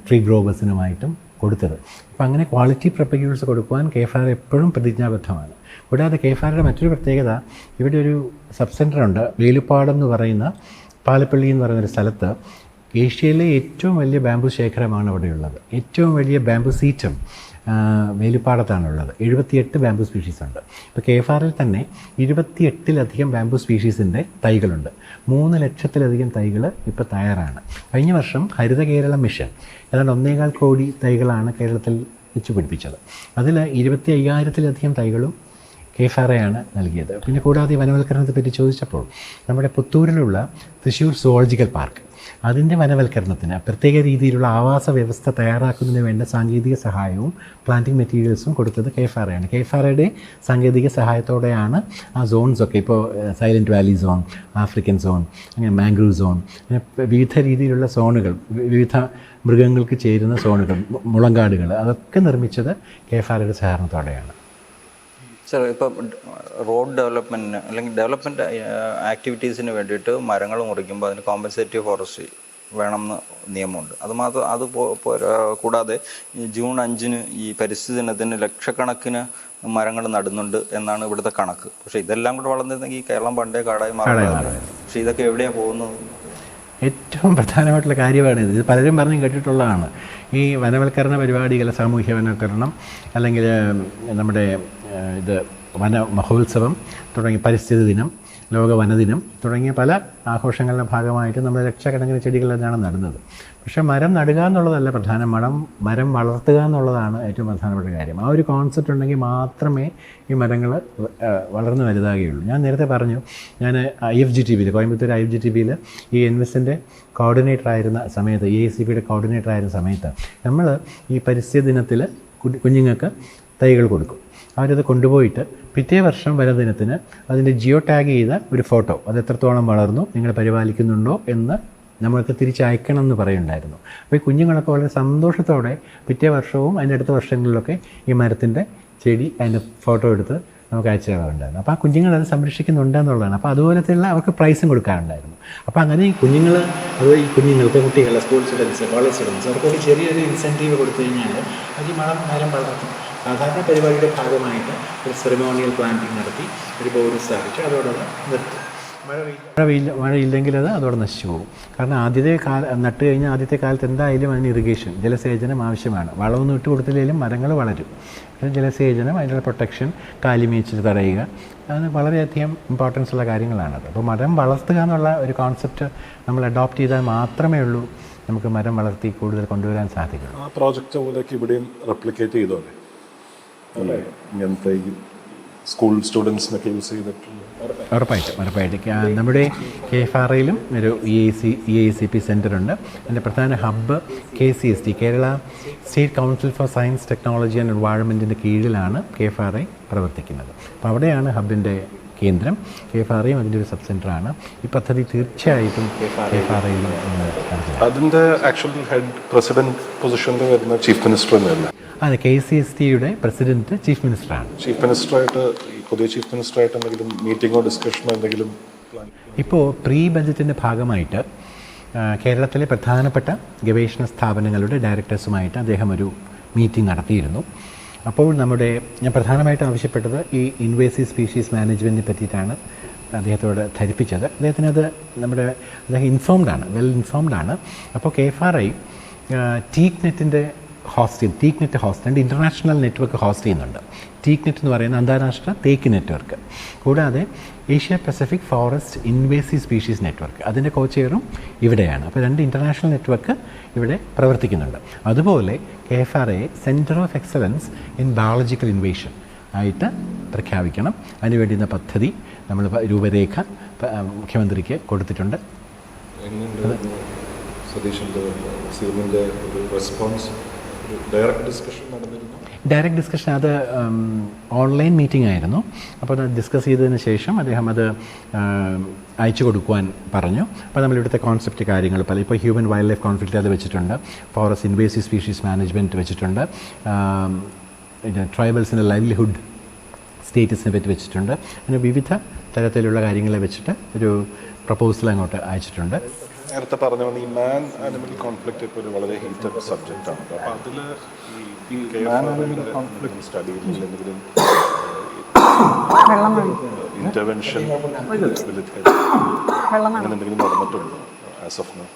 ട്രീ ഗ്രോവേഴ്സിനുമായിട്ടും കൊടുത്തത്. അപ്പോൾ അങ്ങനെ ക്വാളിറ്റി പ്രൊപ്പഗ്യൂൾസ് കൊടുക്കുവാൻ KFRI എപ്പോഴും പ്രതിജ്ഞാബദ്ധമാണ്. കൂടാതെ KFRIയുടെ മറ്റൊരു പ്രത്യേകത, ഇവിടെ ഒരു സബ് സെൻ്ററുണ്ട്, വേലുപ്പാടം എന്ന് പറയുന്ന പാലപ്പള്ളി എന്ന് പറയുന്നൊരു സ്ഥലത്ത്. ഏഷ്യയിലെ ഏറ്റവും വലിയ ബാംബു ശേഖരമാണ് അവിടെയുള്ളത്. ഏറ്റവും വലിയ ബാംബു സീറ്റം വേലുപ്പാടത്താണുള്ളത്. 78 ബാംബു സ്പീഷീസ് ഉണ്ട്. ഇപ്പോൾ KFRIയിൽ തന്നെ 28-ലധികം ബാംബു സ്പീഷീസിൻ്റെ തൈകളുണ്ട്. 3 ലക്ഷത്തിലധികം തൈകൾ ഇപ്പോൾ തയ്യാറാണ്. കഴിഞ്ഞ വർഷം ഹരിത കേരളം മിഷൻ ഏതാണ്ട് 1.25 കോടി തൈകളാണ് കേരളത്തിൽ വെച്ച് പിടിപ്പിച്ചത്. അതിൽ 25,000-ലധികം തൈകളും KFRI ആണ് നൽകിയത്. പിന്നെ കൂടാതെ വനവൽക്കരണത്തെ പറ്റി ചോദിച്ചപ്പോൾ നമ്മുടെ പുത്തൂരിലുള്ള തൃശ്ശൂർ സുവോളജിക്കൽ പാർക്ക്, അതിൻ്റെ വനവൽക്കരണത്തിന് പ്രത്യേക രീതിയിലുള്ള ആവാസ വ്യവസ്ഥ തയ്യാറാക്കുന്നതിന് വേണ്ട സാങ്കേതിക സഹായവും പ്ലാന്റിംഗ് മെറ്റീരിയൽസും കൊടുത്തത് KFRI ആണ്. KFRIയുടെ സാങ്കേതിക സഹായത്തോടെയാണ് ആ സോൺസൊക്കെ, ഇപ്പോൾ silent Valley zone, African zone, അങ്ങനെ മാംഗ്രൂവ് സോൺ, അങ്ങനെ വിവിധ രീതിയിലുള്ള സോണുകൾ, വിവിധ മൃഗങ്ങൾക്ക് ചേരുന്ന സോണുകൾ, മുളങ്കാടുകൾ, അതൊക്കെ നിർമ്മിച്ചത് KFRIയുടെ സഹകരണത്തോടെയാണ്. സാർ, ഇപ്പം റോഡ് ഡെവലപ്മെൻറ്റിന് അല്ലെങ്കിൽ ഡെവലപ്മെൻറ്റ് ആക്ടിവിറ്റീസിന് വേണ്ടിയിട്ട് മരങ്ങൾ മുറിക്കുമ്പോൾ അതിന് കോമ്പൻസേറ്റീവ് ഫോറസ്ട്രി വേണമെന്ന് നിയമമുണ്ട്. അത് കൂടാതെ ഈ ജൂൺ 5-ന് ഈ പരിസ്ഥിതി ദിനത്തിന് ലക്ഷക്കണക്കിന് മരങ്ങൾ നടുന്നുണ്ട് എന്നാണ് ഇവിടുത്തെ കണക്ക്. പക്ഷേ ഇതെല്ലാം കൂടെ വളർന്നിരുന്നെങ്കിൽ ഈ കേരളം പണ്ടേ കാടായി മാറുന്നത്. പക്ഷേ ഇതൊക്കെ എവിടെയാണ് പോകുന്നത്? ഏറ്റവും പ്രധാനമായിട്ടുള്ള കാര്യമാണിത്. ഇത് പലരും പറഞ്ഞ് കേട്ടിട്ടുള്ളതാണ്. ഈ വനവൽക്കരണ പരിപാടികൾ, സാമൂഹ്യ വനവൽക്കരണം, അല്ലെങ്കിൽ നമ്മുടെ ഇത് വന മഹോത്സവം തുടങ്ങി പരിസ്ഥിതി ദിനം, ലോക വനദിനം തുടങ്ങിയ പല ആഘോഷങ്ങളുടെ ഭാഗമായിട്ട് നമ്മൾ ലക്ഷക്കണക്കിന് ചെടികൾ തന്നെയാണ് നടുന്നത്. പക്ഷേ മരം നടുക എന്നുള്ളതല്ല പ്രധാനം, മരം വളർത്തുക എന്നുള്ളതാണ് ഏറ്റവും പ്രധാനപ്പെട്ട കാര്യം. ആ ഒരു കോൺസെപ്റ്റ് ഉണ്ടെങ്കിൽ മാത്രമേ ഈ മരങ്ങൾ വളർന്നു വലുതാകുകയുള്ളൂ. ഞാൻ നേരത്തെ പറഞ്ഞു, ഞാൻ IFGTBയിൽ, കോയമ്പത്തൂർ IFGTBയിൽ ഈ ഇൻവെസ്റ്റിൻ്റെ കോർഡിനേറ്റർ ആയിരുന്ന സമയത്ത്, EACPയുടെ കോർഡിനേറ്റർ ആയിരുന്ന സമയത്ത് നമ്മൾ ഈ പരിസ്ഥിതി ദിനത്തിൽ കുഞ്ഞുങ്ങൾക്ക് തൈകൾ കൊടുക്കും. അവരത് കൊണ്ടുപോയിട്ട് പിറ്റേ വർഷം വനദിനത്തിന് അതിൻ്റെ ജിയോ ടാഗ് ചെയ്ത ഒരു ഫോട്ടോ, അത് എത്രത്തോളം വളർന്നു, നിങ്ങൾ പരിപാലിക്കുന്നുണ്ടോ എന്ന് നമ്മൾക്ക് തിരിച്ചയക്കണം എന്ന് പറയുണ്ടായിരുന്നു. അപ്പോൾ ഈ കുഞ്ഞുങ്ങളൊക്കെ വളരെ സന്തോഷത്തോടെ പിറ്റേ വർഷവും അതിൻ്റെ അടുത്ത വർഷങ്ങളിലൊക്കെ ഈ മരത്തിൻ്റെ ചെടി അതിൻ്റെ ഫോട്ടോ എടുത്ത് നമുക്ക് അയച്ചു തരാറുണ്ടായിരുന്നു. അപ്പോൾ ആ കുഞ്ഞുങ്ങളത് സംരക്ഷിക്കുന്നുണ്ടെന്നുള്ളതാണ്. അപ്പോൾ അതുപോലത്തെയുള്ള അവർക്ക് പ്രൈസും കൊടുക്കാറുണ്ടായിരുന്നു. അപ്പോൾ അങ്ങനെ ഈ കുഞ്ഞുങ്ങൾ, അതുപോലെ ഈ കുഞ്ഞുങ്ങൾക്ക്, കുട്ടികൾ, സ്കൂൾ സ്റ്റുഡൻസ്, കോളേജ് സ്റ്റുഡൻസ്, അവർക്കൊരു ചെറിയൊരു ഇൻസെൻറ്റീവ് കൊടുത്തു കഴിഞ്ഞാൽ അത് ഈ മരം വളർത്തും. സാധാരണ പരിപാടിയുടെ ഭാഗമായിട്ട് ഒരു സെറിമോണിയൽ പ്ലാന്റിങ് നടത്തി ഒരു ബോർഡ് സ്ഥാപിച്ച് അതോടൊപ്പം നിർത്തും. മഴയില്ലെങ്കിൽ അതോടെ നശിച്ചു പോകും. കാരണം നട്ട് കഴിഞ്ഞാൽ ആദ്യത്തെ കാലത്ത് എന്തായാലും അതിന് ഇറിഗേഷൻ, ജലസേചനം ആവശ്യമാണ്. വളമൊന്നും ഇട്ട് കൊടുത്തില്ലെങ്കിലും മരങ്ങൾ വളരും. ജലസേചനം, അതിനുള്ള പ്രൊട്ടക്ഷൻ, കാലിമേച്ചിൽ തടയുക, അത് വളരെയധികം ഇമ്പോർട്ടൻസ് ഉള്ള കാര്യങ്ങളാണത്. അപ്പോൾ മരം വളർത്തുക എന്നുള്ള ഒരു കോൺസെപ്റ്റ് നമ്മൾ അഡോപ്റ്റ് ചെയ്താൽ മാത്രമേ ഉള്ളൂ നമുക്ക് മരം വളർത്തി കൂടുതൽ കൊണ്ടുവരാൻ സാധിക്കുള്ളൂ. ആ പ്രോജക്റ്റ് പോലെയൊക്കെ ഇവിടെയും റെപ്ലിക്കേറ്റ് ചെയ്തോളെ ഇങ്ങനത്തെ സ്കൂൾ സ്റ്റുഡൻസിനൊക്കെ യൂസ് ചെയ്തിട്ടുള്ള? ഉറപ്പായിട്ടും നമ്മുടെ KFRAയിലും ഒരു EACP സെൻ്ററുണ്ട്. അതിൻ്റെ പ്രധാന hub KCST, Kerala state council for science, technology and എൻവയോൺമെൻറ്റിൻ്റെ കീഴിലാണ് KFRA പ്രവർത്തിക്കുന്നത്. അപ്പോൾ അവിടെയാണ് ഹബിൻ്റെ കേന്ദ്രം. KFRAയും അതിൻ്റെ ഒരു സബ് സെൻ്ററാണ്. ഈ പദ്ധതി തീർച്ചയായിട്ടും KFRAയിൽ അതിൻ്റെ ആക്ച്വൽ ഹെഡ് പ്രസിഡന്റ് പൊസിഷനിൽ വരുന്ന ചീഫ് മിനിസ്റ്റർ തന്നെയല്ല? അതെ, KCSTയുടെ പ്രസിഡന്റ് ചീഫ് മിനിസ്റ്ററാണ്. ചീഫ് മിനിസ്റ്ററായിട്ട്, പുതിയ ചീഫ് മിനിസ്റ്ററായിട്ട് എന്തെങ്കിലും മീറ്റിങ്ങോ ഡിസ്കഷനോ എന്തെങ്കിലും? ഇപ്പോൾ പ്രീ ബജറ്റിൻ്റെ ഭാഗമായിട്ട് കേരളത്തിലെ പ്രധാനപ്പെട്ട ഗവേഷണ സ്ഥാപനങ്ങളുടെ ഡയറക്ടേഴ്സുമായിട്ട് അദ്ദേഹം ഒരു മീറ്റിംഗ് നടത്തിയിരുന്നു. അപ്പോൾ ഞാൻ പ്രധാനമായിട്ടും ആവശ്യപ്പെട്ടത് ഈ ഇൻവേസീവ് സ്പീഷീസ് മാനേജ്മെൻറ്റിനെ പറ്റിയിട്ടാണ് അദ്ദേഹത്തോട് ധരിപ്പിച്ചത്. അദ്ദേഹം ഇൻഫോംഡാണ്, വെൽ ഇൻഫോംഡാണ്. അപ്പോൾ KFRA ടീക്നെറ്റിൻ്റെ ടീക്നെറ്റ് ഹോസ്റ്റ്, രണ്ട് ഇൻ്റർനാഷണൽ നെറ്റ്വർക്ക് ഹോസ്റ്റ് ചെയ്യുന്നുണ്ട്. ടീക്നെറ്റ് എന്ന് പറയുന്ന അന്താരാഷ്ട്ര തേക്ക് നെറ്റ്വർക്ക്, കൂടാതെ Asia Pacific forest invasive species network, അതിൻ്റെ കോച്ചെയറും ഇവിടെയാണ്. അപ്പോൾ രണ്ട് ഇൻ്റർനാഷണൽ നെറ്റ്വർക്ക് ഇവിടെ പ്രവർത്തിക്കുന്നുണ്ട്. അതുപോലെ KFRA centre of excellence in biological invasion ആയിട്ട് പ്രഖ്യാപിക്കണം. അതിനുവേണ്ടിയുള്ള പദ്ധതി നമ്മൾ രൂപരേഖ മുഖ്യമന്ത്രിക്ക് കൊടുത്തിട്ടുണ്ട്. ഡയറക്റ്റ് ഡിസ്കഷൻ അത് ഓൺലൈൻ മീറ്റിംഗ് ആയിരുന്നു. അപ്പോൾ അത് ഡിസ്കസ് ചെയ്തതിന് ശേഷം അദ്ദേഹം അത് അയച്ചു കൊടുക്കുവാൻ പറഞ്ഞു. അപ്പോൾ നമ്മളിവിടുത്തെ കോൺസെപ്റ്റ് കാര്യങ്ങൾ ഇപ്പോൾ ഹ്യൂമൻ വൈൽഡ് ലൈഫ് കോൺഫ്ലിക്റ്റ് അത് വെച്ചിട്ടുണ്ട്, ഫോറസ്റ്റ് ഇൻവേസീവ് സ്പീഷീസ് മാനേജ്മെൻറ്റ് വെച്ചിട്ടുണ്ട്, ട്രൈബൽസിൻ്റെ ലൈവ്ലിഹുഡ് സ്റ്റേറ്റസിനെ പറ്റി വെച്ചിട്ടുണ്ട്. അങ്ങനെ വിവിധ തരത്തിലുള്ള കാര്യങ്ങളെ വെച്ചിട്ട് ഒരു പ്രപ്പോസൽ അങ്ങോട്ട് അയച്ചിട്ടുണ്ട്. നേരത്തെ പറഞ്ഞ ഈ മാൻ ആനിമൽ കോൺഫ്ലിക്റ്റ് ഇപ്പോൾ ഒരു വളരെ ഹീറ്റഡ് സബ്ജക്റ്റാണ്. അപ്പോൾ അതിൽ ഈ മാൻ ആനിമൽ കോൺഫ്ലിക്റ്റ് സ്റ്റഡിയിൽ എന്തെങ്കിലും ഇന്റർവെൻഷൻ അങ്ങനെ എന്തെങ്കിലും നടന്നിട്ടുണ്ടോ ആസ് ഓഫ് നൗ?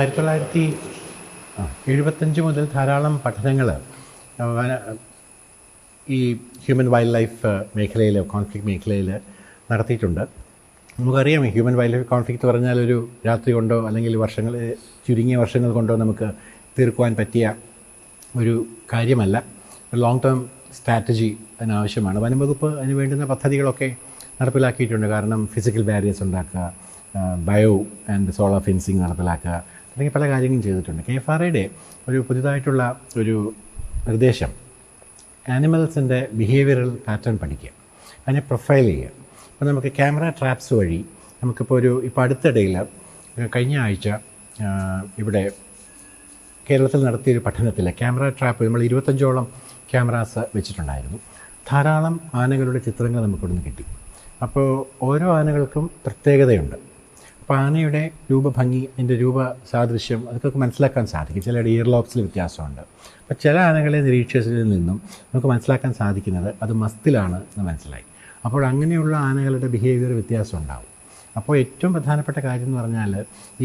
1975 മുതൽ ധാരാളം പഠനങ്ങൾ ഈ ഹ്യൂമൻ വൈൽഡ് ലൈഫ് മേഖലയിൽ, കോൺഫ്ലിക്റ്റ് മേഖലയിൽ നടത്തിയിട്ടുണ്ട്. നമുക്കറിയാം, ഹ്യൂമൻ വൈൽഡ് ലൈഫ് കോൺഫ്ലിക്റ്റ് പറഞ്ഞാൽ ഒരു രാത്രി കൊണ്ടോ അല്ലെങ്കിൽ ചുരുങ്ങിയ വർഷങ്ങൾ കൊണ്ടോ നമുക്ക് തീർക്കുവാൻ പറ്റിയ ഒരു കാര്യമല്ല. ലോങ് ടേം സ്ട്രാറ്റജി അതിനാവശ്യമാണ്. വനംവകുപ്പ് അതിന് വേണ്ടുന്ന പദ്ധതികളൊക്കെ നടപ്പിലാക്കിയിട്ടുണ്ട്. കാരണം ഫിസിക്കൽ ബാരിയേഴ്സ് ഉണ്ടാക്കുക, ബയോ ആൻഡ് സോളാർ ഫെൻസിങ് നടപ്പിലാക്കുക തുടങ്ങിയ പല കാര്യങ്ങളും ചെയ്തിട്ടുണ്ട്. KFRAയുടെ ഒരു പുതിയതായിട്ടുള്ള ഒരു നിർദ്ദേശം ആനിമൽസിൻ്റെ ബിഹേവിയറൽ പാറ്റേൺ പഠിക്കുക, അതിനെ പ്രൊഫൈൽ ചെയ്യുക. അപ്പോൾ നമുക്ക് ക്യാമറ ട്രാപ്സ് വഴി നമുക്കിപ്പോൾ ഇപ്പോൾ അടുത്തിടയിൽ കഴിഞ്ഞ ആഴ്ച ഇവിടെ കേരളത്തിൽ നടത്തിയൊരു പഠനത്തിൽ ക്യാമറ ട്രാപ്പ് നമ്മൾ 25ഓളം ക്യാമറാസ് വെച്ചിട്ടുണ്ടായിരുന്നു. ധാരാളം ആനകളുടെ ചിത്രങ്ങൾ നമുക്കിവിടുന്ന് കിട്ടി. അപ്പോൾ ഓരോ ആനകൾക്കും പ്രത്യേകതയുണ്ട്. അപ്പോൾ അപ്പോൾ ആനയുടെ രൂപഭംഗി, അതിൻ്റെ രൂപ സാദൃശ്യം അതൊക്കെ മനസ്സിലാക്കാൻ സാധിക്കും. ചില ഇയർ ലോബ്സിൽ വ്യത്യാസമുണ്ട്. അപ്പോൾ ചില ആനകളെ നിരീക്ഷിച്ചതിൽ നിന്നും നമുക്ക് മനസ്സിലാക്കാൻ സാധിക്കുന്നത് അത് മസ്തിലാണ് എന്ന് മനസ്സിലായി. അപ്പോൾ അങ്ങനെയുള്ള ആനകളുടെ ബിഹേവിയർ വ്യത്യാസം ഉണ്ടാവും. അപ്പോൾ ഏറ്റവും പ്രധാനപ്പെട്ട കാര്യം എന്ന് പറഞ്ഞാൽ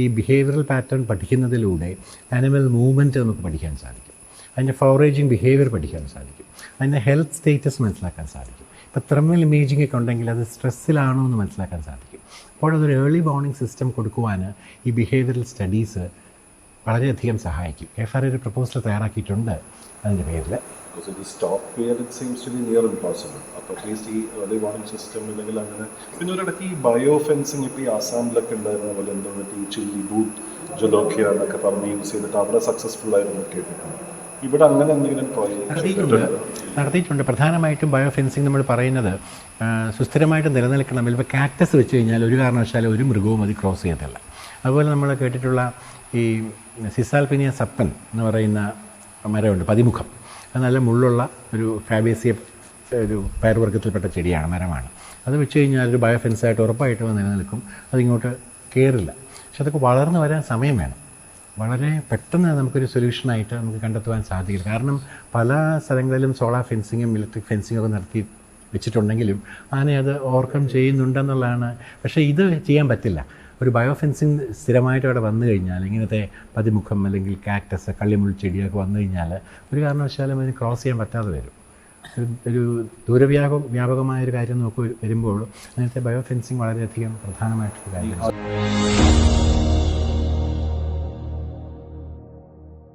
ഈ ബിഹേവിയറൽ പാറ്റേൺ പഠിക്കുന്നതിലൂടെ ആനിമൽ മൂവ്മെൻറ്റ് നമുക്ക് പഠിക്കാൻ സാധിക്കും, അതിൻ്റെ ഫോറേജിങ് ബിഹേവിയർ പഠിക്കാൻ സാധിക്കും, അതിൻ്റെ ഹെൽത്ത് സ്റ്റേറ്റസ് മനസ്സിലാക്കാൻ സാധിക്കും. ഇപ്പോൾ തെർമൽ ഇമേജിംഗ് ഒക്കെ ഉണ്ടെങ്കിൽ അത് സ്ട്രെസ്സിലാണോ എന്ന് മനസ്സിലാക്കാൻ സാധിക്കും. അപ്പോൾ അതൊരു ഏർലി വാർണിംഗ് സിസ്റ്റം കൊടുക്കുവാൻ ഈ ബിഹേവിയറൽ സ്റ്റഡീസ് വളരെയധികം സഹായിക്കും. KFRA ഒരു പ്രപ്പോസൽ തയ്യാറാക്കിയിട്ടുണ്ട് അതിൻ്റെ പേരിൽ. Because if you stop here, it seems to be near impossible. അപ്പോൾ അറ്റ്ലീസ്റ്റ് ഈ ഏർലി വാർണിംഗ് സിസ്റ്റം അല്ലെങ്കിൽ അങ്ങനെ. പിന്നെ ഒരിടയ്ക്ക് ഈ ബയോ ഫെൻസിങ് ഇപ്പോൾ ഈ ആസാമിലൊക്കെ ഉണ്ടായിരുന്ന പോലെ എന്തോ ഈ ചില്ലി ബൂട്ട് ജൊലോക്കിയ എന്നൊക്കെ പറഞ്ഞ് യൂസ് ചെയ്തിട്ട് അവിടെ സക്സസ്ഫുൾ ആയിരുന്നു കേട്ടിട്ടുണ്ട്. ഇവിടെ അങ്ങനെ എന്തെങ്കിലും നടത്തിയിട്ടുണ്ട്. പ്രധാനമായിട്ടും ബയോ ഫെൻസിങ് നമ്മൾ പറയുന്നത് സുസ്ഥിരമായിട്ട് നിലനിൽക്കണം. ഇപ്പോൾ കാക്ടസ് വെച്ച് കഴിഞ്ഞാൽ ഒരു കാരണവശാലും ഒരു മൃഗവും അത് ക്രോസ് ചെയ്യത്തില്ല. അതുപോലെ നമ്മൾ കേട്ടിട്ടുള്ള ഈ സിസാൽപിനിയ സപ്പൻ എന്ന് പറയുന്ന മരമുണ്ട്, പതിമുഖം. അത് നല്ല മുള്ളുള്ള ഒരു ഫാബേസിയ ഒരു പയർവർഗ്ഗത്തിൽപ്പെട്ട ചെടിയാണ്, മരമാണ്. അത് വെച്ച് കഴിഞ്ഞാൽ ഒരു ബയോ ഫെൻസായിട്ട് ഉറപ്പായിട്ടും നിലനിൽക്കും, അതിങ്ങോട്ട് കയറില്ല. പക്ഷെ അതൊക്കെ വളർന്നു വരാൻ സമയം വേണം. വളരെ പെട്ടെന്ന് നമുക്കൊരു സൊല്യൂഷനായിട്ട് നമുക്ക് കണ്ടെത്തുവാൻ സാധിക്കില്ല. കാരണം പല സ്ഥലങ്ങളിലും സോളാർ ഫെൻസിങ്ങും ഇലക്ട്രിക് ഫെൻസിങ്ങും ഒക്കെ നടത്തി വെച്ചിട്ടുണ്ടെങ്കിലും ആന അത് ഓവർകം ചെയ്യുന്നുണ്ടെന്നുള്ളതാണ്. പക്ഷേ ഇത് ചെയ്യാൻ പറ്റില്ല. ഒരു ബയോ ഫെൻസിങ് സ്ഥിരമായിട്ട് അവിടെ വന്നു കഴിഞ്ഞാൽ, ഇങ്ങനത്തെ പതിമുഖം അല്ലെങ്കിൽ കാക്ടസ്, കള്ളിമുൾ ചെടിയൊക്കെ വന്നു കഴിഞ്ഞാൽ ഒരു കാരണവശാലും അതിന് ക്രോസ് ചെയ്യാൻ പറ്റാതെ വരും. ഒരു ദൂരവ്യാപകമായൊരു കാര്യം വരുമ്പോൾ അങ്ങനത്തെ ബയോ ഫെൻസിങ് വളരെയധികം പ്രധാനമായിട്ടൊരു കാര്യമാണ്.